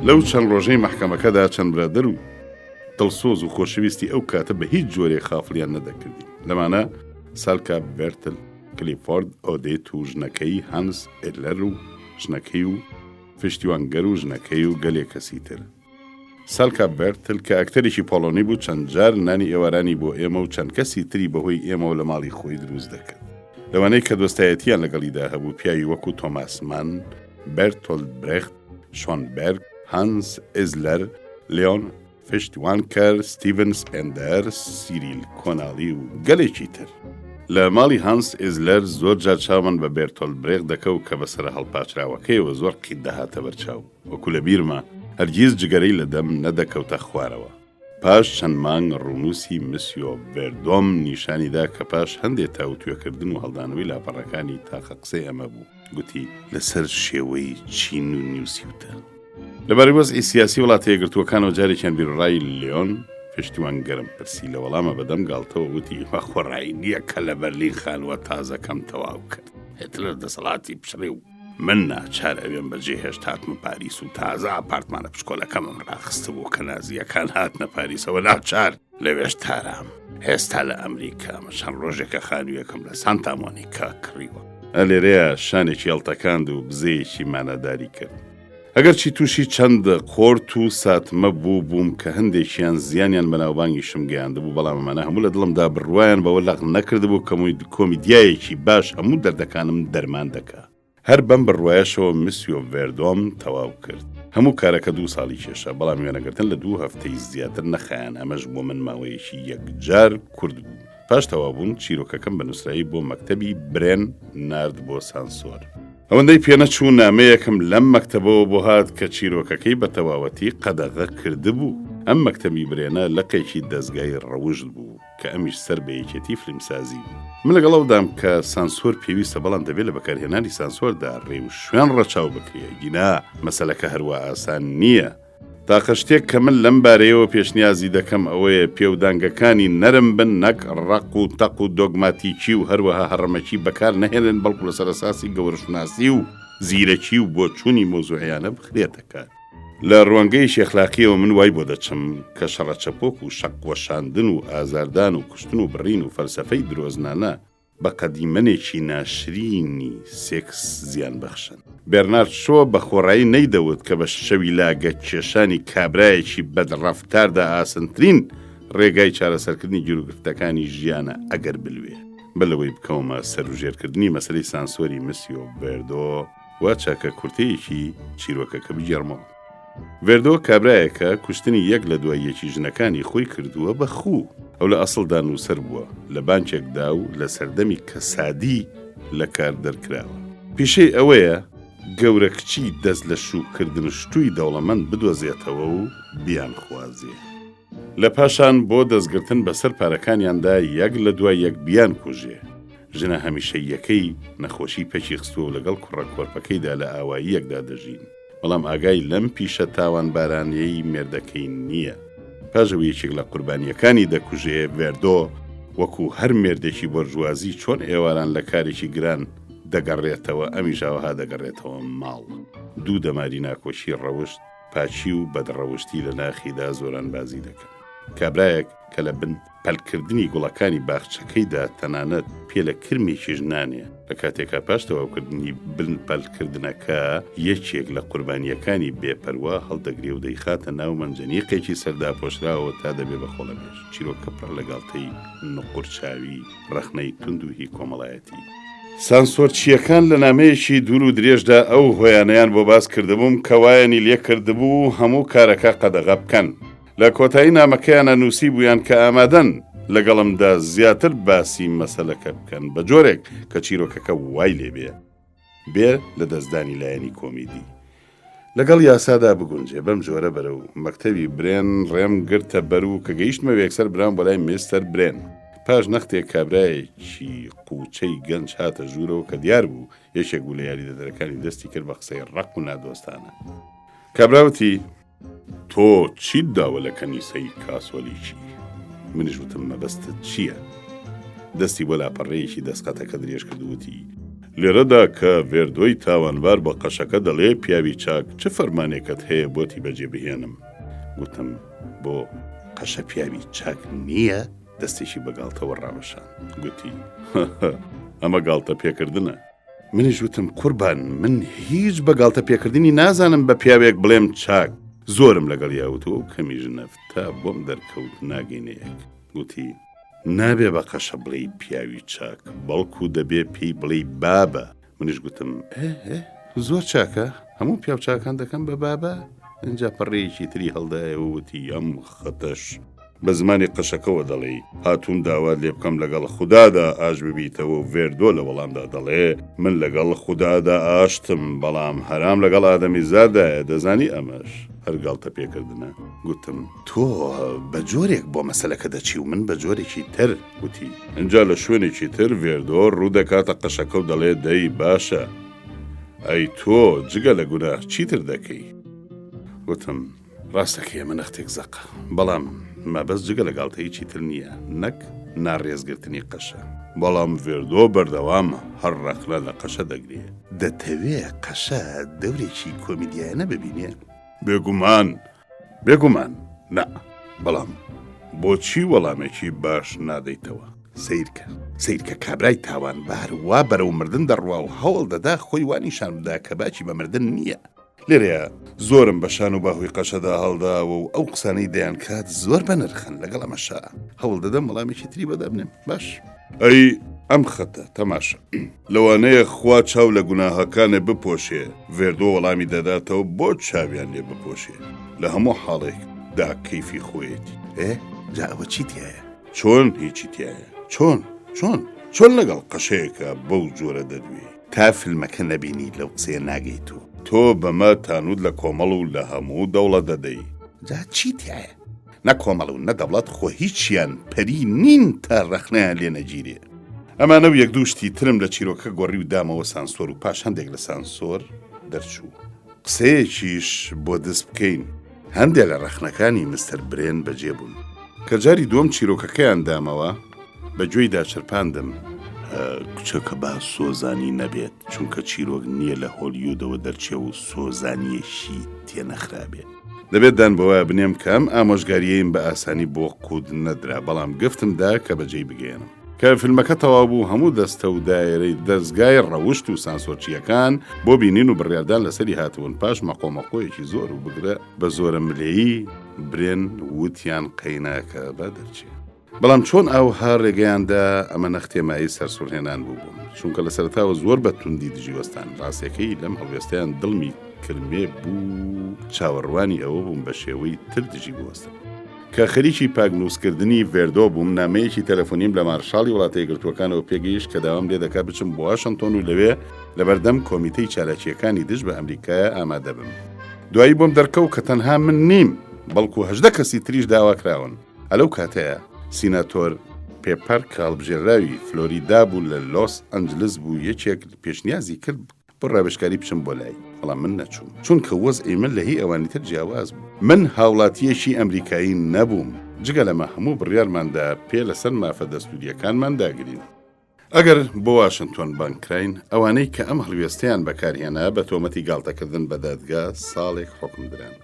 لەو چەند ڕۆژەی مەحکەمەکەدا چەند برادەر و دڵسۆز و خۆشەویستی ئەو کاتە بە هیچ جۆرێ خافڵیان نەدەکردی لەمانە سالکا بێرتل کلیفۆرد ئۆدێت و ژنەکەی هانس ئێدلەر و ژنەکەی و فشتیوانگەر و ژنەکەی و گەلێک کەسی تر سالکا بێرتل کە ئەکتەرێکی پۆڵۆنی بوو چەند جار نانی ئێوارانی بۆ ئێمە و چەند کەسی تری بەهۆی ئێمە و لە ماڵی خۆی دروست دەکرد لەوانەی کە دۆستایەتیان لەگەڵیدا هەبوو پیاوی وەکو تۆماس مان بێرتۆلد برێخت شۆنبەرگ هانس ئێزلەر لێۆن فشتیوانکەر ستیڤن سپێندەر سیریل کۆناڵی و گەلێکی تر لە ماڵی هانس ئێزلەر زۆر جار چاوان بە بێرتۆلد برێخ دەکەوت کە بەسرە هەڵپاچراوەکەیەوە زۆر قیت دەهاتە بەرچاو وەکو لە بیرمە هەرگیز جگەرەی لە دەم نەدەکەوتە خوارەوە پاش چەند مانگ ڕونووسی مسیۆ ڤێردۆم نیشانیدا کە پاش هەندێک تاوتوێکردن و هەڵدانەوەی لاپەڕەکانی تاقە قسەی ئەمە بوو گوتی لەسەر شێوەی چین و نیوسیوتە لەبارەی وەزعی سیاسی وڵاتە یەکگرتووەکانەوە جارێکیان بیرڕای لیۆن فشتیوانگەرم پرسی لە وەڵامە بەدەم گاڵتەوە وتی خۆڕایی نییە کە لە بەرلین خانووە تازەکەم تەواو کرد هێتلەر دەسەڵاتی پشڕێ و من ناچار ئەوێن بەجێ هێشت هاتمە پاریس و تازە ئاپارتمانە پشکۆلەکەمم ڕاخستە بوو کە نازیەکان هاتنە پاریسەوە ناچار لەوێش تارام هێستا لە ئەمریکا چەند ڕۆژێکە خانوویەکەم لە سانتا مۆنیکا کڕیوە. ئەلێرەیە شانێکی هەڵتەکاند و بزەیەکی مانەداری کرد. ئەگەر چی تووشی چەند قۆرت و ساتمە بووم کە هەندێکیان زیانیان بەناوبانگیشم گەیاندبوو، بەڵام ئەمانە هەموو لە دڵمدا بڕوایان بەوە لەغ نەکردبوو کۆمیدیایەکی باش هەموو دەردەکانم دەرمان دەکا. هەر بەم بڕوایەشەوە مسیۆ ڤێردۆم تەواو کرد. هەموو کارەکە 2 ساڵی کێشە، بەڵام وێنەگرتن لە 2 هەفتەی زیاتر نەخایان. ئەمەش بۆ من ماوەیەکی یەکجار کورد بوو. پاش تەوابوون چیرۆکەکەم بە نووسرایی بۆ مەکتەبی برێن نارد بۆ سانسۆر. ئەوەندەی پێنەچوو نامەیەکم لەم مەکتەبەوە بۆ هات کە چیرۆکەکەی بە تەواوەتی قەدەغە کردبوو. ئەم مەکتەبی برێنە لەقێکی دەستگای ڕەوشت بوو کە ئەمیش سەر بە یەکێتی فیلمسازی بوو. من لەگەڵەوەدام کە سانسۆر پێویستە، بەڵام دەبێت لە بەکارهێنانی سانسۆردا ڕێ و شوێن ڕەچاو بکرێ. گینا مەسەلەکە هەروە ئاسان نییە. تاقە شتێک کە من لەم بارەیەوە پێشنیازی دەکەم ئەوەیە پێودانگەکانی نەرم بن، نەک ڕق و تەق و دۆگماتیکی و هەروەها هەڕەمەکی بەکار نەهێنن، بەڵکو لەسەر ئەساسی گەورەشناسی و زیرەکی و بۆ چوونی مۆزوعیانە بخرێتەکە. لە ڕوانگەی شێخلاقیەوە من وای بۆ دەچم کە شەڕەچەپۆک و شەقوەشاندن و ئازاردان و کوشتن و بڕین و فەلسەفەی درۆزنانە بە قەدیمەنێکی ناشرینی سێکس زیان بەخشن. بێرنارد شۆ بە خۆڕایی نەیدەوت کە بە شەوی لاگە کێشانی کابرایەکی بەدڕەفتاردا ئاسنترین ڕێگای چارەسەرکردنی گیرروگرفتەکانی ژیانە ئەگەر بلوێ. بەلەوەی بکەومە سەروژێرکردنی مەسەلەی سانسۆری مسیۆ ڤێردۆ وا چاکە کورتەیەکی چیرۆکەکە بگێڕمەوە. ڤێردۆ کابرایەکە کوشتنی یەک لە دوای یەکی ژنەکانی خۆی کردووە بە خوو. ئەو لە ئەسڵدا نووسەر بووە، لە بانکێکدا و لە سەردەمی کەسادی لە کار دەرکراوە. پیشەی ئەوەیە گەورە کچی دەست لە شوکردن شتووی دەوڵەمەند بدۆزێتەوە و بیان خوازیە. لە پاشان بۆ دەستگرتن بەسەر پارەکانیاندا یەک لە دوای یەک بیان کوژێ. ژنە هەمیشەیەکەی نەخۆشی پەچی خستووە و لەگەڵ کوڕە کۆرپەکەیدا لە ئاواییەکدا دەژین، بەڵام ئاگای لەم پیشە تاوان بارانیەی مێردەکەی نییە. پاژەوەیەکێک لە قوربانیەکانی دەکوژێ. ڤێردۆ وەکو هەر مێردێکی بۆرژوازی چۆن ئێواران لە کارێکی گران دەگەڕێتەوە، ئەمیژاوەها دەگەڕێتەوە ماڵ. 2 دەماری ناکۆشی ڕەوشت، پاچی و بەدڕەوشتی لە ناخیدا زۆران بازی دەکەن. کابرایەک کە لە بن پەلکردنی گوڵەکانی باخچەکەیدا تەنانەت پێ لە کرمێکیش نانێ. لە کاتێکا پاش تەواوکردنی بن پەلکردنەکە یەکێک لە قوربانیەکانی بێپەروا هەڵدەگرێ و دەیخاتە ناو مەنجەنیقێکی سەردا پۆشراوە تا دەبێ بە خۆڵەمێش. چیرۆکە پڕ لەگاڵتەی نوقورچاوی ڕەخنەی تونند و هی کۆمەڵایەتی. سانسۆرچیەکان لە نامەیەکی دوور و درێژدا ئەو هۆیانەیان بۆ باس کردبووم کە وایەنی لێ کردبوو هەموو کارەکە قەدەغە بکەن. لە کۆتایی نامەکەیانە نووسی بوویان کە ئامادەن لەگەڵمدا زیاتر باسی مەسەلەکە بکەن بە جۆرێک کە چیرۆکەکە وای لێبێ بێ لە دەستدانی لایەنی کۆمیدی. لەگەڵ یاسادا بگونجێ. بەم جۆرە بەرە و مەکتەبی برێن ڕێم گرتە بەر و کە گەیشتمە وێکسەر برام بەلای مێستەر برێن. پاش نەختێک کابرایەکی قوچەی گەنج هاتە ژوورەوە کە دیار بوو یەکێک بوو لە یاریدەدەرەکانی دەستی کرد بە قسەی ڕق و نادۆستانە. کابراوتی تۆ چیت داوە لە کەنیسەی کاسۆلیکی؟ منیش وتم مەبەستت چییە؟ دەستی بۆ لاپەڕەیەکی دەستقەتەکە درێژ کردووتی لێرەدا کە ڤێردۆی تاوانبار بە قەشەکە دەڵێ پیاوی چاک چه فەرمانێکت هەیە بۆتی بەجێ بهێنم؟ گوتم بۆ قەشە پیاوی چاک نییە؟ دەستێکی بەگاڵتەوە ڕاوەشان. گوتی ئەمە گاڵتە پێکردنە. منیش وتم قوربان من هیچ بەگاڵتە پێکردنی نازانم بە پیاوێک بڵێم چاک. زۆرم لەگەڵ یاوتەوە و کەمیژ نەفتا بۆم دەرکەوت ناگەینەیەک. گوتی نابێ بە قەشە بڵێ پیاوی چاک، بەڵکو دەبێ پێی بڵێ بابە. منیش گوتم زۆر چاکە، هەموو پیاو چاکان دەکەم بە بابە. اینجا پەڕێیەکی تری هەڵدایەوە وتی ئەم خەتەش بە زمانی قەشەکەەوە دەڵێ هاتوون داوات لێ بکەم لەگەڵ خوددادا ئاش ببیتەوە و ڤێردۆ لە وەڵامدا دەڵێ من لەگەڵ خوددادا ئاشتم بەڵام هەرام لەگەڵ ئادەمی زادایە. دەزانی ئەمەش هەر گاڵتە پێکردنە. گوتم تۆ بە جۆرێک بۆ مەسەلەکە دەچی و من بە جۆرێکی تر. گوتی اینجا لە شوێنێکی تر ڤێردۆ ڕوو دەکاتە قەشەکە و دەڵێ دەی باشە ئەی تۆ جگە لە گوناه چیتر دەکەی؟ گوتم ڕاستەکەی ئەمە نەختێک زەق، بەڵام مەبەست جگە لە گاڵتەی چیتر نییە، نەک ناڕێزگرتنی قەشە بەڵام ڤێردۆ بەردەوامە هەر ڕەخلە لە قەشە دەگرێ دەتەوێ قەشە دەورێکی کۆمیدیانە ببینێ بێگومان نا بەڵام بۆچی وەڵامێکی باش نادەیتەوە سیرکە کابرای تاوانبار وا بەرەو مردن دەڕوا و هەوڵ دەدا خۆی وانیشان بدا کە باچی بە مردن نییە لێرەیە زۆرم بەشان و باهوی قەشەدا هەڵداوە و ئەو قسانەی دەیان کات زۆر بەنرخن لەگەڵ ئەمەشا هەوڵ دەدەم وەڵامێکی تری بەدا بنێم باش ئەی ئەم خەتە تەماشا لەوانەیە خوا چاو لە گوناهەکانێ بپۆشێ ڤێردۆ وەڵامی دەداتەوە بۆ چاویان لێ بپۆشێ لە هەموو حاڵێکدا کەیفی خۆیەتی جا ئەوە چی تایە چۆن هیچی تایە چۆن لەگەڵ قەشەیەکە بەو جۆرە دەدوێ تا فیلمەکە نەبینی لەو قسەیە ناگەیت تۆ بەمە تانود لە کۆمەڵ و لە هەموو دەوڵەت دەدەی جا چی تایە نە کۆمەڵ و نە دەوڵەت خۆ هیچیان پەری نین تا ڕەخنەیان لێ نەگیرێ ئەمانە و یەک دووشتی ترم لە چیرۆکە گۆڕی و دامەوە سانسۆر و پاش هەندێک لە سانسۆر دەرچوو قسەیەکیش بۆ دەست بکەین هەندێک لە ڕەخنەکانی مستەر برێن بەجێ بوون کە جاری دووەم چیرۆکەکەیان دامەوە بەگوێیدا چرپاندم کچەکە با سۆزانی نەبێت چونکە چیرۆک نییە لە هۆلیوودەوە دەرچێ و سۆزانیەشی تێنەخرابێت دەبێت دان بەوە بنێم کەم ئامۆژگاریەیم بە ئاسانی بۆ قود نەدرا بەڵام گفتمدا کە بەجێی بگەێنم کە فیلمەکە تەواو بوو هەموو دەستە و دایرەی دەستگای ڕەوشت و سانسۆرچیەکان بۆ بینین و بڕیاردان لەسەری هاتوون پاش مەقۆمەقۆیەکی زۆر و بگرە بە زۆرە ملێیی برێن وتیان قەیناکە بە دەرچێت بەڵام چۆن ئەو هەر ڕێگەیاندا ئەمە نەختێمایی سەرسوورهێنان بووبووم چونکە لە سەرتاوە زۆر بە توندی دژیوەستان ڕاستیەکەی لەم هەڵوێستیان دڵمی کرمێ بوو چاوەڕوانی ئەوە بووم بە شێوەی تر دژی بوەستم کە خەریکی پاگنووسکردنی ڤێردۆ بووم نامەیەکی تەلەفۆنیم لە مارشاڵی وڵاتە یەکگرتووەکانەوە پێگەیشت کە داوام لێ دەکا بچم بۆ واشنتۆن و لەوێ لەبەردەم کۆمیتەی چالاکیەکانی دژ بە ئەمریکایە ئامادە بم دوایی بۆم دەرکەوت کە تەنها من نیم بەڵکو 18 کەسی تریش داواکراون ئەلەو کاتەیە سیناتۆر پێپەر کاڵبژێراوی فلۆریدا بوو لە لۆس ئەنجلس بوو یەکێک پێشنیازی کرد بۆ ڕابشکاری بچم بۆ لای بەڵام من نەچووم چونکە وەزعی من لە هی ئەوانی تر جیاواز بوو من هاوڵاتیەکی ئەمریکایی نەبووم جگە لەمە هەموو بڕیارماندا پێ لەسەر مافە دەستوریەکانمان داگرین ئەگەر بۆ واشنتۆن بانکراین ئەوانەی کە ئەم هەڵوێستیان بەکارهێنا بە تۆمەتی گاڵتەکردن بە دادگا ساڵێک حکم دران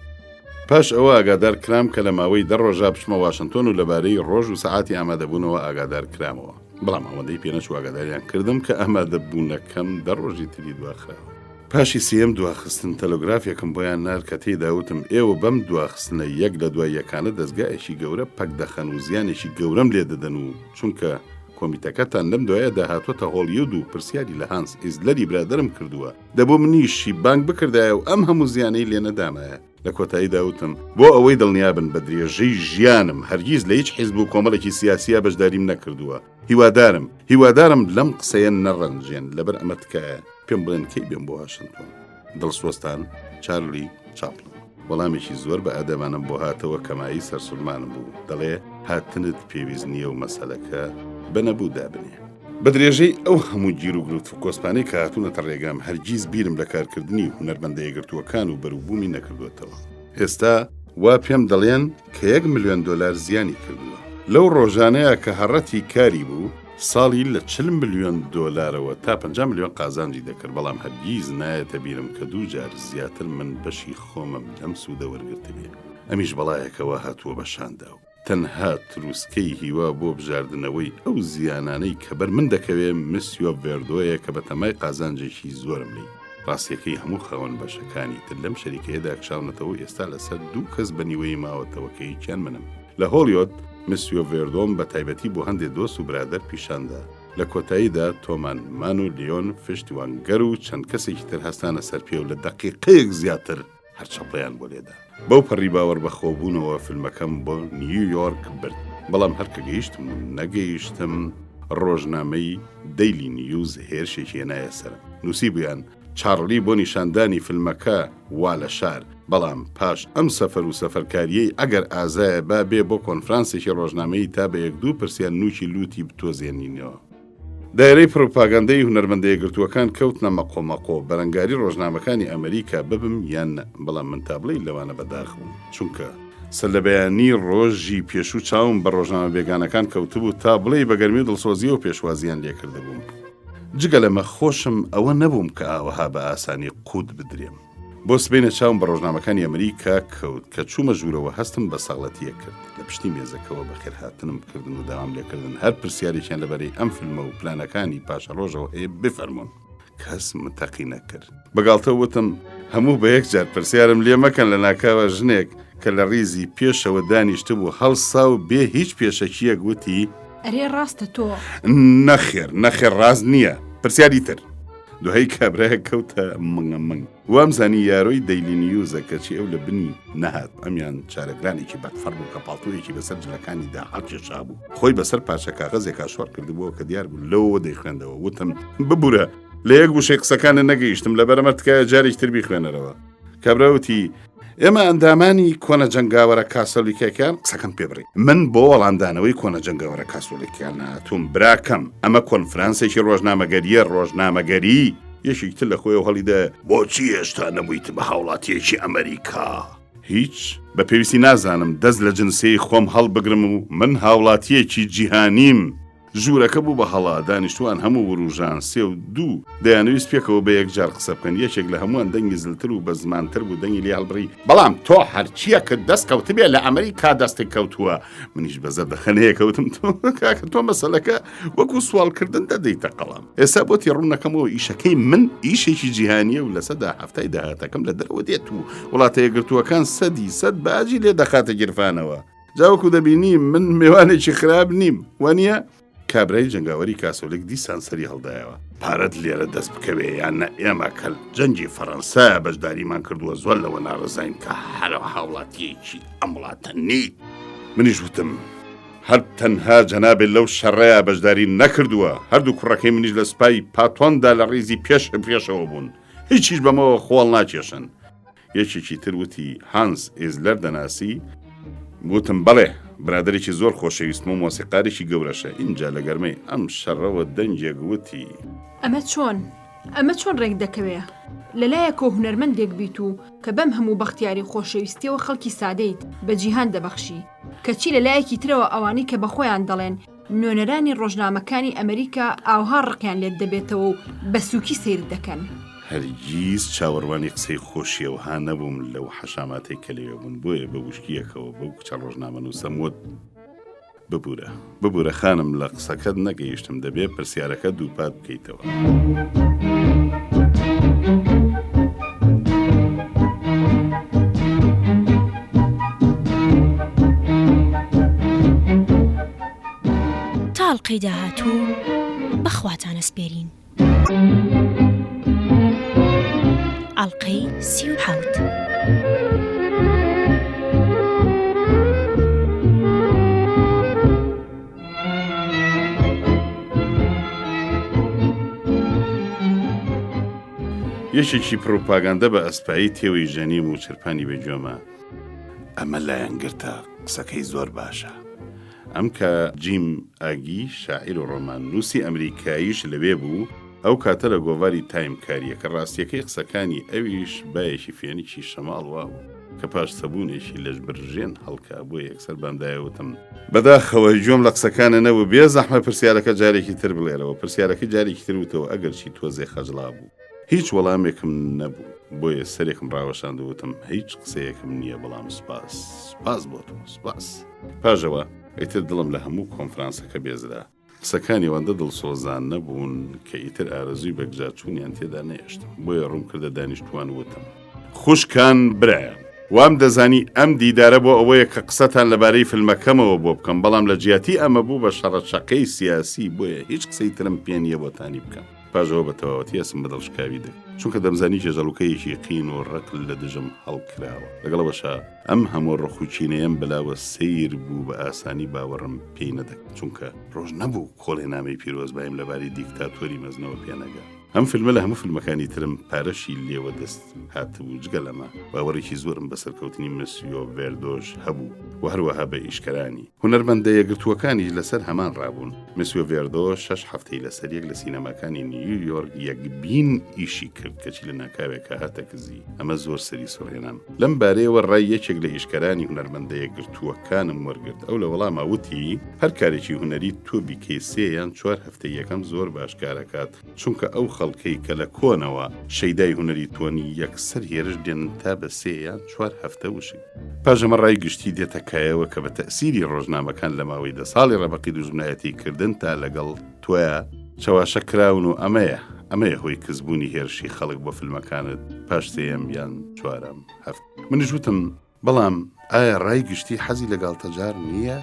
پاش ئەوە ئاگادار کرام کە لە ماوەی 10 ڕۆژە بچمە واشنتۆن و لەبارەی ڕۆژ و سەعاتی ئامادەبوونەوە ئاگادار کرامەوە بەڵام ئەوەندەی پێنەچوو ئاگاداریان کردم کە ئامادەبوونەکەم 10 ڕۆژی تری دواخراوە پاشی سێم دواخستن تەلۆگرافێکم بۆیان نار کە تێداوتم ئێوە بەم دواخستنە یەک لە دوای یەکانە دەستگایەکی گەورە پەک دەخەن و زیانێکی گەورەم لێ دەدەن و چونکە کۆمیتەکەتان لەم دوایە داهاتوەتە هۆلیوود و پرسیاری لە هانس ئیزلەری برادرم کردووە دەبۆ منیشی بانگ بکردایە و ئەم هەموو زیانەی لێ نەدامایە لە کۆتایی داوتم بۆ ئەوەی دڵنیابن بە درێژەی ژیانم هەرگیز لە هیچ حیزب و کۆمەڵێکی سیاسیە بەشداریم نەکردووە هیوادارم لەم قسەیە نەڕەنجێن لەبەر ئەمە تکایە پێم بڵێن کەی بێم بۆ واشنتۆن دڵسۆستان چارلی چاپلن وەڵامێکی زۆر بە ئادەمانم بۆ هاتەوە کەمایی سەرسوورمانم بوو دەڵێ هاتنت پێویست نییە و مەسەلەکە بە نەبوو دابنێ بە درێژەی ئەو هەموو گیر و گروت و کۆسپانەی کە هاتوونەتە ڕێگام هەرگیز بیرم لە کارکردنی هونەرمەندە یەکگرتووەکان و بەروبوومی نەکردوێتەوە ئێستا وا پێم دەڵێن کە $1 ملیۆن زیانی کردووە لەو ڕۆژانەیە کە هەڕەتی کاری بوو ساڵی لە $40 ملیۆن تا 50 ملیۆن قازانجی دەکرد بەڵام هەرگیز نایەتە بیرم کە 2 جار زیاتر من بەشی خۆمم لەم سوودە وەرگرتبێ ئەمیش بەڵایەکەوە هاتووە بەشانداو تەنها تروسکەی هیوا بۆ بژاردنەوەی ئەو زیانانەی کە بەر من دەکەوێ مسیۆ ڤێردۆیە کە بە تەمای قازانجێکی زۆرم لی ڕاستیەکەی هەموو خەوەن بەشەکانی تر لەم شەریکەیەدا کشاونەتەوە ئێستا لەسەر 2 کەس بەنیوەی ماوەتەوە کە هیچیان منم لە هۆلیوود مسیۆ ڤێردۆم بە تایبەتی بۆ هەندێک دۆست و برادەر پیشاندا لە کۆتاییدا تۆمان مان و لیۆن فشتیوانگەر و چەند کەسێکی تر هەستانە سەر پێ و لە دەقیقەیەک زیاتر هەرچەپڵیان بۆ لێدا بەو پەڕی باوەڕ بەخۆبوونەوە فیلمەکەم بۆ نیویۆرک برد بەڵام هەرکە گەیشتم و نەگەیشتم ڕۆژنامەی دەیلی نیوز هێرشێکی هێنایە سەرم نووسی بوویان چارلی بۆ نیشاندانی فیلمەکە وا لە شار بەڵام پاش ئەم سەفەر و سەفەرکاریەی ئەگەر ئازایە با بێ بۆ کۆنفرانسێکی ڕۆژنامەی تا بە 1-2 پرسیان نوچی لوتی بتۆزێنینەوە دایرەی پرۆپاگەندەی هونەرمەندە یەکگرتووەکان کەوتنە مەقۆمەقۆ بەرەنگاری ڕۆژنامەکانی ئەمریکا ببم یان بەڵام من تابلەی لەوانە بەداخ بووم چونکە سەر لە بەیانی ڕۆژی پێشوو چاوم بە ڕۆژنامە بێگانەکان کەوتبوو تا بڵێ بە گەرمی و دڵسۆزی و پێشوازیان لێکرده بووم. جگە لەمە خۆشم ئەوە نەبووم کە ئاوەها بە ئاسانی قوت بدرێم. بۆ سبەینە چاوم بە ڕۆژنامەکانی ئەمریکا کەوت کە چوومە ژوورەوە هەستم بە ساڵەتیە کرد. لە پشتی مێزەکەەوە بەخێرهاتنم کردن و داوام لێکردن هەر پرسیارێکیان لەبەرەی ئەم فیلمە و پلانەکانی پاشە ڕۆژەوە هەیە بفەرمونون. کەس متەقی نەکرد. بەگاڵتە وتم هەموو بە یەک جار پرسیارم لێ مەکەن لە ناکاوە ژنێک کە لە ڕیزی پێشەوە دانیشتە بوو هەڵسا و بێ هیچ پێشەکیە گوتی ئەرێ ڕاستە تۆ نەخێر ڕاست نییە پرسیاری تر. دوای کابراە کەوتە منگ وامزانی یاڕۆی دەیلی نیوزە کەچی ئەو لە بنی نەهات ئەمیان چارەگرانێکی بەدفەر بوو کە پاڵتۆیەکی بەسەر جلەکانی داهاڵکێشا بوو خۆی بەسەر پاشە کاغەزێکا شۆڕ کردبووە کە دیار بوو لەوە دەیخوێندەوە وتم ببوورە لە یەک گوشەی قسەکانە نەگەیشتم لەبەرەمە تکایە جارێکی تر بیخوێنەرەوە. کابراوتی ئێمە ئەندامانی کۆنە جەنگاوەرە کاسۆلیکەکان قسەکەم پێ بڕی من بۆ وەڵامدانەوەی کۆنە جەنگاوەرە کاسۆلیکیان ناتوم براکەم ئەمە کۆنفرانسێکی ڕۆژنامەگەری یەشێکتر لە خۆی هەڵیدا بۆچی هێشتا نەبوویت بە هاوڵاتیەکی ئەمریکا هیچ بە پێویستی نازانم دەست لە جنسەی خۆم هەڵبگرم و من هاوڵاتیەکی جیهانیم. ژوورەکە بوو بە هەڵا دانیشتوان هەموو وروژان سێ و دوو دەیانویست پێکەوە بە یەکجار قسە بکەن یەکێک لە هەمووان دەنگی زلتر و بە زمانتر بوو دەنگی لێ هەڵبڕی بەڵام تۆ هەرچیە کە دەست کەوتبێ لە ئەمریکا دەستێک کەوتووە. منیش بەزە دەخەنەیە کەوتم کاکە تۆ مەسەلەکە وەکو سوالکردن دەدەیتە قەڵام. ئێستا بۆتی ڕوونەکەمەوە ئیشەکەی من ئیشێکی جیهانیە و لەسەدا هەفتای داهاتەکەم لە دەرەوە دێت و وڵاتە یەکگرتووەکان سەد باجی لێ دەخاتە گیرفانەوە. جاوەکو دەبینی من میوانێکی خراپ نیم وانە؟ کابرای جنگاوەری کاسۆلیک دیسان سەری هەڵدایەوە پارەت لێرە دەست بکەوێ یان نە ئێمە کەل جەنگی فەڕەنسا بەشداریمان کردووە زۆر لەوە ناڕزین کە هەرە هاوڵاتیەکی ئەم وڵاتە نیت. منیش وتم هەر تەنها جەنابێت لەو شەڕەیە بەشداری نەکردووە هەردوو کوڕەکەی منیش لە سوپای پاتۆندا لە ڕیزی پێشەوە بوون هیچیش بەمەوە خۆڵ ناکێشن. یەکێکی تر وتی هانس ئێزلەر دەناسی؟ گوتم بەڵێ برادێکی زۆر خۆشەویستم و مۆسیقارێکی گەورەشە اینجا لە گەرمەی ئەم شەڕەوە دەنجێک وتی ئەمە چۆن ڕێک دەکەوێ لەلایەکە هونەرمەندێک بیت و کە بەم هەموو بەختیاری خۆشەویستیەوە خەڵکی سادەیت بە جیهان دەبەخشی کەچی لەلایەکی ترەوە ئەوانەی کە بەخۆیان دەڵێن نوێنەرانی ڕۆژنامەکانی ئەمریکا ئاوها ڕقیان لێت دەبێتەوە و بە سووکی سیر دەکەن. هەرگیز چاوەڕوانی قسەی خۆشیەوەها نەبووم لەو حەشاماتەی کە لێوە بوون بۆیە بە وشکیەکەوە بەو کچە ڕۆژنامە نووسەموت ببوورە خانم لە قسەکەت نەگەیشتم دەبێ پرسیارەکە دووپات بکەیتەوە. تاڵقەی داهاتوو بەخواتانە سپێرین. ئەڵلقەی 37. یەکێکی پرۆپاگاندە بە ئەسپایی تێوەی ژەنیم و چرپانی بێجۆمە ئەمە لایەنگرتە قسەکەی زۆر باشە. ئەم کە جیم ئاگی شاعیر و ڕۆمان نووسی ئەمریکاییش لەوێ بوو ئەو کاتە لە گۆڤاری تایم کاریە کە ڕاستیەکەی قسەکانی ئەویش بایەکی فێنێکی شەماڵوا بوو کە پاش سەبوونێکی لەش برژێن هەڵکا بۆ یەکسەر بامدایەوتم بەداخەوە گوێم لە قسەکانە نەبوو بێ زەحمە پرسیارەکە جارێکی تر بڵێرەوە پرسیارەکە جارێکی تر وتەوە ئەگەرچی تۆزێ خەجڵا بوو هیچ وەڵامێکم نەبوو بۆیە سەرێکم ڕاوەشاندوتم هیچ قسەیەکم نییە بەڵام سپاس بۆ تۆ سپاس. پاژەوە ئیتر دڵم لە هەموو کۆنفرانسەکە بێزرا قسەکانی وەندە دڵسۆزان نەبوون کە ئیتر ئارەزووی بەگجارچوونیان تێدا نەهێشتم بۆیە ڕوون کردە دانیشتوان وتم خوشکان برایان وام دەزانی ئەم دیدارە بۆ ئەوەیە کە قسەتان لەبارەی فیلمەکەمەوە بۆ بکەم بەڵام لە جیاتی ئەمە بوو بە شەڕەچەقەی سیاسی بۆیە هیچ قسەی ترم پێ نییە بۆتانی بکەم. پاژەوە بە تەواوەتی ئەسم بەدڵشکاوی دەکەم چونکە دەمزانی کێژەڵوکەیەکی قین و ڕقل لە دژم هەڵکراوە لەگەڵەوەشا ئەم هەموو ڕەخوچینەیەم بەلاوە سیر بوو بە ئاسانی باوەڕم پێی نەدەکەم چونکە ڕۆژ نەبوو کۆڵێنامەی پیرۆزبایم لەباری دیکتاتۆری مەزنەوە پێنەگا. ئەم فیلمە لە هەموو فیلمەکانی ترم پارەشی لێوە دەست هاتبوو جگە لەمە باوەڕێکی زۆرم بەسەرکەوتنی مسیۆ ڤێردۆش هەبوو و هەروەها بە ئیشکەرانی هونەرمەندە یەکگرتووەکانی لەسەر هەمان ڕابوون. مسیۆ ڤێردۆ 6 هەفتەی لەسەر یەک لە سینەماکانی نیویۆرک یەکبین ئیشی کرد کەچی لە ناکاوێکە هاتە کزی. ئەمە زۆر سەری سڕێنان. لەم بارەیەوە ڕای یەکێک لە ئیشکەرانی هونەرمەندە یەکگرتووەکانم وەرگرت. ئەو لە وەڵامە وتی هەر کارێکی هونەری تۆ بیکەی 3 یان 4 هەفتەی یەکەم زۆر باشکارەکات، چونکە ئەو خەڵکەی کە لە کۆنەوە شەیدای هونەری تۆنی یەکسەر هێرش دێنن تا بە 3 یان 4 هەفتە وشک. پاژەمە ڕای گشتی دێتە کایەوە کە بە تەسیری ڕۆژنامەکان لە ماوەی 10 ساڵی ڕەبەقی دوژمنایەتی کردن تا لەگەڵ تۆیە چاواشە کراون و ئەمەیە هۆی کەسبوونی هێرشی خەڵک بۆ فیلمەکانت پاش 3 یان 4 هەفت. منیش وتم بەڵام ئایا ڕای گشتی حەزی لەگەڵ تەجار نییە؟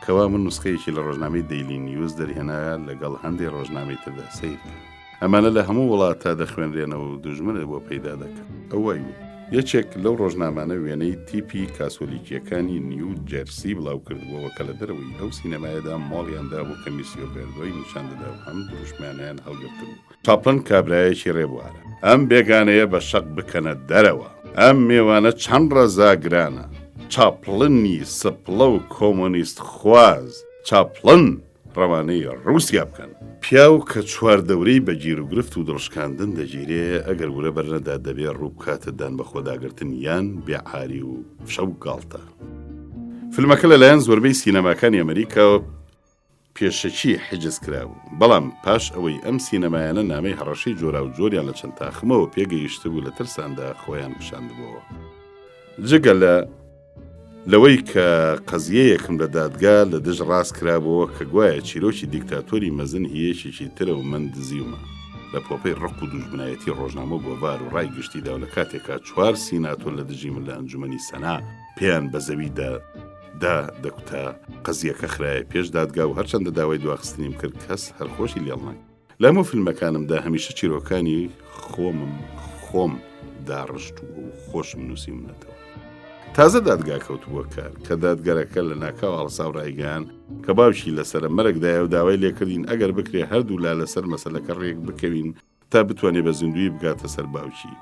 کەوا من نوسخەیەکی لە ڕۆژنامەی دەیلی نیوز دەرهێنایە لەگەڵ هەندێک ڕۆژنامەی تردا سیر. ئەمانە لە هەموو وڵاتە دەخوێنرێنەوە و دوژمنە بۆ پەیدا دەکەن. ئەوەی یەکێک لەو ڕۆژنامانە وێنەی تیپی کاسۆلیکیەکانی نیو جەرسی بڵاو کردبووەوە کە لە دەرەوەی ئەو سینەمایەدا ماڵیاندا بۆ کە میسیۆ ڤێردۆی نیشان دەدا و هەم دروشمانیان هەڵگرتبوو. چاپلن کابرایەکی ڕێبوارە. ئەم بێگانەیە بە شەق بکەنە دەرەوە. ئەم میوانە چەند ڕەزاگرانە. چاپلنی سپڵە و کۆمۆنیست خواز. چاپلن ڕەوانەی ڕووسیا بکەن. پیاو کە چوار دەورەی بە گیر و گرفت و دڵشکاندن دەگیرێ ئەگەر ورە بەرنەدا دەبێ ڕوو بکاتەدان بە خۆداگرتن یان بێعاری و فشە و گاڵتە. فیلمەکە لەلایەن زۆربەی سینەماکانی ئەمریکا پێشەکی حجز کرابوو، بەڵام پاش ئەوەی ئەم سینەمایانە نامەی هەڕەشەی جۆرا و جۆریان لە چەند تاخمەوە پێگەیشتە بوو لە ترساندا خۆیان پیشاندبووەوە. جگە لەوەی کە قەزیەیەکم لە دادگا لە دژ ڕاست کرابەوە کە گوایە چیرۆکی دیکتاتۆری مەزن هیەشێکی ترە و من دزیومە لە پۆپەی ڕق و دوژمنایەتی ڕۆژنامە گۆڤار و ڕای گشتیدا و لە کاتێکا 4 سیناتۆر لە دژی من لە ئەنجومەنی سەنا پێیان بە زەویدا دەکوتا قەزیەکە خرایە پێش دادگا و هەرچەندە داوای دواخستنیم کرد کەس هەرخۆشی لێڵناک. لە هەموو فیلمەکانمدا هەمیشە چیرۆکانی خۆم داڕشت و خۆشم نووسیمنەتەوە. تازە دادگا کەوتبووە کار کە دادگەرەکە لە ناکاو هەڵساو ڕایگەیان کە باوکی لەسرە مەرەکدایە و داوای لێکردین ئەگەر بکرێ هەردوو لا لەسەر مەسەلەکە ڕێک بکەوین تا بتوانێت بە زیندوی بگاتە سەر باوکی.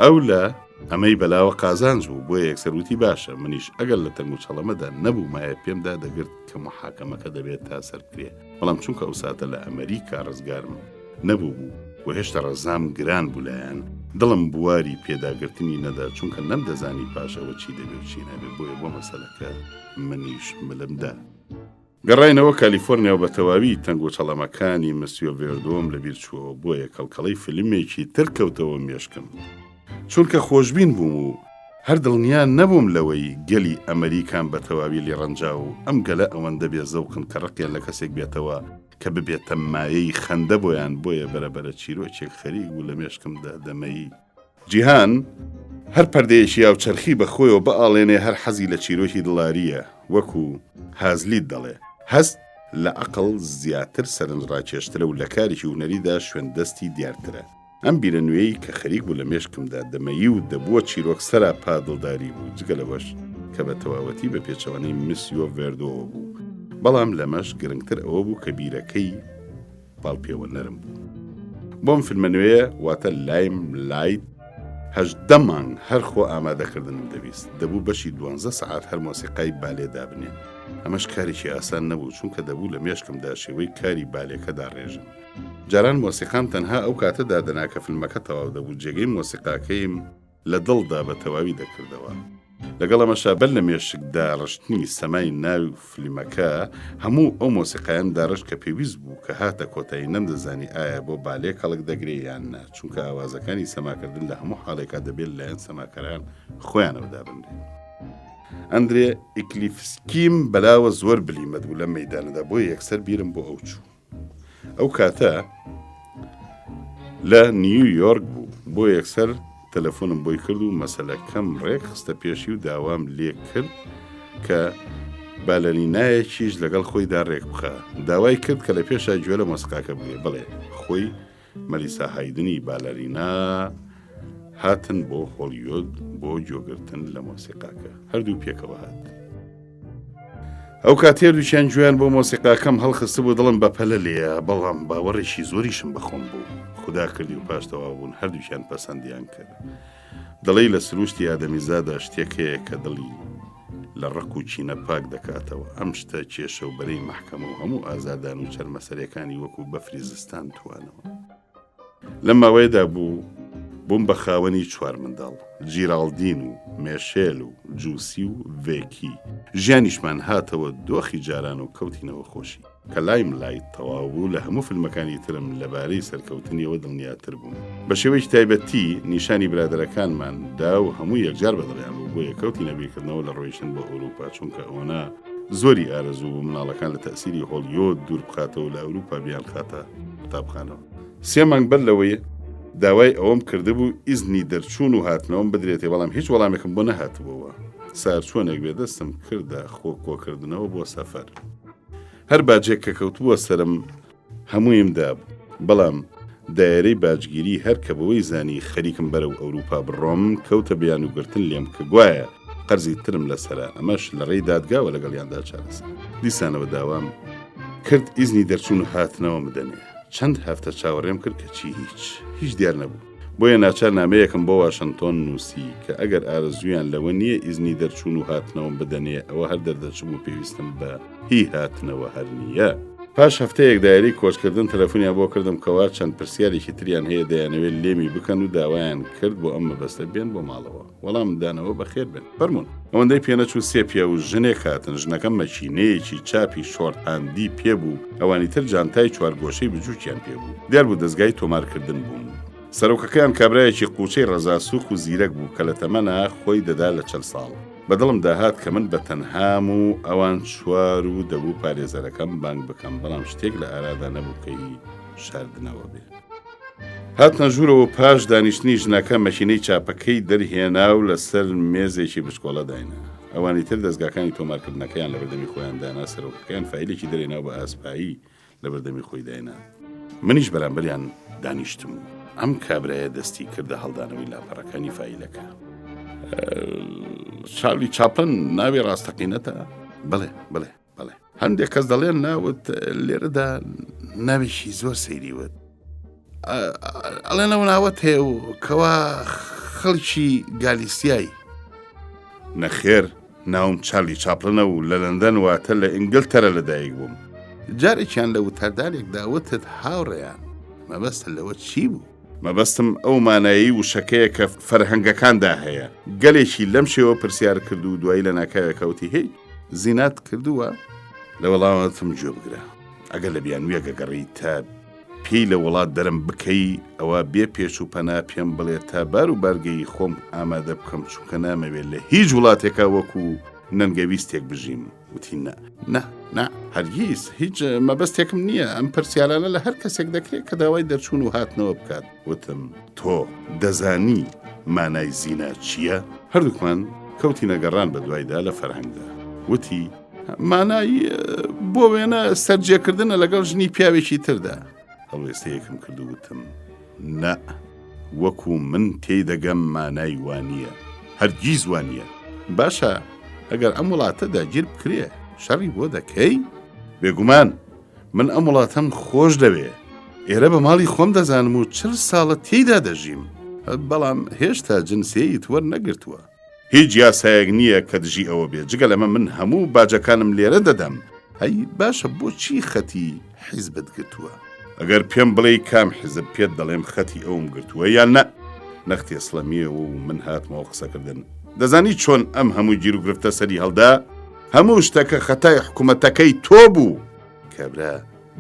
ئەو لە ئەمەی بەلاوە قازانج بوو بۆ یەکسەروتی باشە، منیش ئەگەر لە تەنگ و چەڵەمەدا نەبوو مایە پێمدا دەگرت کە محاکەمەکە دەبێت تا سەر بکرێ، بەڵام چونکە ئەو ساتە لە ئەمریکا ڕزگارم نەبوو و هێشتا ڕەزام گران بوو لایەن دڵم بواری پێداگرتنی نەدا چونکە نەمدەزانی پاشەوە چی دەبێت و چی نابێت بۆیە بۆ مەسەلەکە منیش ملمدا. گەڕاینەوە کالیفۆرنیا بە تەواوی تەنگ و چەڵەمەکانی مسیۆ ڤێردۆم لەبیر چووەوە بۆیە کەڵکەڵەی فیلمێکی تر کەوتەوە مێشکم چونکە خۆشببین بووم و هەر دڵنیا نەبووم لەوەی گەلی ئەمریکان بە تەواوی لێ ڕەنجا و ئەم گەلە ئەوەندە بێ زەوقن کە ڕقیان لە کەسێک بێتەوە کە ببێتە مایەی خەندە بۆیان بۆیە بەرەبەرە چیرۆکێک خەریک بوو لە مێشکمدا دەمەی. جیهان هەر پەردەیەکی یاو چەرخی بەخۆیەوە بەئاڵێنێ هەر حەزی لە چیرۆکی دڵاریە، وەکو هازلیت دەڵێ هەست لە عەقڵ زیاتر سەرنجڕاکێشترە و لە کارێکی هونەریدا شوێن دەستی دیارترە. ئەم بیرە نوێی کە خەریک بوو لە مێشکمدا دەمەیی و دەبووە چیرۆک سەرا پادڵداری بوو جگە لەوەش کە بە تەواوەتی بە پێچەوانەی مسیۆ ڤێردۆوە بوو، بەڵام لەمەش گرنگتر ئەوە بوو کە بیرەکەی باڵپێوە نەرم بوو. بۆم فیلمە نوێیە واتە لایم لایت 18 مانگ هەرخۆ ئامادەکردنم دەویست، دەبوو بەشی 12 سەعات هەر مۆسیقای بالێ دابنێن. ئەمەش کارێکی ئاسان نەبوو چونکە دەبوو لە مێشکمدا شێوەی کاری بالێکەدا ڕێژم. جاران مۆسیقام تەنها ئەو کاتە دادەنا کە فیلمەکە تەواو دەبوو، جێگەی مۆسیقاکەیم لە دڵدا بە تەواوی دەکردەوە. لەگەڵ ئەمەشا بەر لە مێشکدا ڕشتنی سەمای ناوی فیلمەکە هەموو ئەو مۆسیقایان داڕشت کە پێویست بوو کە هاتە کۆتایی نەمدەزانی ئایا بۆ بالێ کەڵک دەگرێ یان نا، چونکە ئاوازەکانی سەماکردن لە هەموو حاڵێکا دەبێت لایەن سەماکەران خۆیانەوە بنرێن. ئەندرێ ئیکلیفسکیم بەلاوە زۆر بلیمەت بوو لە مەیدانەدا بۆ یەکسەر بیرم بۆ ئەو چوو. ئەو کاتە لە نیویۆرک بوو، بۆ یەکسەر تەلەفۆنم بۆی کرد و مەسەلەکەم ڕێک خستە پێشی و داوام لێ کرد کە بالەرینایەکیش لەگەڵ خۆیدا ڕێک بخە. داوای کرد کە لە پێشا گوێ لە مۆسیقاکە بگرێ، بڵێ خۆی مەلیسا هایدنی بالەرینا هاتن بۆ هۆلیوود بۆ جۆگرتن لە مۆسیقاکە، هەردوو پێکەوە هات. ئەو کاتێ دووچیان گوێیان بۆ مۆسیقاکەم هەڵخست بوو، دڵم بەپەلە لێیە، بەڵام باوەڕێکی زۆریشم بەخۆم بوو. خدا کردی و پاشتەوا بوون هەردووچیان پەسەندیان کرد. دڵی لە سروشتی ئادەمیزادا شتێک هەیە کە دڵی لە ڕق و چینە پاک دەکاتەوە. ئەم شتە کێشە و بەرەی مەحکەمە و هەموو ئازادان و چەرمەسەرەکانی وەکو بەفری زستان توانەوە. لەم ماوەیەدا بووم بە خاوەنی 4 منداڵ، جیرالدین و مێشێل و جووسی و ڤێکی. ژیانیشمان هاتەوە دۆخی جاران و کەوتینەوە خۆشی کە لایم لای تەواو بوو. لە هەموو فیلمەکانی ترم لەبارەی سەرکەوتنیەوە دڵنیاتر بووم. بە شێوەیەکی تایبەتی نیشانی برادەرەکانمان دا و هەموو یەکجار بەدڵیان بوو بۆ یەکەوتی نەبیکردنەوە لە ڕۆیشتن بۆ ئەوروپا، چونکە ئەوەنە زۆری ئارەزوو بوو مناڵەکان لە تەسیری هۆلیۆد دوور بخاتەوە لە ئەوروپا بیان خاتە قوتابخانەوە. 3 مانگ بەر لەوەیە داوای ئەوەم کردبوو ئیزنی دەرچوون و هاتنەوەم بدرێتێ، بەڵام هیچ وەڵامێکم بۆ نەهاتبووەوە. سارچۆنێک بێدەستم کردە خۆکۆکردنەوە بۆ سەفەر. هەر باجێک کە کەوتبووە سرم هەموویم دابوو، بەڵام دایرەی باجگیری هەر کە بەوەی زانی خەریکم بەرەو ئەوروپا بڕۆم کەوتە بیان و گرتن لێم کە گوایە قەرزی ترم لەسەرە، ئەمەش لە ڕێی دادگاوە لەگەڵیاندا چارەسە. دیسانەوە داوام کرد ئیزنی دەرچوون و هاتنەوە بدەنێ. چەند هەفتە چاوەڕێم کرد کە هیچ دیار نەبوو. بۆیە ناچار نامەیەکم بۆ واشنتۆن نووسی کە ئەگەر ئارەزویان لەوە نییە ئیزنی دەرچوون و هاتنەوەم بدەنێ، ئەوە هەر دەردەچم و پێویستم بە هی هاتنەوە هەر نییە. پاش هەفتەیەک دایری کۆچکردن تەلەفۆنیان بۆ کردم کەوا چەند پرسیارێکی تریان هەیە دەیانەوێت لێمی بکەن و داوایان کرد بۆ ئەم مەبەستە بێن بۆ ماڵەوە. وەڵام دانەوە بەخێر بن. فەرموون ئەوەندەی پێنەچوو 3 پیا و ژنێک هاتن. ژنەکەم مەچینەیەکی چاپی شۆرتهاندی پێبوو، ئەوانی تر جانتای 4 گۆشەی بجووکیان پێبوو. دیار بوو دەستگای تۆمارکردن بوون. سەرۆکەکەیان کابرایەکی قوچەی ڕەزاسووک و زیرەک بوو کە لە تەمەنە خۆی دەدا لە 40 ساڵ. بەدڵم داهات کە من بە تەنهام و ئەوان 4 و دەبوو پارێزەرەکەم بانگ بکەم، بەڵام شتێک لە ئارادا نەبوو کەی شاردنەوە بێ. هاتنە ژوورەوە پاش دانیشتنی ژنەکە مەشینەی چاپەکەی دەرهێنا و لەسەر مێزێکی بشکۆڵە داینا. ئەوانی تر دەستگاکانی تۆمارکردنەکەیان لە بەردەمی خۆیان دانا، سەرۆکەکەیان فایلێکی دەرێنا بە ئاسپایی لە بەردەمی خۆی داینا. منیش بەرامبەریان دانیشتم و ئەم کابرایە دەستی کردە هەڵدانەوەی لاپەڕەکانی فایلەکە. چارلی چاپلن ناوی ڕاستەقینەتە؟ بڵێ هەندێک کەس دەڵێن ناوت لێرەدا ناوێکی زۆر سەیریوت، ئەڵێنەوە ناوەت هەیە و کەوا خەڵکی گالیسیایی. نەخێر، ناوم چارلی چاپلنە و لە لەندەن واتە لە ئینگلتەرە لەدایک بووم. جارێکیان لە وتاردارێک داوتت هاوڕێیان. مەبەستە لەوە چی بوو؟ مەبەستم ئەو مانایی وشەکەیە کە فەرهەنگەکاندا هەیە. گەلێکی لەم شێوە پرسیار کرد و دوایی لە ناکاوێک کەوتی هی زینات کردووە؟ لە وەڵامەتم گوێ بگرە. ئەگەر لە بیانویە گەگەڕی تا پێی لە وڵات دەرم بکەی، ئەوە بێ پێش و پەنا پێم بڵێت تا بار و بارگەی خۆم ئامادە بکەم، چونکە نامەوێت لە هیچ وڵاتێکا وەکو نەنگەویستێک بژیم. وتی نه هەرگیز هیچ مەبەستێکم نییە. ئەم پرسیارانە لە هەر کەسێک دەکرێت کە داوای دەرچوون و هاتنەوە بکات. وتم تۆ دەزانی مانای زینا چییە؟ هەردووکمان کەوتی نەگەڕان بە دوایدا لە فەرهەنگدا. وتی مانای بۆ وێنە سەرجێکردنە لەگەڵ ژنی پیاوێکی تردا. هەڵوێستەیەکم کرد و وتم نە، وەکو من تێدەگەم مانای وانییە، هەرگیز وانییە. باشە ئەگەر ئەم وڵاتە داگیر بکرێ شەڕی بۆ دەکەی؟ بێگومان من ئەم وڵاتەم خۆش دەوێ. ئێرە بە ماڵی خۆم دەزانم و 40 ساڵە تێیدا دەژیم، بەڵام هێشتا جنسیەیت وەرنەگرتووە. هیچ یاسایەک نییە کە دژی ئەوە بێت، جگە لەمە من هەموو باجەکانم لێرە دەدەم. هەی باشە بۆچی خەتی حیزبت گرتووە؟ ئەگەر پێم بڵێ کام حیزب پێت دەڵێم خەتی ئەوم گرتووە یان نە. نەختی ئەسڵەمیەوە و من هاتمەوە قسەکردن. دەزانی چۆن ئەم هەموو گیر و گرفتە سەری هەڵدا؟ هەموو شتەکە خەتای حکوومەتەکەی تۆ بوو. کابرا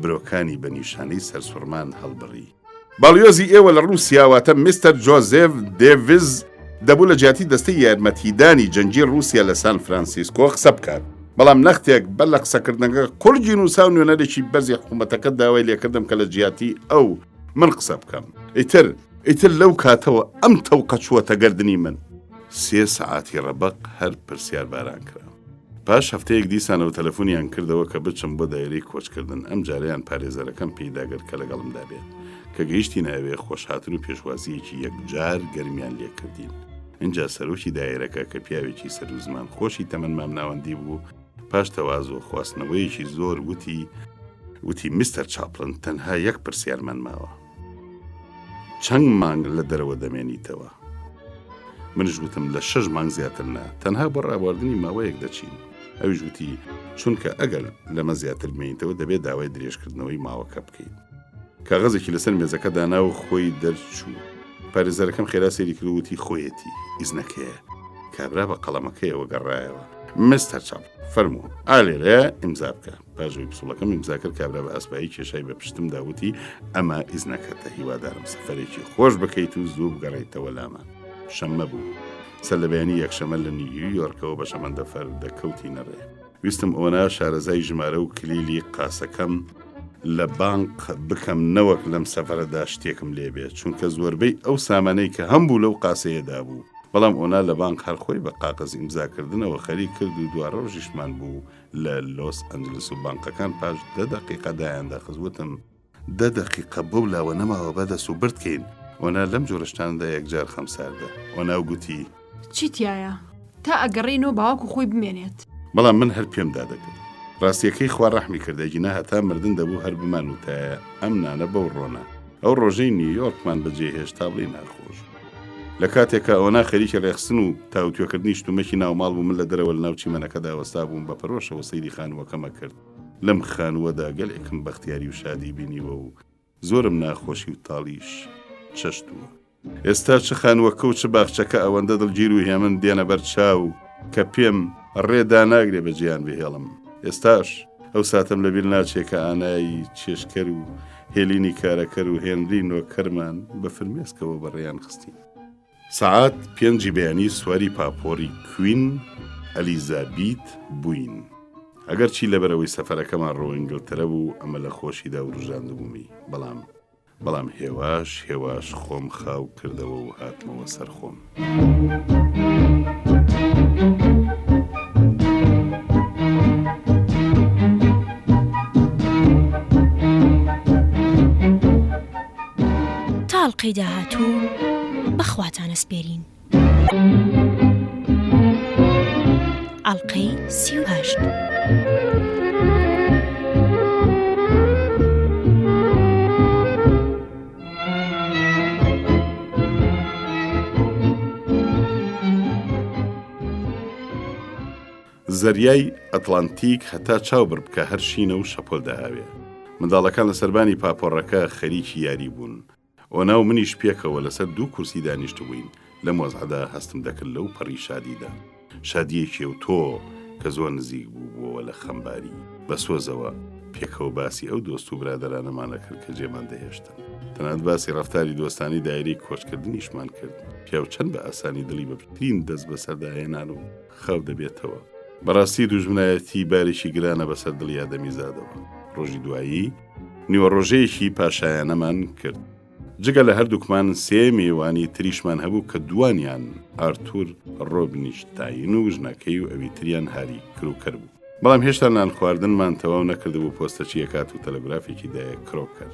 برۆکانی بە نیشانەی سەرسوڕمان هەڵبڕی. باڵیۆزی ئێوە لە ڕووسیاواتە میستەر جۆزێف دێڤز دەبوو لە جیاتی دەستەی یارمەتیدانی جەنگی رووسیا لە سان فرانسیسکۆ قسە بکات، بەڵام نەختێک بەر لە قسەکردنەکە قورجی نووسا و نوێنەرێکی بەرزی حکوومەتەکە داوای لێکردم کە لە جیاتی ئەو من قسە بکەم. ئیتر لەو کاتەوە ئەم تەوقە چووەتە گەردنی من. 3 سەعاتی ڕەبەق هەر پرسیار باران کرا. پاش هەفتەیەک دیسانەوە تەلەفۆنیان کردەوە کە بچم بۆ دایرەی کۆچکردن. ئەم جاریان پارێزەرەکەم پێداگرت کە لەگەڵمدا بێت کە گەیشتی ناوێ خۆشهاتن و پێشوازیەکی یەکجار گەرمیان لێ کردین. اینجا سەرۆکی دایرەکە کە پیاوێکی سەر و زمان خۆشی تەمەن مامناوەندی بوو، پاش تەواز و خواستنەوەیەکی زۆر وتی میستەر چاپلن تەنها یەک پرسیارمان ماوە. چەند مانگ لە دەرەوە دەمێنیتەوە؟ منیش گوتم لە 6 مانگ زیاتر نا تەنها بۆ ڕابواردنی ماوەیەک دەچین. ئەویش گوتی چونکە ئەگەر لەمە زیاتر بمێنیتەوە دەبێت داوای درێژکردنەوەی ماوەکە بکەیت. کاغەزێکی لەسەر مێزەکە دانا و خۆی دەرچوو. پارێزەرەکەم خێرا سێری کرد و وتی خۆیەتی ئیزنەکەیە. کابرا بە قەڵەمەکەیەوە گەڕایەوە. مستەر چاپ فەرموو ئالێرە ئیمزا بکە. پاژەوەی پسوڵەکەم ئیمزا کرد. کابرا بە ئاسپایی کێشای بە پشتم داوتی ئەمە ئیزنەکەتە، هیوادارم سەفەرێکی خۆش بکەیت و زوو بگەڕێیتەوە لامە. شەممە بوو. سەرلەبیانی یەکشەمە لە نیویۆرکەوە بە شەمەندەفەر دەکەوتی نەڕێ. ویستم ئەوەنا شارەزای ژمارە و کلیلی قاسەکەم لە بانک بکەم نەوەک لەم سەفەرەدا شتێکم لێبێت، چونکە زۆربەی ئەو سامانەی کە هەمبوو لەو قاسەیەدا بوو. بەڵام ئۆنا لە بانک هەرخۆی بە قاقەز ئیمزاکردنەوە خەریک کرد و دوارە ڕۆژیشمان بوو لە لۆس ئەنجلس و بانکەکان پاش 10 دقیقە دایاندا خزوتم 10 دقیقە بەو لاوە نەماوە بەدەست و بردکەین. ئۆنا لەم جۆرەشتاندا یەکجار خەمساردە. ئۆنا گوتی چیتیایە تا ئەگەڕێنەوە باوەکو خۆی بمێنێت. بەڵام من هەر پێم دادەکرد. ڕاستیەکەی خوا ڕەحمی کردەگینا هەتا مردن دەبوو هەر بمان وتایە ئەم نانە بەو ڕۆنە. ئەو ڕۆژەی نیویۆرکمان بەجێ هێشتا بڵێ ناخۆش. لە کاتێکە ئەونا خەریکە ڕێخستن و تاوتوێکردنی شتومەکی ناوماڵ بوو. من لە دەرەوە لە ناو چیمەنەکەدا وەستا بووم بە پەرۆشەوە سەیری خانووەکەمە کرد. لەم خانووەدا گەلێکم بەختیاری و شادی بینیوە و زۆرم ناخۆشی و تاڵیش چەشتووە. ئێستا چ خانووەکە و چ باخچەکە ئەوەندە دڵگیر و هێمن دێنە بەر چاو کە پێم ڕێدا ناگرێ بە جیان بهێڵم. ئێستاش ئەو ساتم لەبیر ناچێت کە ئانایی چێشکەر و هێلینی کارەکەر و هێنری نۆکەرمان بە فرمێسکەوە بەڕێیان خستی. سعات 5 بەیانی سواری پاپۆری کوین ئەلیزابیت بووین. ئەگەر چی لەبەرەوەی سەفەرەکەمان ڕۆ ئینگلتەرە بوو ئەمە لە خۆشیدا و ڕژاندبوومی. بەڵام هێواش خۆم خاو کردەوە و هاتمەوە سەر خۆم. تاڵقەی داهاتوو بەخواتانە سپێرین. ئەڵقەی 38. زەریای ئەتلانتیک هەتا چاوبڕ بکە هەر شینە و شەپۆل داهاوێ. منداڵەکان لە سەربانی پاپۆڕەکە خەریکی یاری بوون. ئۆنا و منیش پێکەوە لەسەر 2 کورسی دانیشت بووین. لە مۆزعەدا هەستم دەکرد لەو پەڕی شادیدا. شادیەکی و تۆ کە زۆر نزیک بوو بووەوە لە خەمباری. بە سۆزەوە پێکەوە باسی ئەو دۆست و برادەرانەمانە کرد کە جێمان دەهێشتن. تەنانەت باسی ڕەفتاری دۆستانی دایرەی کۆچکردنیشمان کرد. پیا و چەند بە ئاسانی دڵی بەپترین دەست بەسەرداهێنان و خاو دەبێتەوە. بەڕاستی دوژمنایەتی بارێکی گرانە بەسەر دڵی ئادەمیزادەوە. ڕۆژی دوایی نیوەڕۆژەیەکی پاشایانەمان کرد. جگە لە هەردووکمان 3 میوانی تریشمان هەبوو کە دوانیان ئارتور ڕۆبنیشتاین و ژنەکەی و ئەوی تریان هاری کروکەر بوو. بەڵام هێشتا نان خواردنمان تەواو نەکردبوو پۆستەچی یەکات و تەلەگرافێکی دایە کرۆکەر.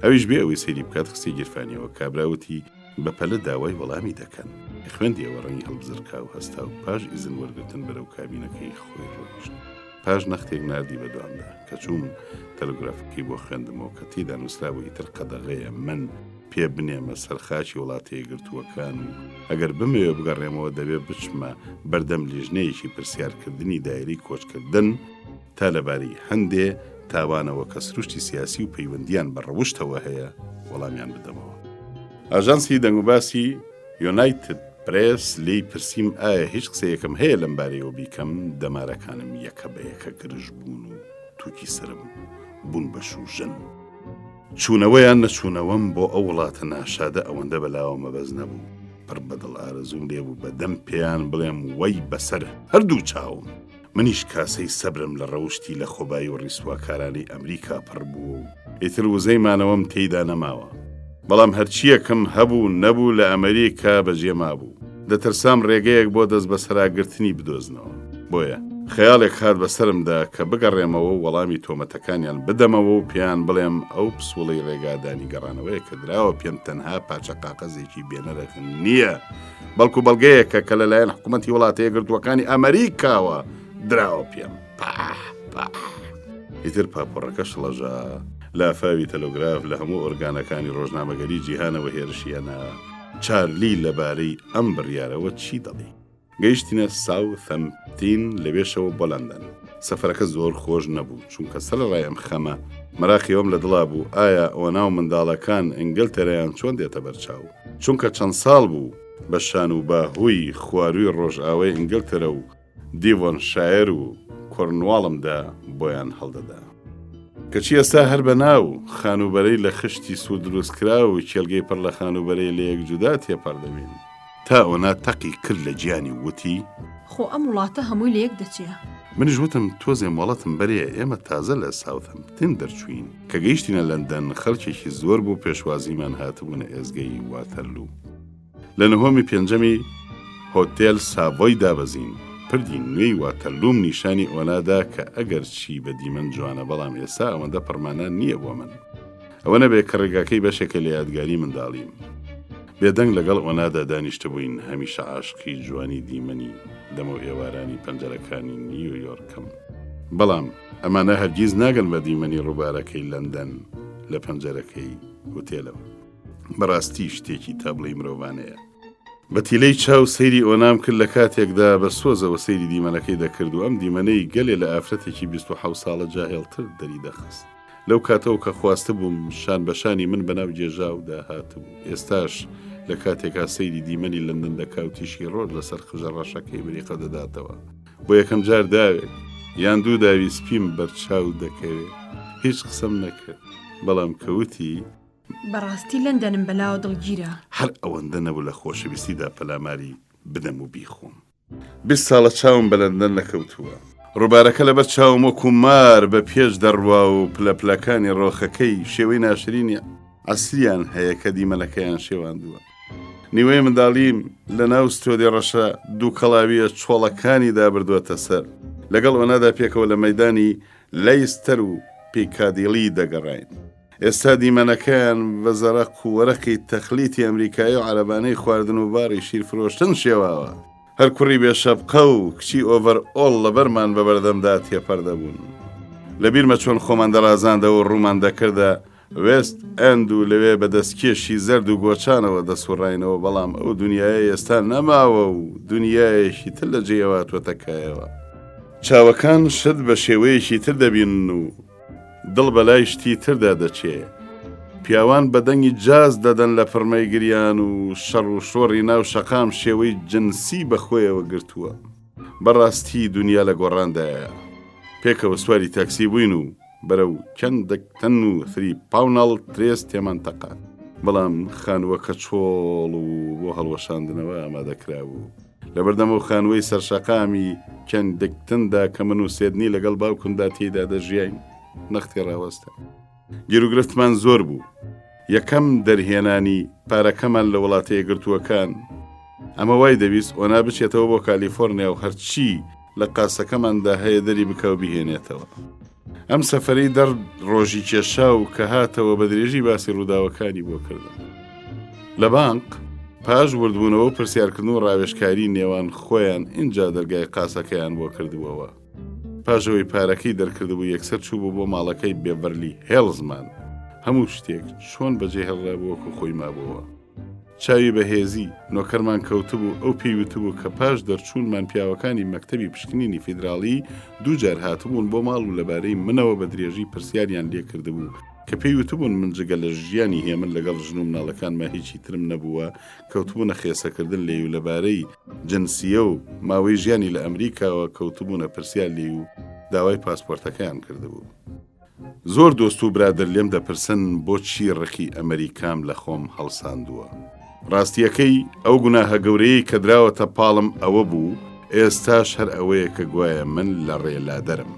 ئەویش بێ ئەوەی سەیری بکات خستی گیرفانیەوە. کابراوتی بەپەلە داوای وەڵامی دەکەن. خوێندیەوە ڕەنگی هەڵبزرکا و هەستا و پاش ئیزن وەرگتن بەرەو کابینەکەی خۆی ڕۆیشت. پاش نەختێک نردی بەدوامدا کە چوون تەلەگرافەکەی بۆ خوێندمەوە کە تێدا نووسرابووی تر قەدەغەیە من پێ بنێمە سەرخاشی وڵاتەیە گرتووەکان و ئەگەر بمەوێ بگەڕێمەوە دەبێت بچمە بەردەم لیژنەیەکی پرسیارکردنی دایری کۆچکردن تا لەباری هەندێ تاوانەوە کە سروشتی سیاسی و پەیوەندیان بە ڕەوشتەوە هەیە وەڵامیان بدەمەوە. ئاژانسی دەنگوباسی یۆنایتد پرێس لی پرسییم ئایا هیچ قسەیەکم هەیە لەم بارەیەوە بیکەم. دەمارەکانم یەکە بە یەکە گرژ بوون و تووکی سرم بوون بە شوژن. چوونەوەیان نەچوونەوەم بۆ ئەو وڵاتە ناشادە ئەوەندە بەلاوە مەبەز نەبوو. پڕ بەدڵ ئارەزوم لێبوو بەدەم پێیان بڵێم وەی بەسەر هەردوو چاوم. منیش کاسەی سەبرم لە ڕەوشتی لە خۆبایی و ڕیسواکارانی ئەمریکا پڕ بوو و ئیتر وزەیمانەوەم تێیدا نەماوە. بەڵام هەرچیەکم هەبوو نەبوو لە ئەمریکا بەجێما بوو. دەترسام ڕێگەیەک بۆ دەست بەسەراگرتنی بدۆزنەوە. بۆیە خەیاڵێک هات بەسرمدا کە بگەڕێمەوە و وەڵامی تۆمەتەکانیان بدەمەوە و پێیان بڵێم ئەو پسوڵەی ڕێگادانی گەڕانەوەیە کە دراوە پێم تەنها پاچە قاقەزێکی بێنەرەخن نییە، بەڵکو بەڵگەیەکە کە لەلایەن حکوومەتی وڵاتەیە گرتووەکانی ئەمریکاوە دراوە پێم. ئیتر پاپۆڕەکە شڵەژا لافاوی تەلۆگراف لە هەموو ئۆرگانەکانی ڕۆژنامەگەری جیهانەوە هێرشیەنە. چارلی لەبارەی ئەم بڕیارەوە چی دەڵێ؟ گەیشتینە ساوثهەمپتین لەوێشەوە بۆ لەندەن. سەفەرەکە زۆر خۆش نەبوو چونکە سەرەڕای ئەم خەمە مەراقیەوەم لە دڵا بوو ئایا ئەوەناو منداڵەکان ئینگلتەرایان چۆن دێتە بەرچاو، چونکە چەند ساڵ بوو بە شان و باهووی خواروی ڕۆژئاوای ئینگلتەرە و دیڤۆنشایر و کۆرنواڵمدا بۆیان هەڵدەدا. کەچی ئێستا هەر بە ناو خانوبەرەی لە خشتی سوود دروستکرا و کێلگەی پڕ لە خانوبەرەی لە یەک جودا تێپەردەبین. تا ئەونا تەقی کرد لە گیانی وتی خۆ ئەم وڵاتە هەمووی لە یەک دەچێ. منیش وتم تۆزێ مۆڵەتم بەرێ ئێمە تازە لە ساوثهەمپتین دەرچوین کە گەیشتینە لەندەن خەڵکێکی زۆر بوو پێشوازیمان هاتبوونە ئێزگەی واتەرلوو. لە نهۆمی پێنجەمی هۆتێل سابۆی دابەزین پردی نوێی واتەرلوم نیشانی ئۆنادا کە ئەگەر چی بە دیمەن جوانە بەڵام ئێستا ئەوەندە پڕمانە نییە بۆ من. ئەوە نەبێ کە ڕێگاکەی بەشێکە لە یادگاری منداڵیم. بێدەنگ لەگەڵ ئۆنادا دانیشتە بووین هەمیشە عاشقی جوانی دیمەنی دەمە و ئێوارانی پەنجەرەکانی نیویۆرکم. بەڵام ئەمانە هەرگیز ناگەن بە دیمەنی ڕووبارەکەی لەندەن لە پەنجەرەکەی هۆتێلەوە. بەڕاستی شتێکی تابڵی مرۆڤانەیە. بە تیلەی چاو سەیری ئۆنام کرد لە کاتێکدا بە سۆزەوە سەیری دیمەنەکەی دەکرد و ئەم دیمەنەی گەلێ لە ئافرەتێکی 27 ساڵە جاهێڵتر دەری دەخست. لەو کاتەوە کە خواسته بووم شان بەشانی من بەناو جێژاودا هاتبوو. ئێستاش لە کاتێکا سەیری دیمەنی لەندەن دەکا و تیشی ڕۆژ لەسەر خژە ڕەشەکەی بریقە دەداتەوە. بۆ یەکەم جار داوێک یان دوو داوی سپیم بەرچاو دەکەوێت. هیچ قسەم نەکرد بەڵام کەوتی بەڕاستی لەندەنم بەلاوە دڵگیرە. هەر ئەوەندە نەبوو لە خۆشەویستیدا پەلاماری بدەم و بیخۆم. 20 ساڵە چاوم بە لەندەن نەکەوتووە. ڕووبارەکە لەبەر چاوم وەکو مار بە پێش دەڕوا و پلەپلەکانی ڕۆخەکەی شێوەی ناشرینی ئەسریان هەیە کە دیمەنەکەیان شێواندووە. نیوەی منداڵیم لە ناو ستۆدی ڕەشە دوو کەڵاویە چۆڵەکانی دابردووەتە سەر. لەگەڵ ئەوەنادا پێکەوە لە مەیدانی لەیستەر و پیکادیلی دەگەڕین. ئێستا دیمەنەکەیان بە زەرەق و وەرەقی تەخلیتی ئەمریکایی و عەرەبانەی خواردن و باری شیرفرۆشتن شێواوە. هەر کوڕی بێشەبقە و کچی ئۆڤەر ئۆڵ لەبەرمان بە بەردەمدا تێپەردەبوون. لەبیرمە چۆن خۆمان دەڕازاندەوە و ڕوومان دەکردە وێست ئەند و لەوێ بە دەستکێشی زەرد و گۆچانەوە دەسوڕاینەوە بەڵام ئەو دنیای ئێستا نەماوە و دنیایەکی تر لە جێواتوەتەکایەوە. چاوەکان شت بە شێوەیەکی تر دەبین و دڵ بەلای شتی تردا دەچێ. پیاوان بەدەنگی جاز دەدەن لە پڕمەی گریان و شەڕ و شۆڕی ناو شەقام شێوەی جنسی بەخۆیەوە گرتووە. بەڕاستی دنیا لە گۆڕاندایە. پێکەوە سواری تاکسی بووین و بەرەو کەندەکتەن و فری پاونەڵ ترێس تێمانتەقا. بەڵام خانووەکە چۆڵ و بۆ هەڵوەشاندنەوە ئامادەکرا بوو. لەبەردەمە خانووەی سەرشەقامی کەندەکتندا کە من و سێدنی لەگەڵ باوکمدا تێیدا دەژیاین نەختی ڕاوەستە. گیرروگرفتمان زۆر بوو. یەکەم دەرهێنانی پارەکەمان لە وڵاتەیە گرتووەکان. ئەمە وای دەویست ئۆنا بچێتەوە بۆ کالیفۆرنیا و هەرچی لە قاسەکەماندا هەیە دەری بکە و بهێنێتەوە. ئەم سەفەرەی دەر ڕۆژی کێشا و کە هاتەوە بە درێژی باسی ڕووداوەکانی بۆ کردن. لە بانک پاش وردبوونەوە و پرسیارکردن و ڕاوێژکاری نێوان خۆیان اینجا دەرگای قاسەکەیان بۆ کردبووەوە. پاشەوەی پارەکەی دەرکردبوو یەکسەر چوو بوو بۆ ماڵەکەی بێڤەرلی هێڵزمان. هەموو شتێک چۆن بەجێ هەڵرابووەکو خۆی مابووە. چاوی بەهێزی نۆکەرمان کەوتبوو ئەو پێیوتبوو کە پاش دەرچوونمان پیاوەکانی مەکتەبی پشکنینی فیدراڵی دووجار هاتبوون بۆ ماڵ و لەبارەی منەوە بە درێژی پرسیاریان لێ کردبوو کە پێیوتبوون من جگە لە ژیانی هێمن لەگەڵ ژن و مناڵەکانمە هیچی ترم نەبووە کەوتبوونە خێسەکردن لێ و لەبارەی جنسیە و ماوەی ژیانی لە ئەمریکاوە کەوتبوونە پرسیار لێ و داوای پاسپۆرتەکەیان کردبوو. زۆر دۆست و برادر لێم دەپرسن بۆچی ڕقی ئەمریکام لە خۆم هەڵساندووە. ڕاستیەکەی ئەو گوناهە گەورەیە کە دراوەتە پاڵم ئەوە بوو ئێستاش هەر ئەوەیە کە گوایە من لە ڕێلادەرم.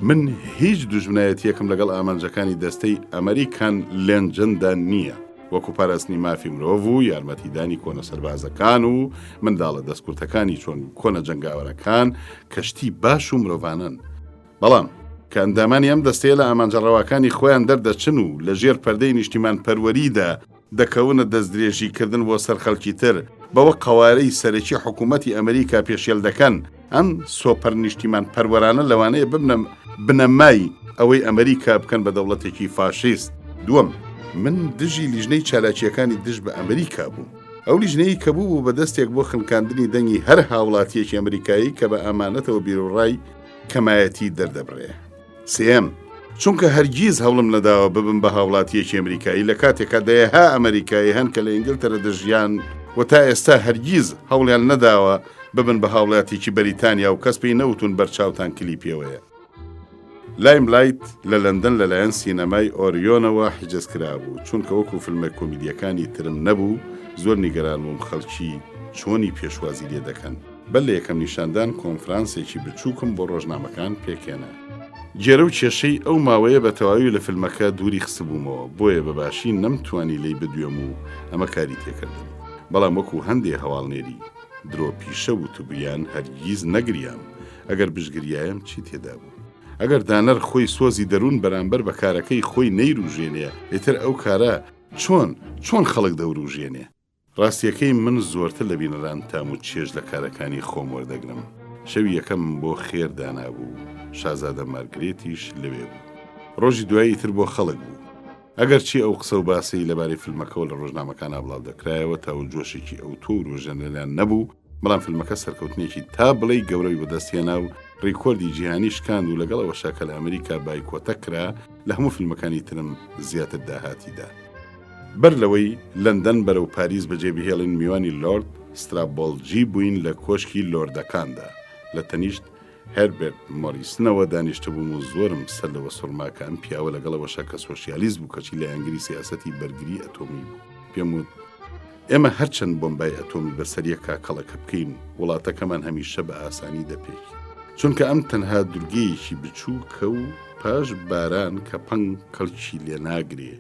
من هیچ دوژمنایەتیەکەم لەگەڵ ئامانجەکانی دەستەی ئەمریکان لێنجندا نییە وەکو پاراستنی مافی مرۆڤ و یارمەتیدانی کۆنە سەربازەکان و منداڵە دەستکورتەکانی چۆن کۆنە جەنگاوەرەکان کەشتی باش و مرۆڤانن. بەڵام کە ئەندامانی ئەم دەستەیە لە ئامانجەڕەوەکانی خۆیان دەردەچن و لە ژێر پەردەی نیشتیمان پەروەریدا دەکەونە دەستدرێژیکردن بۆ سەر خەڵکی تر بەوە قەوارەی سەرەکی حکوومەتی ئەمریکا پێشێل دەکەن ئەم سۆپەر نیشتیمان پەروەرانە لەوانەیە بنەمای ئەوەی ئەمریکا بکەن بە دەوڵەتێکی فاشیست. دووەم من دژی لیژنەی چالاکیەکانی دژ بە ئەمریکا بوو. ئەو لیژنەی کە بوو بە دەستێک بۆ خنکاندنی دەنگی هەر هاوڵاتیەکی ئەمریکایی کە بە ئامانەتەوە بیرڕای کەمایەتی دەردەبڕێ. سێم، چونکە هەرگیز هەوڵم نەداوە ببم بە هاوڵاتیەکی ئەمریکایی لە کاتێکە دەیەها ئەمریکایی هەن کە لە ئینگلتەرە دەژیان و تا ئێستا هەرگیز هەوڵیان نەداوە ببن بە هاوڵاتیەکی بەریتانیا و کەس پێی نەوتون بەرچاوتان کلیپیەوەیە. لایملایت لە لەندەن لەلایەن سینەمای ئۆریۆنەوە حجزکرا بوو، چونکە وەکو فیلمە کۆمیدیەکانی ترم نەبوو، زۆر نیگەران بووم خەڵکی چۆنی پێشوازی لێ دەکەن. بەل لە یەکەم نیشاندان کۆنفرانسێکی بچووکم بۆ ڕۆژنامەکان پێکێنا. جێرە و کێشەی ئەو ماوەیە بە تەواوی لە فیلمەکە دووری خستبوومەوە، بۆیە بەباشی نەمتوانی لی بدوێم و ئەمە کاری تێکردم. بەڵام وەکو هەندێ هەواڵنێری درۆ پیشە و توبیان هەرگیز نەگریام. ئەگەر بژگریایەم چی تێدا بوو؟ ئەگەر دانەر خۆی سۆزی دەروون بەرامبەر بە کارەکەی خۆی نەیروژێنێ، ئێتر ئەو کارە چۆن خەڵک دەوروژێنێ؟ ڕاستیەکەی من زۆرتر لە بینەران تام و چێژ لە کارەکانی خۆم وەردەگرم. شەوی یەکەم بۆ خێر دانابوو، شازادە مارگرێتیش لەوێ بوو. ڕۆژی دوایی تر بۆ خەڵک بوو. ئەگەر چی ئەو قسە و باسی لەبارەی فیلمەکەەوە لە ڕۆژنامەکان بڵاو دەکرایەوە تا و جۆشێکی ئەو تۆ و ڕۆژەنەلیان نەبوو، بەڵام فیلمەکە سەرکەوتنێکی تا بڵێ گەورەی بەدەستێنا و ڕیکۆردی جیهانی شکاند و لەگەڵەوە شاکە لە ئەمریکا بایکۆتە کرا لە هەموو فیلمەکانی ترم زیاتر داهاتیدا. بەر لەوەی لەندەن بەرەو پاریس بەجێبهێڵین میوانی لۆرد سترابۆلجی بووین لە کۆشکی لۆردەکاندا. لە تەنیشت هەربێرت مۆریسنەوە دانیشتە بووم و زۆرم سەر لەوە سوڕماکە ئەم پیاوە لەگەڵەوە شەکە سۆشیالیست بوو کەچی لە ئەنگری سیاسەتی بەرگری ئەتۆمی بوو. پێم وت ئێمە هەرچەند بۆمبای ئەتۆمی بەسەریەکە کەڵەکە بکەین، وڵاتەکەمان هەمیشە بە ئاسانی دەپێک. چونکە ئەم تەنها دورگەیەکی بچووکە و پاش باران کە پەنگ کەڵکی لێ ناگرێ.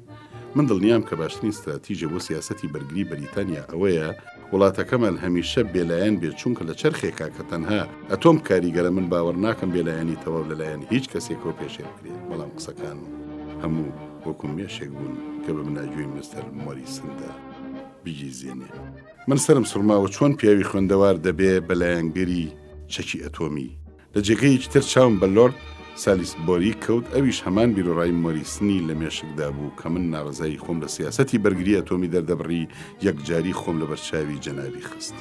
من دڵنیام کە باشترین استراتیژە بۆ سیاسەتی بەرگری بەریتانیا ئەوەیە وڵاتەکەمان هەمیشە بێلایەن بێت، چونکە لە چرخێکا کە تەنها ئەتۆم کاریگەرە من باوەڕ ناکەم بێلایەنی تەواو لەلایەن هیچ کەسێکەوە پێشێ بکرێت. بەڵام قسەکان هەموو وەکو مێشێک بوون کە بە مناجووی مستەر مۆریسندا بگیزێنێ. من سرم سوڕماوە چۆن پیاوی خوێندەوار دەبێ بەلایەنگەری چەکی ئەتۆمی. لە جێگەیەکی تر چاوم بە لۆرد سالیسبۆری کەوت، ئەویش هەمان بیرۆڕای مۆریسنی لە مێشکدا بوو کە من ناڕزایی خۆم لە سیاسەتی بەرگری ئەتۆمی دەردەبڕی، یەکجاری خۆم لە بەرچاوی جەنابی خست.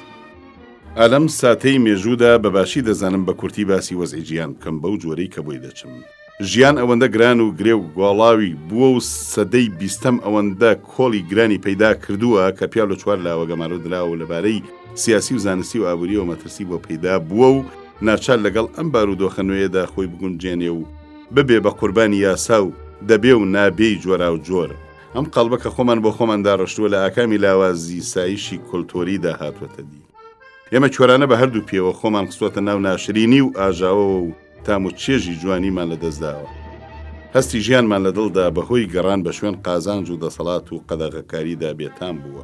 ئالەم ساتەی مێژوودا بەباشی دەزانم بە کورتی باسی وەزعی گیان بکەم بەو جۆرەی کە بۆی دەچم. ژیان ئەوەندە گران و گرێ و گۆڵاوی بووە و سەدەی بیستەم ئەوەندە کۆڵی گرانی پەیدا کردووە کە پیا لە چوار لاوە گەمارۆ دراوە لەبارەی سیاسی و زانستی و ئابووریەوە مەترسی بۆ پەیدا بووە و ناچار لەگەڵ ئەم بارودۆخە نوێیەدا خۆی بگونجێنێ و ببێ بە قوربانی یاسا و دەبێ و نابێی جۆرا و جۆر. ئەم قەڵبەکە خۆمان بۆ خۆماندا ڕۆشتووە لە ئاکامی لاوازی سایشی کۆلتۆریدا هاتووەتە دی. ئێمە چۆرانە بە هەردوو پێوە خۆمان قسووەتە ناو ناشرینی و ئاژاوەوە و تام و چێژی جوانیمان لە دەستداوە. هەستی ژیانمان لە دڵدا بەهۆی گەڕان بە شوێن قازانج و دەسەڵات و قەدەغەکاریدا بێتام بووە.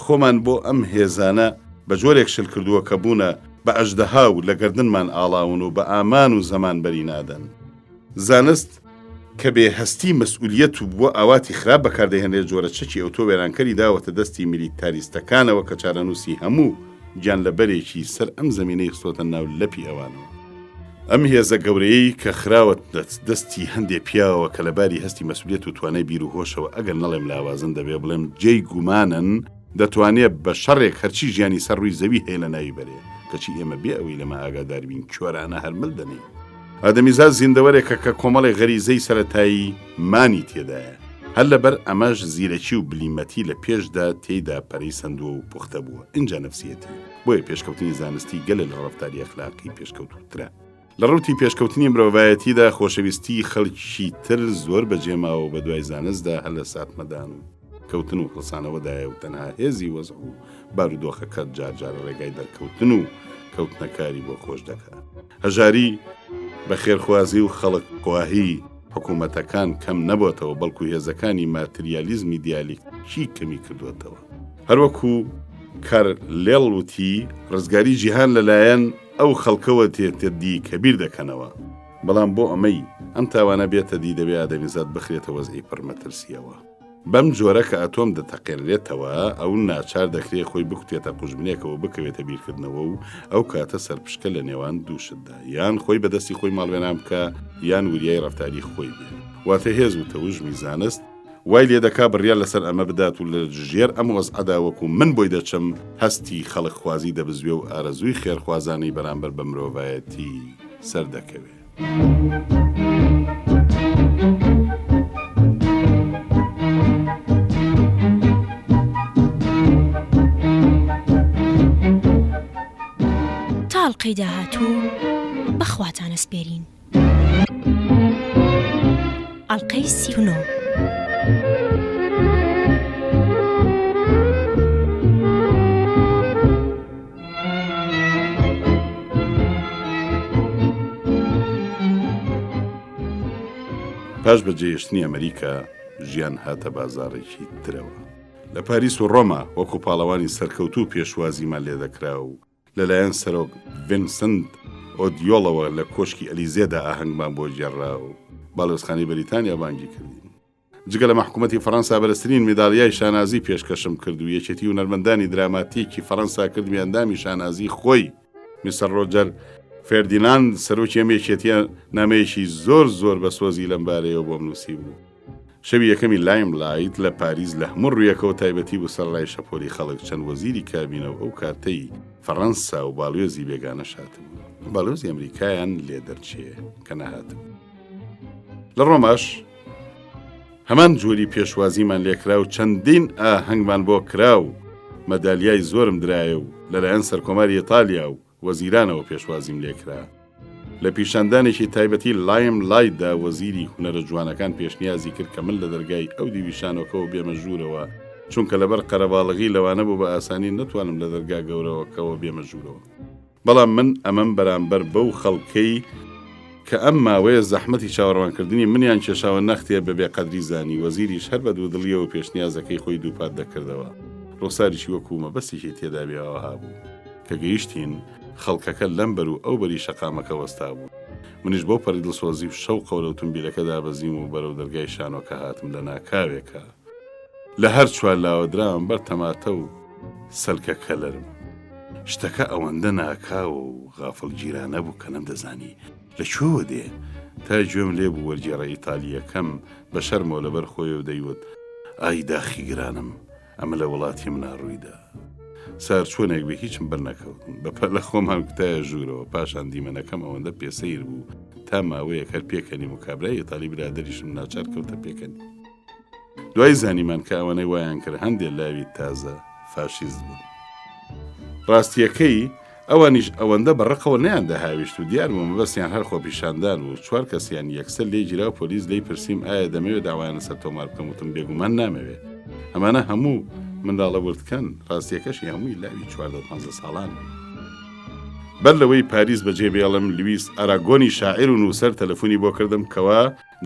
خۆمان بۆ ئەم هێزانە بە جۆرێک شل کردووە کە بوونە بە ئەژدەها و لە گردنمان ئاڵاون و بە ئامان و زەمان بەری نادەن. زانست کە بێ هەستی مەسئولیەت و بووە ئاواتی خراپ بەکاردەهێنێت جۆرە چەکی ئەوتۆ وێرانکەری داوەتە دەستی میلیتاریستەکانەوە کە چارەنووسی هەموو گیان لە بەرێکی سەر ئەم زەمینەی خستۆتە ناو لەپی ئەوانەوە. ئەم هێزە گەورەیەی کە خراوەت دەستی هەندێک پیاوە کە لەباری هەستی مەسئولیەت و توانای بیر و هۆشەوە ئەگەر نەڵێم لاوازن دەبێ بڵێم جێی گومانن دەتوانێت بە شەڕێک هەرچی ژیانی سەر ڕووی زەوی هەیە لە ناوی بەرێ، کەچی ئێمە بێ ئەوەی لەمە ئاگادار بین کۆرانە هەرمل دەنێ. ئادەمیزاد زیندەوەرێکە کە کۆمەڵی غەریزەی سەرەتایی مانی تێدایە. هەر لەبەر ئەمەش زیرەکی و بلیمەتی لە پێشدا تێیدا پەرەی سندووە و پوختە بووە. اینجا نەفسیەتی بۆیە پێشکەوتنی زانستی گەلە لە ڕەفتاری ئەخلاقی پێشکەوتوترە. لە ڕوتی پێشکەوتنی مرۆڤایەتیدا خۆشەویستی خەڵکی تر زۆر بەجێماوە بە دوای زانستدا هەر لە ساتمەدان و کەوتن و خڵسانەوەدایە و تەنها هێزی وەزع و بارودۆخەکە جارجار ڕێگای دەرکەوتن و کەوتنەکاری بۆ خۆش دەکات. هەژاری بە خێرخوازی و خەڵک خواهی حکوومەتەکان کەم نەبووتەوە، بەڵکو هێزەکانی ماتریالیزمی دیالکتیکی کەمی کردوێتەوە. هەروەکو کارلێڵ وتی ڕزگاری جیهان لەلایەن ئەو خەڵکەوە تێتردی کە بیر دەکەنەوە، بەڵام بۆ ئەمەی ئەم تاوانە بێتە دی دەبێ ئادەمیزاد بخرێتە وەزعی پڕمەترسیەوە. بەم جۆرە کە ئەتۆم دەتەقێنرێتەوە ئەو ناچار دەکرێت خۆی بکوتێتە قوژبنێکەوە بکەوێتە بیرکردنەوە و ئەو کاتە سەرپشکە لە نێوان دووشتدا، یان خۆی بەدەستی خۆی ماڵوێنام بکە یان وریای ڕەفتاری خۆی بێ. واتە هێز و تەوژمی زانست وای لێ دەکا بڕیار لەسەر ئەمە بدات و لە ژێر ئەم وەزعەدا وەکو من بۆی دەچم هەستی خەڵک خوازی دەبزوێ و ئارەزووی خێرخوازانەی بەرامبەر بە مرۆڤایەتی سەردەکەوێ. تاڵقەی داهاتوو بەخواتانە سپێرین. ئەڵقەی 39. پاش بەجێهێشتنی ئەمریکا ژیان هاتە بازاڕێکی ترەوە. لە پاریس و ڕۆما وەکو پاڵەوانی سەرکەوتوو پێشوازیمان لێ دەکرا و لەلایەن سەرۆک ڤینسنت ئۆدیۆڵەوە لە کۆشکی ئەلیزێدا ئاهەنگمان بۆ گێڕا و باڵۆزخانەی بەریتانیا بانگی کردین. جگە لە محکومەتی فەڕەنسا بەرزترین مێداڵیای شانازی پێشکەشم کرد و یەکێتی هونەرمەندانی دراماتیکی فەڕەنسا کرد میاندامی شانازی خۆی. میسەر ڕۆجەر فێردیناند سەرۆکی ئەم یەکێتیە نامەیەکی زۆر بە سۆزی لەم بارەیەوە بۆم نووسی بوو. شەوی یەکەمی لایم لایت لە پاریس لە هەموو ڕوویەکەوە تایبەتی بوو سەرڕای شەپۆلی خەڵک چەند وەزیری کابینەوە ئەو کاتەی فەڕەنسا و باڵێزی بێگانە شاتبوو. باڵێزی ئەمریکایان لێ دەرچێ کە نەهاتبوو. لە ڕۆماش هەمان جووری پێشوازیمان لێکرا و چەندین ئاهەنگمان بۆ کرا و مەدالیای زۆرم درایە و لەلایەن سەرکۆماری ئیتالیا و وەزیرانەوە پێشوازیم لێکرا. لە پیشاندانێکی تایبەتی لایم لایتدا وەزیری هونەرە جوانەکان پێشنیازی کرد کە من لە دەرگای ئەو دیویشانەکەەوە بێمە ژوورەوە چونکە لەبەر قەرەباڵغی لەوانە بوو بە ئاسانی نەتوانم لە دەرگا گەورەوەکەوە بێمە ژوورەوە. بەڵام من ئەمەم بەرامبەر بەو خەڵکەی کە ئەم ماوەیە زەحمەتی چاوەڕوانکردنی منیان کێشاوە نەختێ بەبێ قەدری زانی. وەزیریش هەر بە دوودڵیەوە پێشنیازەکەی خۆی دووپات دەکردەوە. ڕۆساریشی وەکو مەبەستێکی تێدا بێەوە هابوو کە گەیشتین خەڵکەکە لەم بەر و ئەو بەری شەقامەکە وەستا بوو. منیش بۆ پەری دڵسۆزی و شەوقەوە لە ئۆتۆمبیلەکەدا بەزیم و بەرەو دەرگای شانۆکە هاتم لە ناکاوێکە. لە هەر چوار لاوەدراوم بەر تەماتە و سەلکە کەلەرم. شتەکە ئەوەندە ناکاوە و غافڵ گیرانە بوو کە نەمدەزانی لەکوێوە دێ تا گوێم لێ بوو وەرگێڕە ئیتالیەکەم بە شەرمەوە لەبەر خۆی و دەیوت ئای داخی گرانم ئەمە لە وڵاتی منە ڕوویدا. سار چۆنێک بێ هیچم بەرنەکەوتم بەپە لە خۆمان کتایە ژوورەوە. پاشان دیمەنەکەم ئەوەندە پێسەیر بوو تا ماوەیەک هەر پێکەنیم و کابرای ئیتالی برادەریشم ناچار کەوتە پێکەنی. دوای زانیمان کە ئەوەنەی وایان کرد هەندێک لاوی تازە فاشیست بوون. ڕاستیەکەی ئەوانیش ئەوەندە بەڕقەوە نەیاندا هاویشت و دیار بوو مەبەستیان هەر خۆپیشاندان و 4 کەسیان یەکسەر لێ گیرا و پۆلیس لێی پرسییم ئایا دەمەوێت داوایانە سەر تۆمار بکەم وتم بێگومان نامەوێ. ئەمانە هەموو منداڵە وردکەن ڕاستیەکەشی هەمووی لاوی 14-15 ساڵان. بەر لەوەی پاریس بەجێ بێڵم لویس ئاراگۆنی شاعیر و نووسەر تەلەفۆنی بۆ کردم کەوا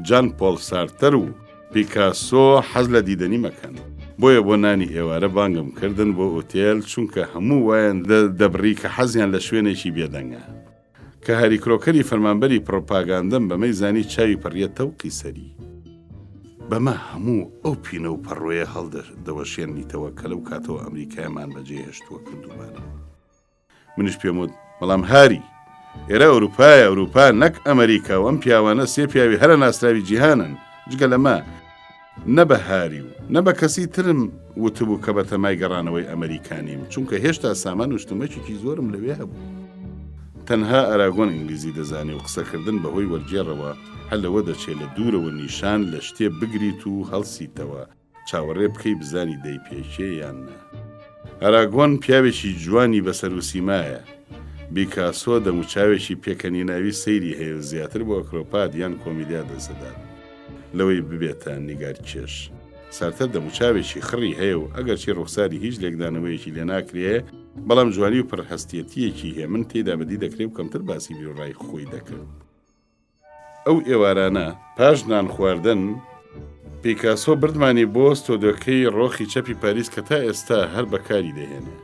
جان پۆل سارتەر و پیکاسۆ حەز لە دیدەنی مەکەن. بۆیە بۆ نانی ئێوارە بانگم کردن بۆ ئوتێل چونکە هەموو وایان دەبڕی کە حەزیان لە شوێنێکی بێدەنگە. کە هەری کرۆکەری فەرمانبەری پڕۆپاگاندەم بەمەی زانی چاوی پەڕیە تەوقی سەری. بەمە هەموو ئەو پینە و پەڕۆیە هەڵدەوەشێنیتەوە کە لەو کاتەوە ئەمریکایمان بەجێ هێشتووە کردومانە. منیش پێم وت بەڵام هاری ئێرە ئەوروپا نەک ئەمریکا و ئەم پیاوانە سێ پیاوی هەرە ناسراوی جیهانن. جگە لەمە نە بە هاری و نە بە کەسی ترم وتبوو کە بە تەمای گەڕانەوەی ئەمریکانیم چونکە هێشتا سامان و شتومەکێکی زۆرم لەوێ هەبوو. تەنها ئاراگۆن ئینگلیزی دەزانێ و قسەکردن بەهۆی وەرگێڕەوە هەر لەوە دەچێت لە دوورەوە نیشان لە شتێ بگریت و هەڵسیتەوە چاوەڕێ بکەی بزانی دەی پێچێ یان نە. ئاراگۆن پیاوێکی جوانی بەسەر و سیمایە. بیکاسۆ دەموچاوێکی پێکەنی ناوی سەیری هەیە زیاتر بۆ ئەکرۆپات یان کۆمیدیا دەسەدات لەوەی ببێتە نیگار کێش. سارتەر دەموچاوێکی خڕی هەیە و ئەگەر چی ڕوخساری هیچ لێکدانەوەیەکی لێ ناکرێ بەڵام جوانی و پڕهەستیەتیەکی هەیە من تێدا بەدی دەکرێت و کەمتر باسی بیرڕای خۆی دەکرد. ئەو ئێوارانە پاش نان خواردن پیکاسۆ بردمانی بۆ ستۆدیۆکەی ڕۆخی چەپی پاریس کە تا ئێستا هەر بەکاری دەهێنێ.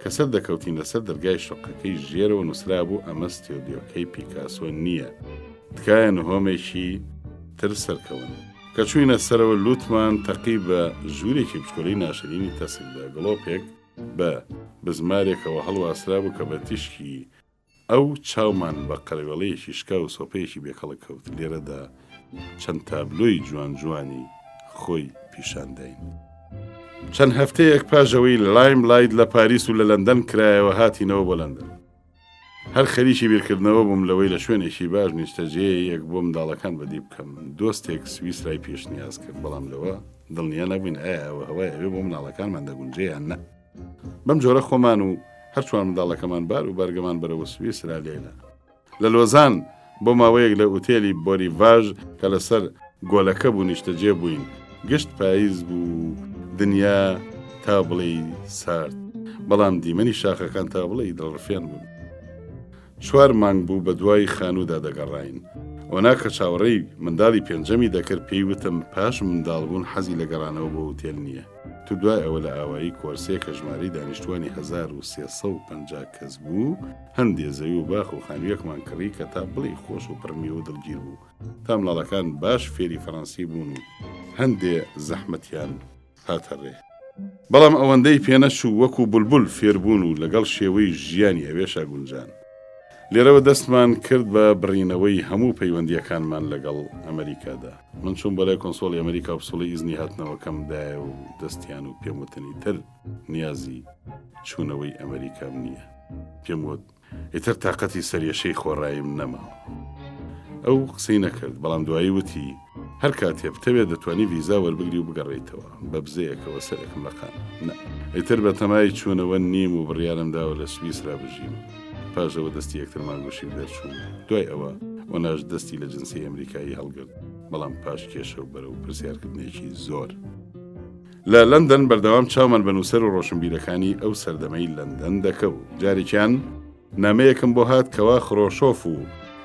کە سەر دەکەوتین لەسەر دەرگای شۆقەکەی ژێرەوە نووسرا بوو ئەمە ستۆدیۆکەی پیکاسۆ نییە. تکایە نهۆمێکی تر سەرکەون. کە چوینە سەرەوە لوتمان تەقی بە ژوورێکی بچکۆلەی ناشرینی تەسکدا گڵۆپێک بە بزمارێکەوە هەڵواسرا بوو کە بە تیشکی ئەو چاومان بە قەرەوێڵەیەکی شکا و سۆپەیەکی بێکەڵە کەوت. لێرەدا چەند تابلۆی جوان جوانی خۆی پیشاندەین. چەند هەفتەیەک پاژەوەی لایم لاید لە پاریس و لە لەندەن کرایەوە هاتینەوە بۆ لەندەن. هەر خەریکی بیرکردنەوە بووم لەوەی لە شوێنێکی باش نیشتەجێیەک بۆ منداڵەکان بەدی بکەم. دۆستێک سویسرای پێشنیاز کرد، بەڵام لەوە دڵنیا نەبووین ئایا ئەوە هەوای ئەوێ بۆ مناڵەکانمان دەگونجێیان نە. بەم جۆرە خۆمان و هەرچوان منداڵەکەمان بار و بەرگەمان بەرەوە سویسرا لێلا. لە لۆزان بۆ ماوەیەک لە ئوتێلی بۆریڤاژ کە لەسەر گۆلەکە بوو نیشتەجێ بووین. گشت پاییز بوو، دنیا تا بڵێ سارد، بەڵام دیمەنی شاخەکان تا بڵێ دڵڕفێن بوون. 4 مانگ بوو بە دوای خانوودا دەگەڕاین. ئۆنا کە چاوەڕێی منداڵی پێنجەمی دەکرد پێی وتم پاش منداڵ بوون حەزی لە گەڕانەوە بۆ ئوتێل نییە. تو دوای ئەوە لە ئاوایی کۆرسێ کە ژمارەی دانیشتوانی 1350 کەس بوو، هەندێ زەوی و باخ و خانوویەکمان کڕی کە تا بڵێ خۆش و پڕمی و دڵگیر بوو. تا منداڵەکان باش فێری فەڕەنسی بوون و هەندێ زەحمەتیان هاتەڕێ. بەڵام ئەوەندەی پێنەچوو وەکو بولبول فێربوون و لەگەڵ شێوەی ژیانی ئەوێشە گونجان. لێرەوە دەستمان کرد بە بڕینەوەی هەموو پەیوەندیەکانمان لەگەڵ ئەمریکادا. من چوون بەلای کۆنسۆڵی ئەمریکا و پسوڵی ئیزنی هاتنەوەکەمدایە و دەستیان و پێم وتنی تر نیازی چوونەوەی ئەمریکام نییە. پێم وت ئیتر تااقەتی سەریەشەی خۆڕایم نەماوە. ئەو قسەی نەکرد، بەڵام دوایی وتی هەر کاتێ بتەوێت دەتوانی ڤیزا وەربگری و بگەڕێیتەوە بە بزەیەکەوە سەرێکم لەقان. ئیتر بە تەمای چوونەوە نیم و بڕیارم داوە لە سویسرا بژیم. پاشەوە دەستی یەکترمان گوشی دەرچوو. دوای ئەوە ئۆناش دەستی لە جنسی ئەمریکایی هەڵگرت، بەڵام پاش کێشە و بەرە و پرسیارکردنێکی زۆر. لە لەندەن بەردەوام چاومان بە نووسەر و ڕۆشنبیرەکانی ئەو سەردەمەی لەندەن دەکەوت. جارێکیان نامەیەکم بۆ هات کەوا خرۆشۆف و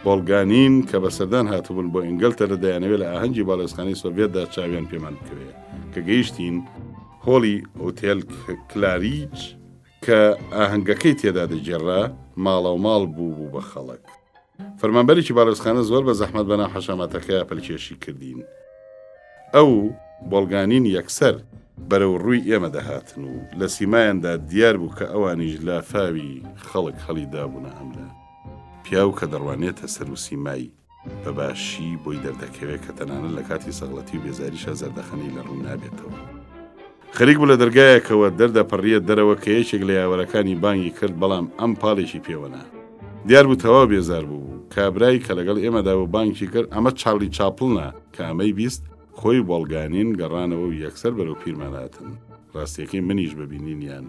بۆڵگانین کە بە سەردان هاتبوون بۆ ئینگلتەرە دەیانەوێت لە ئاهەنگی باڵێزخانەی سۆڤێتدا چاویان پێمان بکەوێت کە گەیشتین هۆڵی ئۆتێل کلاریچ کە ئاهەنگەکەی تێدا دەجێڕا ماڵە و ماڵ بوو بە خەڵک. فەرمانبەرێکی باڵێزخانە زۆر بە زەحمەت بەناو حەشامەتەکە پەلکێشی کردین. ئەو بۆڵگانین یەکسەر بەرەو ڕووی ئێمە دەهاتن و لە سیمایاندا دیار بوو کە ئەوانیش لافاوی خەڵک هەڵیدا بوونە ئەملا. پیاو کە دەڕوانێتە سەر و سیمایی بە باشی بۆی دەردەکەوێت کە تەنانەت لە کاتی سەغڵەتی و بێزاریشە زەردەخەنەی لە ڕوو نابێتەوە. خەریک بوو لە دەرگایەکەوە دەردەپەڕیەت دەرەوە کە یەکێک لە یاوەرەکانی بانگی کرد، بەڵام ئەم پاڵێکی پێوەنا. دیار بوو تەواو بێزار بوو. کابرای کە لەگەڵ ئێمەدا و بانکی کرد ئەمە چارلی چاپڵنە کە ئەمەی بیست خۆی بۆڵگانین گەڕانەوە و یەکسەر بەرەو پیرماناتن. ڕاستیەکەی منیش ببینینیان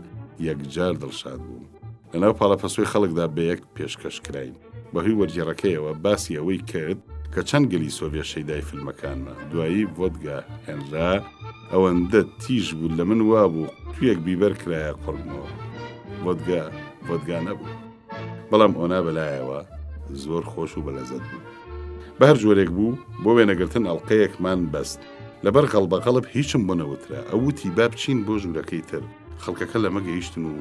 یەکجار دڵشاد بووم. لەناو پاڵەپەسۆی خەڵکدا بە یەک پێشکەش کراین. بەهۆی وەرگێڕەکەیەوە باسی ئەوەی کرد کە چەند گەلی سۆڤێت شەیدای فیلمەکانمە. دوایی ڤۆدگا هێنرا ئەوەندە تیژ بوو لە من وا بوو تویەک بیبەر کرایە قڕبنەوە. ڤۆدگا نەبوو، بەڵام ئۆنا بەلایەوە زۆر خۆش و بەلەزەت بوو. بە هەر جۆرێک بوو بۆ وێنەگرتن ئەڵقەیەکمان بەست. لەبەر قەڵبەقەڵب هیچم بۆ نەوترا. ئەوتی با بچین بۆ ژوورەکەی تر. خەڵکەکە لەمە گەیشتن و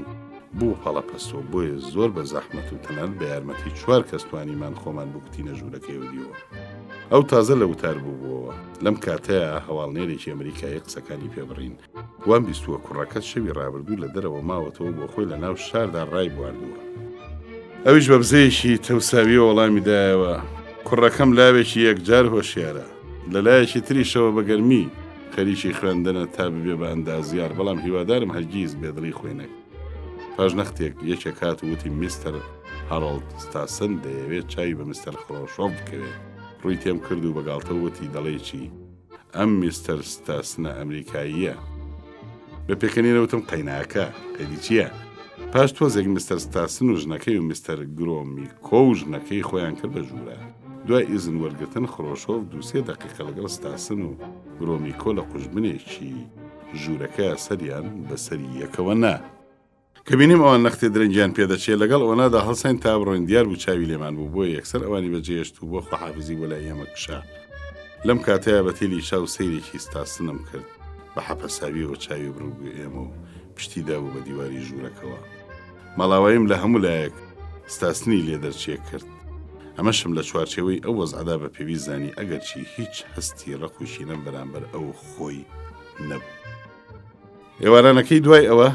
بوو پاڵەپەسۆ، بۆیە زۆر بە زەحمەت و تەنانەت بە یارمەتی 4 کەس توانیمان خۆمان بکوتینە ژوورەکەی و دیوە. ئەو تازە لە وتار بووبەوە. لەم کاتەیە هەواڵنێرێکی ئەمریکایی قسەکانی پێبڕین. وان بیستووە کوڕەکەت شەوی ڕابردوو لە دەرەوە ماوەتەوە بۆ خۆی لە ناو شاردا ڕای بواردووە. ئەویش بە بزەیەکی تەوساوی وەڵامی دایەوە. کوڕەکەم لاوێکی یەکجار هۆشیارە، لە لایەکی تریشەوە بە گەرمی خەریکی خوێندنە تا ببێ بە ئەندازیار، بەڵام هیوادارم هەرگیز بێدڵی خۆینەک. پاش نەختێک یەکێک هات و وتی میستەر هەڕۆڵد ستاسن دەیەوێت چاوی بە مستەر خرۆشۆف بکەوێت. ڕووی تێم کرد و بەگاڵتە وتی دەڵێ چی؟ ئەم میستەر ستاسنە ئەمریکاییە. بە پێکەنینەوتم قەیناکە قەیدی چییە؟ پاش تۆزێک مستەر ستاسن و ژنەکەی و مستەر گرۆمیکۆ و ژنەکەی خۆیان کرد بە ژوورە. دوای ئیزن وەرگتن خرۆشۆف 2-3 دقیقە لەگەڵ ستاسن و گرۆمیکۆ لە قوژبنێکی ژوورەکە سەریان بەسەری یەکەوە نا. کە بینیم ئەوان نەختێ درەنگیان پێدەچێت لەگەڵ ئەوەنادا هەڵساین تا بڕۆین. دیار بوو چاوی لێمان بوو، بۆ یەکسەر ئەوانی بەجێهێشت و بۆ خۆحافزی بۆ لای ئێمە کشا. لەم کاتەیە بە تێلی چاو سەیرێکی ستاسنم کرد بە حەپەساویەوە چاوی بڕوو ئێمە و پشتیدا بوو بە دیواری ژوورەکەوە. مەڵاواییم لە هەموو لایەک ستاسنی لێ دەرچێ کرد. ئەمەشم لە چوارچێوەی ئەو وەزعەدا بە پێویست زانی ئەگەرچی هیچ هەستی ڕەخوشینەم بەرامبەر ئەو خۆی نەبوو. ئێوارانەکەی دوای ئەوە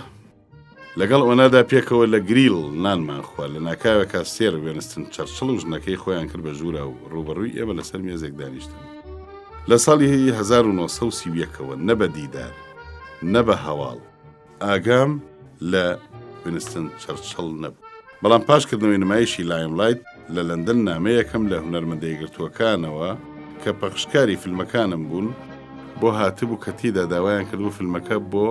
لەگەڵ ئەوەنادا پێکەوە لە گریل نانمان خوا. لە ناکاوێکا سێر وێنستن چەرچڵ و ژنەکەی خۆیان کرد بە ژوورە و ڕوبەڕووی ئێمە لەسەر مێزێک دانیشتن. لە ساڵی 1930ەوە نە بە دیدار نە بە هەواڵ ئاگام لە وینستن چەرچڵ نەبوو. بەڵام پاشکردنەوەی نمایشی لایملایت لە لەندەن نامەیەکەم لە هونەرمەندە یەکگرتووەکانەوە کە پەخشکاری فیلمەکانم بوون بۆ هاتبوو کە تێدا داوایان کردو فیلمەکە بۆ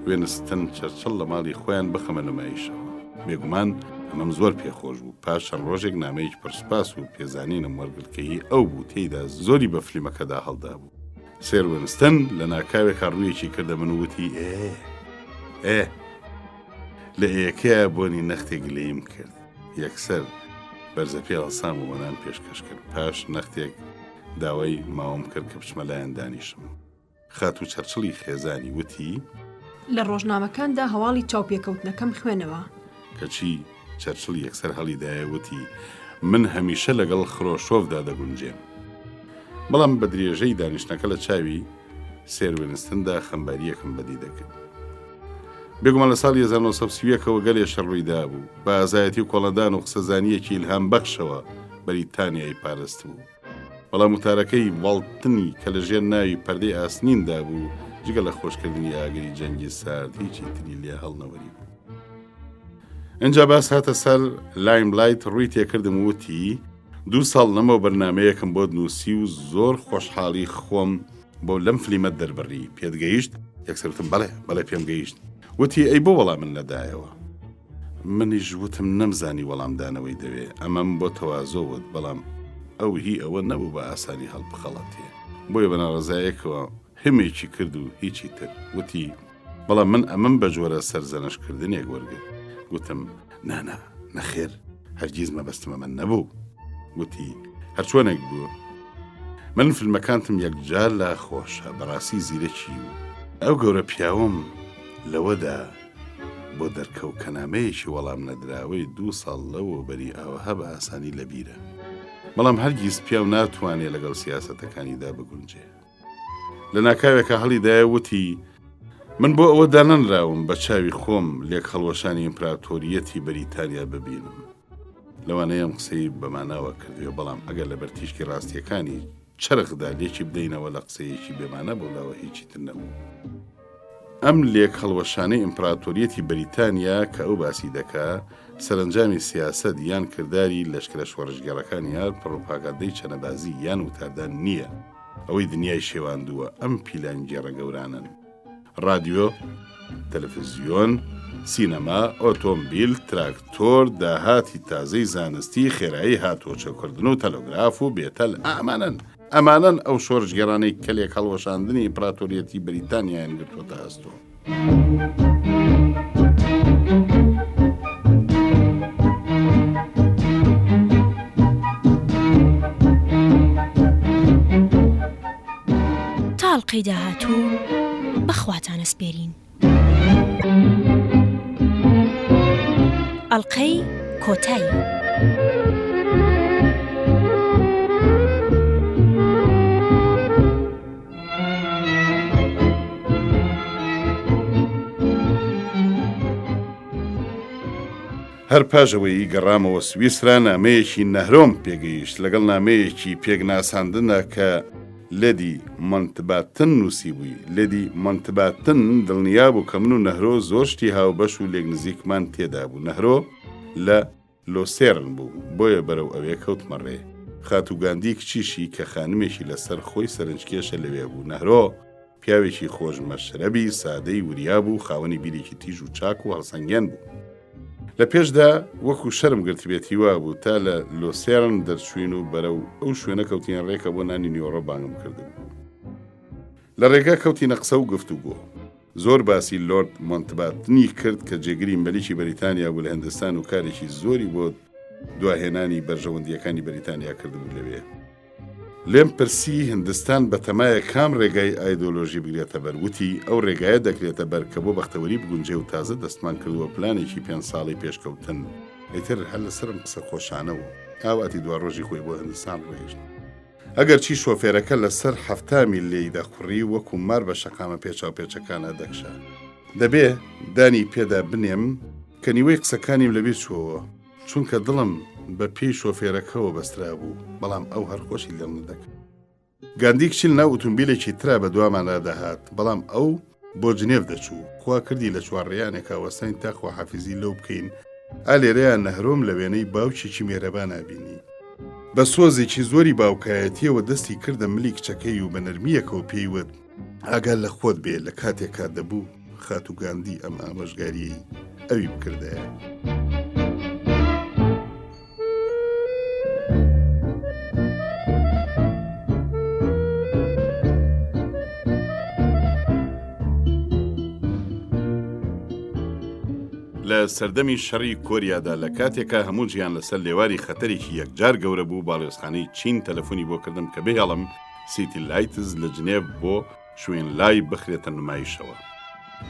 وینستن چەرچڵ لە ماڵی خۆیان بخەمە نمایشەوە. بێگومان ئەمەم زۆر پێخۆش بوو. پاش چەند ڕۆژێک نامەیەکی پرسپاس و پێزانینم وەرگرتکەی ئەو بوو تێیدا زۆری بە فیلمەکەدا هەڵدا بوو. سێر وینستن لە ناکاوێکا ڕوویەکی کردە من وتی لە ئەیەکەیە بۆنی نەختێک لێیم کرد. یەکسەر بەرزە پێ هەڵسام و وەنان پێشکەش کرد. پاش نەختێک داوای ماوەم کرد کە بچمە لایەن دانیشم. خاتوو چەرچڵی خێزانی وتی لە ڕۆژنامەکاندا هەواڵی چاوپێکەوتنەکەم خوێنەوە. کەچی چەرچڵ یەکسەر هەڵیدایە وتی من هەمیشە لەگەڵ خرۆشۆڤدا دەگونجێم. بەڵام بە درێژەی دانیشتنەکە لە چاوی سێر وینستندا خەمباریەکم بەدی دەکرد. بێگومان لە ساڵی 1930ەوە گەلێ شەڕوویدا بوو بە ئازایەتی و کۆڵەدان و قسەزانیەکی ئیلهام بەخشەوە بەریتانیای پاراست بوو. بەڵام وتارەکەی واڵتنی کە لە ژێر ناوی پەردەی ئاسنیندا بوو جگە لە خۆشکردنی ئاگری جەنگی سارد هیچی تری لێ هەڵنەوەری بوو. ئەنجا باس هاتە سەر لایملایت ڕووی تێکردم وتی 2 ساڵ لەمەوە بەرنامەیەکم بۆ نووسی و زۆر خۆشحاڵی خۆم بۆ لەم فلیمە دەربڕی پێت گەیشت؟ یەکسەرتم بەڵێ پێم گەیشت. وتی ئەی بۆ وەڵام من لەدایەوە. منیش وتم نەمزانی وەڵامدانەوەی دەوێ ئەمەم بۆ تەوازۆوت بەڵام ئەو هی ئەوە نەبوو بە ئاسانی هەڵبخەڵەتێ. بۆیە بەناڕزایەکەوە هەمێکی کرد و هیچی تر. وتی بەڵام من ئەمەم بە جۆرە سەرزەنشکردنێک وەرگرت. گوتم نانا نەخێر هەرگیز مەبەستمە من نەبوو. وتی هەرچۆنێک بوو من فیلمەکانتم یەکجار لا خۆشە بەڕاستی زیرەکی و ئەو گەورە پیاوم لەوەدا بۆ دەرکەوت کە نامەیەکی وەڵام نەدراوەی 2 ساڵ لەوە بەری ئاوەها بە ئاسانی لەبیرە. بەڵام هەرگیز پیاو ناتوانێت لەگەڵ سیاسەتەکانیدا بگونجێ. لە ناکاوێکە هەڵیدایە وتی من بۆ ئەوە دانەنراوم بە چاوی خۆم لێک هەڵوەشانی ئیمپراتۆریەتی بەریتانیا ببینم. لەوانەیەم قسەی بەماناوە کردوێ بەڵام ئەگەر لە بەرتیشکی ڕاستیەکانی چرخدا لێکی بدەینەوە لە قسەیەکی بێمانە بۆلاوە هیچی تر نەبوو. ئەم لێک هەڵوەشانەی ئیمپراتۆریەتی بەریتانیا کە ئەو باسی دەکا سەرنجامی سیاسەت یان کردداری لەشکرە شۆڕژگەڕەکانی یان پڕۆپاگاندەی چەنەبازی یان وتاردان نییە. ئەوەی دنیای شێواندووە ئەم پیلانگێڕە گەورانن: رادیۆ، تەلەڤیزیۆن، سینەما، ئۆتۆمبیل، تراکتۆر، داهاتی تازەی زانستی، خێرایی هاتۆچەکردن و تەلۆگراف و بێتەل ئەمانن ئەو شۆڕژگەڕانەی کە لێک هەڵوەشاندنی ئیمپراتۆریەتی بەریتانیایان گرتوۆتە ئەستۆ. تاڵقەی داهاتوو بەخواتانە سپێرین. ئەڵقەی کۆتایی. هەر پاژەوەی گەڕامەوە سویسرا نامەیەکی نەهرۆم پێگەیشت لەگەڵ نامەیەکی پێکناساندنە کە لێدی مۆنتباتن نووسی بووی. لێدی مۆنتباتن دڵنیا بوو کە من و نەهرۆ زۆر شتی هاوبەش و لێک نزیکمان تێدا بوو. نەهرۆ لە لۆسێرن بوو بۆیە بەرەو ئەوێ کەوتمە ڕێ. خاتوگاندی کچیشی کە خانمێکی لەسەر خۆی سەرنجکێشە لەوێ بوو. نەهرۆ پیاوێکی خۆشمەشرەبی سادەی وریا بوو، خاوەنی بیرێکی تیژ و چاک و هەڵسەنگیان بوو. لە پێشدا وەکو شەرم گرتبێتی وا بوو تا لە لۆسێرن دەرچوین و بەرەو ئەو شوێنە کەوتین ڕێکە بۆ نانی نیۆڕە بانگم کردبوو. لە ڕێگا کەوتینە قسە و گفتوگۆ. زۆر باسی لۆرد مۆنتباتنی کرد کە جێگری مەلیکی بەریتانیا بوو لە هەندستان و کارێکی زۆری بۆ دواهێنانی بەرژەوەندیەکانی بەریتانیا کردبوو لەوێ. لێم پرسی هەندستان بە تەمایە کام ڕێگای ئایدۆلۆژی بگرێتە بەر. وتی ئەو ڕێگایە دەکرێتە بەر کە بۆ بەختەوەری بگونجێ و تازە دەستمان کردووە پلانێکی 5 ساڵی پێشکەوتن. ئەیتر هەر لەسرم قسە خۆشانە و ئاواتی دوا ڕۆژی خۆی بۆ هەندستان ڕێژت. ئەگەر چی شۆفێرەکە لەسەر 70 میل لێی دەخوڕی وەکو مار بە شەقامە پێچاوپێچەکانە دەکشا. دەبێ دانی پێدا بنێم کە نیوەی قسەکانیم لەبیر چووەوە چونکە دڵم بە پێی شۆفێرەکەەوە بەسترا بوو، بەڵام ئەو هەر خۆشی لەم دەکرد. گاندی کچیل ناو ئۆتۆمبیلێکی ترا بە دواماندا دەهات، بەڵام ئەو بۆ جنێڤ دەچوو. خوا کردی لە چوارڕێیانێکا وەستانی تا خواحافیزی لەو بکەین، ئالێرەیان نەهرۆم لە وێنەی باوکێکی مێرەبان نابینی. بە سۆزێکی زۆری باوکایەتیەوە دەستی کردە ملی کچەکەی و بە نەرمیەکەوە پێیوت ئاگال لە خۆت بێ لە کاتێکا دەبوو خاتوگاندی ئەم ئامۆژگاریی ئەوی بکردەیە. لە سەردەمی شەڕی کۆریادا لە کاتێکە هەموو ژیان لەسەر لێواری خەتەرێکی یەکجار گەورە بوو، باڵێۆزخانەی چین تەلەفۆنی بۆ کردم کە بێهێڵم سیتی لایتز لە جنێڤ بۆ شوێن لای بخرێتە نمایشەوە.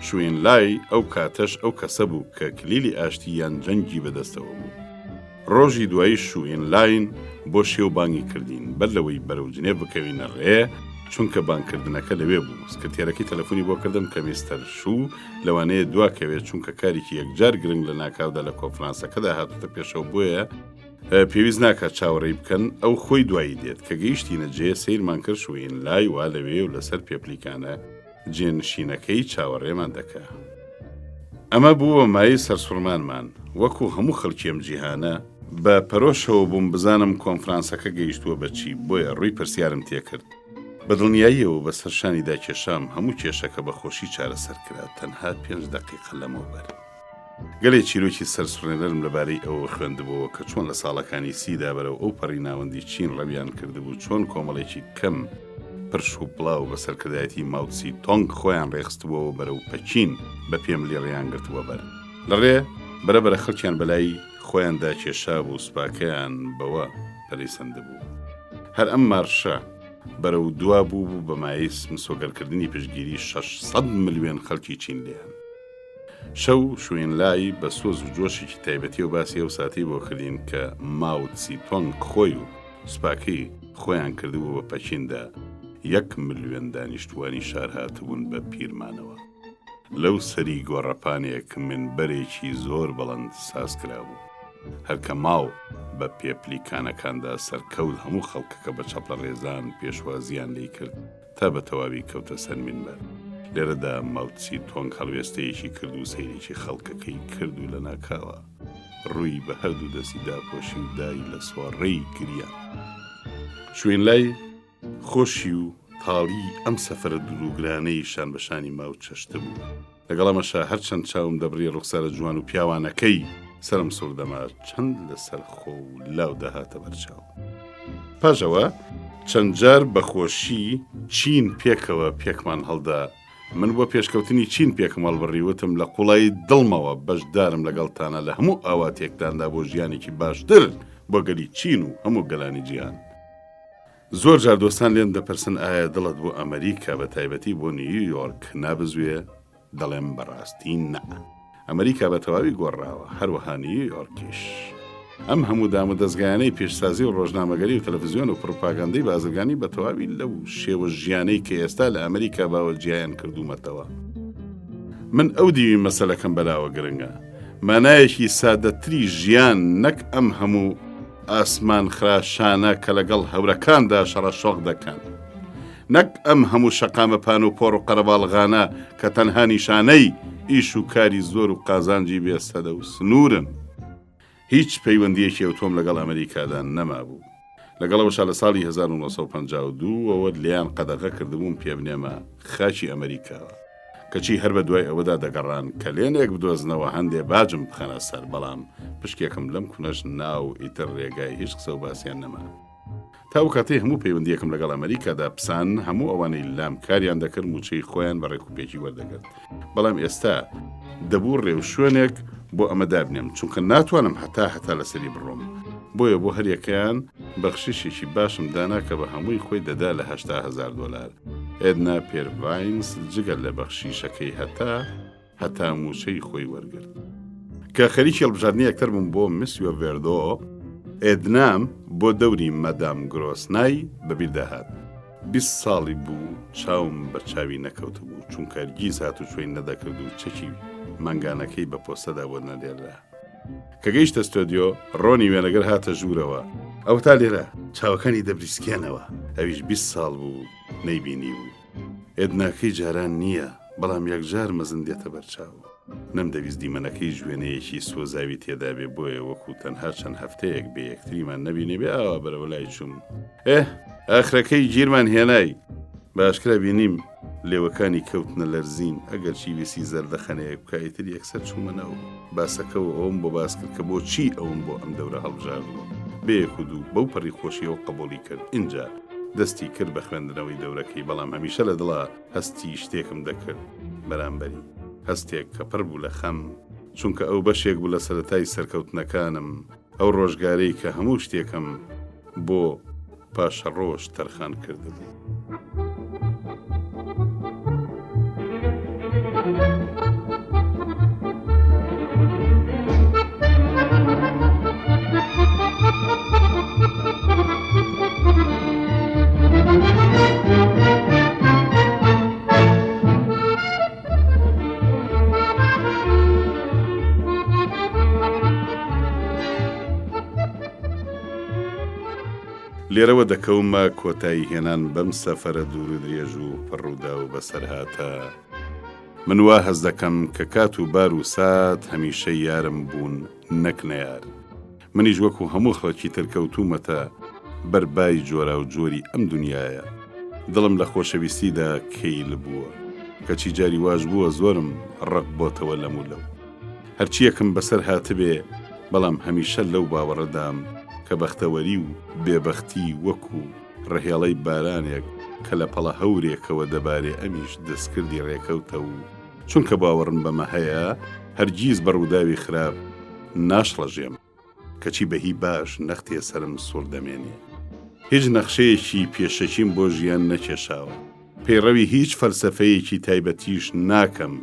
شوێن لای ئەو کاتەش ئەو کەسە بوو کە کلیلی ئاشتی یان جەنگی بەدەستەوە بوو. ڕۆژی دوایی شوێن لاین بۆ شێو بانگی کردین بەر لەوەی بەرەو جنێڤ بکەوینە ڕێ، چونکە بانکردنەکە لەوێ بوو. سکرتێرەکەی تەلەفۆنی بۆ کردم کە میستەر شوو لەوانەیە دواکەوێت، چونکە کارێکی یەکجار گرنگ لە ناکاودا لە کۆنفرانسەکەدا هاتوتە پێشەوە، بۆیە پێویست ناکات چاوەڕێی بکەن. ئەو خۆی دوایی دێت کە گەیشتینە جێ سەیرمان کرد شوێن لای وا لەوێ و لەسەر پێپلیکانە جێنشینەکەی چاوەڕێمان دەکا. ئەمە بووە مای سەرسوڕمانمان. وەکو هەموو خەڵکی ئەم جیهانە بە پەرۆشەوە بووم بزانم کۆنفرانسەکە گەیشتووە بەچی، بۆیە ڕووی پرسیارم تێکرد. بە دڵنیاییەوە بە سەرشانیدا کێشام هەموو کێشەکە بە خۆشی چارەسەر کرا، تەنها 5 دقیقە لەمەوبەر. گەلێک چیرۆکی سەرسوڕێنەرم لەبارەی ئەوە خوێندبەوە کە چۆن لە ساڵەکانی سیدا بەرەو ئەو پەڕی ناوەندی چین ڕەویان کردبوو، چۆن کۆمەڵێکی کەم پرش و بڵاو بە سەرکردایەتی ماوتسی تۆنگ خۆیان ڕێخستبووەوە بەرەو پەچین بە پێم لێ ڕێیان گرتووە بەر. لەڕێ بەرەبەرە خەڵکیان بەلای خۆیاندا کێشا بوو، سوپاکەیان بەوە پەرەیسەندە بوو. هەر ئەم مارشە بەرەو دوا بوو بە مایس مسۆگەرکردنی پشتگیری 600 ملیۆن خەڵکی چین لیان. شەو شوێن لای بە سۆز و جۆشێکی تایبەتی و باسی ئەو ساتی بۆ کردین کە ماوتسی تۆنگ خۆی و سوپاکەی خۆیان کردبوو بە پەچیندا 1 ملیۆن دانیشتوانی شار هاتبوون بە پیرمانەوە. لەو سەری گۆڕەپانێک منبەرێکی زۆر بەڵەند ساز کرابوو. هەرکە ماو بە پێپلیکانەکاندا سەرکەوت هەموو خەڵکەکە بە چەپڵە ڕێزان پێشوازیان لێ کرد تا بە تەواوی کەوتە سەر منبەر. لێرەدا ماوتسی تۆنگ هەڵوێستەیەکی کرد و سەیرێکی خەڵکەکەی کرد و لە ناکاوە ڕووی بە هەردوو دەستی داپۆشی و دای لە سوارڕێی گریان. شوێن لای خۆشی و تاڵی ئەم سەفرە دوروگرانەی شان بەشانی ماو چەشتە بوو. لەگەڵ ئەمەشە هەرچەند چاوم دەبڕی ڕوخسارە جوان و پیاوانەکەی سرم سوردەما چەند لەسەر خۆ و لاو دەهاتە بەرچاو. پاشەوە چەند جار بەخۆشی چین پێکەوە پێکمان هەڵدا. من بۆ پێشکەوتنی چین پێکم هەڵبڕیوتم لە قوڵای دڵمەوە بەشدارم لەگەڵتانە لە هەموو ئاواتێکداندا بۆ ژیانێکی باشتر بۆ گەلی چین و هەموو گەلانی جیهان. زۆر جار دۆستان لێن دەپرسن ئایا دڵت بۆ ئەمریکا بە تایبەتی بۆ نیویۆرک نابزوێ؟ دەڵێم بەڕاستی نە. ئەمریکا بە تەواوی گۆڕاوە، هەروەها نیویۆرکیش. ئەم هەموو دام و دەستگایانەی پێشسازی و ڕۆژنامەگەری و تەلەڤیزیۆن و پروپاگاندەی بازرگانی بە تەواوی لەو شێوە ژیانەی کە ئێستا لە ئەمریکا باوە جیایان کردومەتەوە. من ئەو دیوی مەسەلەکەم بەلاوە گرنگە. مانایەکی سادەتری ژیان نەک ئەم هەموو ئاسمان خراشانە کە لەگەڵ هەورەکاندا شەڕەشۆق دەکەن، نەک ئەم هەموو شەقامە پان و پۆڕ و قەرەباڵغانە کە تەنها نیشانەی ئیش و کاری زۆر و قازانجی بێسەدە و سنوورن. هیچ پەیوەندیەکی ئەوتۆم لەگەڵ ئەمریکادا نەما بوو. لەگەڵەوەشا لە ساڵی 1952 ئەوە لیان قەدەغە کردبووم پێ بنێمە خاچی ئەمریکاوە، کەچی هەر بە دوای ئەوەدا دەگەڕان کە لێنێک بدۆزنەوە هەندێ باجم بخەنە سەر، بەڵام پشکێکم لەم کونەش ناو ئیتر ڕێگای هیچ قسە و باسییان نەما. تاو کاتەی هەموو پەیوەندیەکم لەگەڵ ئەمریکادا پسان، هەموو ئەوانەی لام کاریان دەکرد موچەی خۆیان بە ڕێکوپێکی وەردەگرت. بەڵام ئێستا دەبوو ڕێو شوێنێک بۆ ئەمە دابنێم، چونکە ناتوانم هەتا لەسەری بڕۆم. بۆیە بۆ هەریەکەیان بەخشیشێکی باشم دانا کە بە هەمووی خۆی دەدا لە $80,000. ئێدنا پێرڤاینس جگەل لە بەخشیشەکەی هەتا موچەی خۆی وەرگرت. کە خەریکی هەڵبژاردننی یەکتر بووم بۆ مسیۆ ڤێردۆ، ئێدنام بۆ دەوری مەدام گرۆسنای بەبیر داهات. 20 ساڵی بوو چاوم بە چاوی نەکەوت بوو، چونکە هەرگیز هاتو شوێن نەدەکرد و چەکی مانگانەکەی بە پۆستەدا بۆ نەلێرا. کە گەیشتە ستۆدیۆ، ڕۆنی وێنەگەر هاتە ژوورەوە. ئەو تا لێرە چاوەکانی دەبریسکیانەوە ئەویش 20 ساڵ بوو نەیبینی و ئێدناکەی جاران نییە بەڵام یەکجار مەزن دێتە بەرچاو نەمدەویست دیمەنەکەی ژوێنەیەکی سۆزاوی تێدا بێ بۆیە وەکو تەنها چەند هەفتەیەک بێ یەکتریمان نەبینێ بێ ئاوا بەرەوە لای چوون ئاخرەکەی گیرمان هێنای باشکرا بینیم لێوەکانی کەوتنە لەرزین ئەگەر چی ویسی زەردەخەنەیەک بکایتر یەکسەر چوومەنەوە باسەکەەوە ئەوم بۆ باس کرد کە بۆ چی ئەوم بۆ ئەم دەورە هەڵبژاردووە بەیەک و دوو بەو پەڕی خۆشیەوە قبولی کرد اینجا دەستی کرد بە خوێندنەوەی دەورەکەی بەڵام هەمیشە لە دڵا هەستی شتێکم دەکرد بەرامبەری هەستێک کە پڕ بوو لە خەم چونکە ئەو بەشێک بوو لە سەرەتای سەرکەوتنەکانم ئەو ڕۆژگارەی کە هەموو شتێکم بۆ پاشە ڕۆژ تەرخان کردبوو. لێرەوە دەکەومە کۆتایی هێنان بەم سەفەرە دوور و درێژ و پڕوودا و بەسەرهاتە من وا هەز دەکەم کە کات و بار و سات هەمیشە یارم بوون نەک نەیار منیش وەکو هەموو خەڵکی تر کەوتومەتە بەربای جۆرا و جۆری ئەم دنیاە دڵم لە خۆشەویستیدا کەیل بووە کەچی جاری واش بووە زۆرم ڕق بۆتەوە لەم و لەو هەرچیەکم بەسەر هاتبێ بەڵام هەمیشە لەو باوەڕەدام کە بەختەوەری و بێبەختی وەکو ڕهێڵەی بارانێک کە لە پەڵە هەورێکەوە دەبارێ ئەمیش دەستکردی ڕێکەوتە و چونکە باوەڕم بەمە هەیە هەرگیز بەڕووداوی خراپ ناشڵەژێم کەچی بەهی باش نەختێ سەرم سوور دەمێنێ هیچ نەخشەیەکی پێشەچیم بۆ ژیان نەکێشاوە پەیڕەوی هیچ فەلسەفەیەکی تایبەتیش ناکەم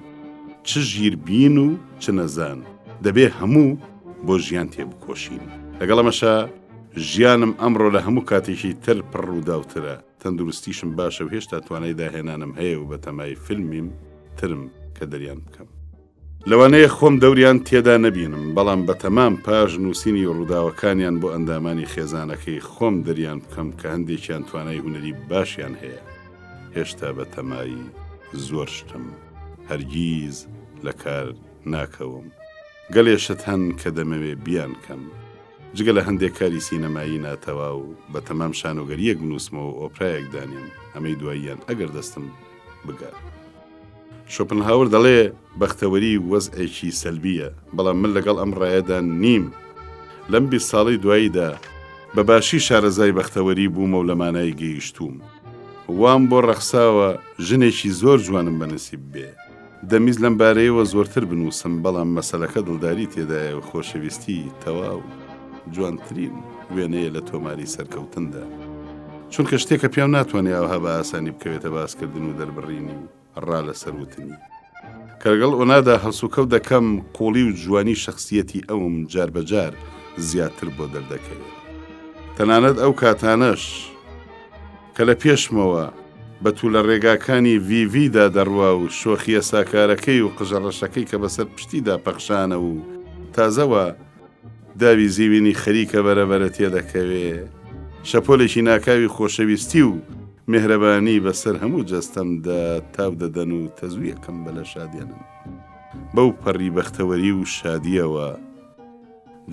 چ ژیربین و چ نەزان دەبێ هەموو بۆ ژیان تێبکۆشین لەگەڵ ئەمەشە ژیانم ئەمڕۆ لە هەموو کاتێکی تر پڕ و داوترە تەندروستیشم باشە و هێشتا توانای داهێنانم هەیە و بە تەمای فیلمیم ترم کە دەریان بکەم لەوانەیە خۆم دەوریان تێدا نەبینم بەڵام بە تەمام پاش نووسینی ڕووداوەکانیان بۆ ئەندامانی خێزانەکەی خۆم دەریان بکەم کە هەندێکیان توانای هونەری باشیان هەیە هێشتا بە تەمایی زۆر شتم هەرگیز لە کار ناکەوم گەلێشت هەن کە دەمەوێ بیان کەم جگە لە هەندێک کاری سینەمایی ناتەوا و بە تەمام شانۆگەریەک بنووسمەوە ئۆپرایەک دانیم ئەمەی دواییان ئەگەر دەستم بگات شۆپنهاور دەڵێ بەختەوەری وەزعێکی سەلبیە بەڵام من لەگەڵ ئەم ڕایەدا نیم لەم 20 ساڵی دواییدا بەباشی شارەزای بەختەوەری بوومە و لە مانای گەیشتوم وام بۆ ڕەخساوە ژنێکی زۆر جوانم بەنسیب بێ دەمیز لەم بارەیەوە زۆرتر بنووسم بەڵام مەسەلەکە دڵداری تێدایە و خۆشەویستی تەواو جوانترین وێنەیە لە تۆماری سەرکەوتندا چونکە شتێکە پێم ناتوانێت ئەوها بە ئاسانی بکەوێتە باسکردن و دەربڕینی و ڕا لە سەروتنی کەرگەڵ ئۆنادا هەڵسوکەوت دەکەم قۆڵی و جوانی شخصیەتی ئەوم جار بەجار زیاتر بۆ دەردەکەوێت تەنانەت ئەو کاتانەش کە لە پێشمەوە بەتوو لە ڕێگاکانی VVدا دەڕوا و شۆخیە ساکارەکەی و قژەڕەشەکەی کە بەسەر پشتیدا پەخشانە و تازەوە داوی زیوینی خەریکە بەرەبەرە تێدەکەوێ شەپۆلێکی ناکاوی خۆشەویستی و مهرەبانی بەسەر هەموو جەستەمدا تاو دەدەن و تەزویەکەم بە لە شادێنن بەو پەڕی بەختەوەری و شادیەوە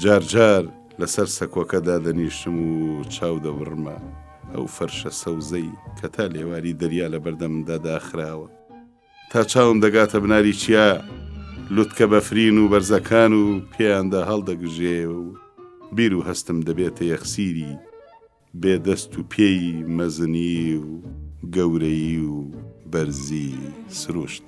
جار لەسەر سەکۆکەدا دەنیشم و چاو دەبڕمە ئەو فەرشە سەوزەی کە تا لێواری دەریا لە بەردەمدا داخراوە تا چاوم دەگاتە بناری چیا لوتکە بەفرین و بەرزەکان و پێیاندا هەڵدەگژێ و بیر و هەستم دەبێتە یەخسیری بێدەست و پێی مەزنی و گەورەی و بەرزی سروشت.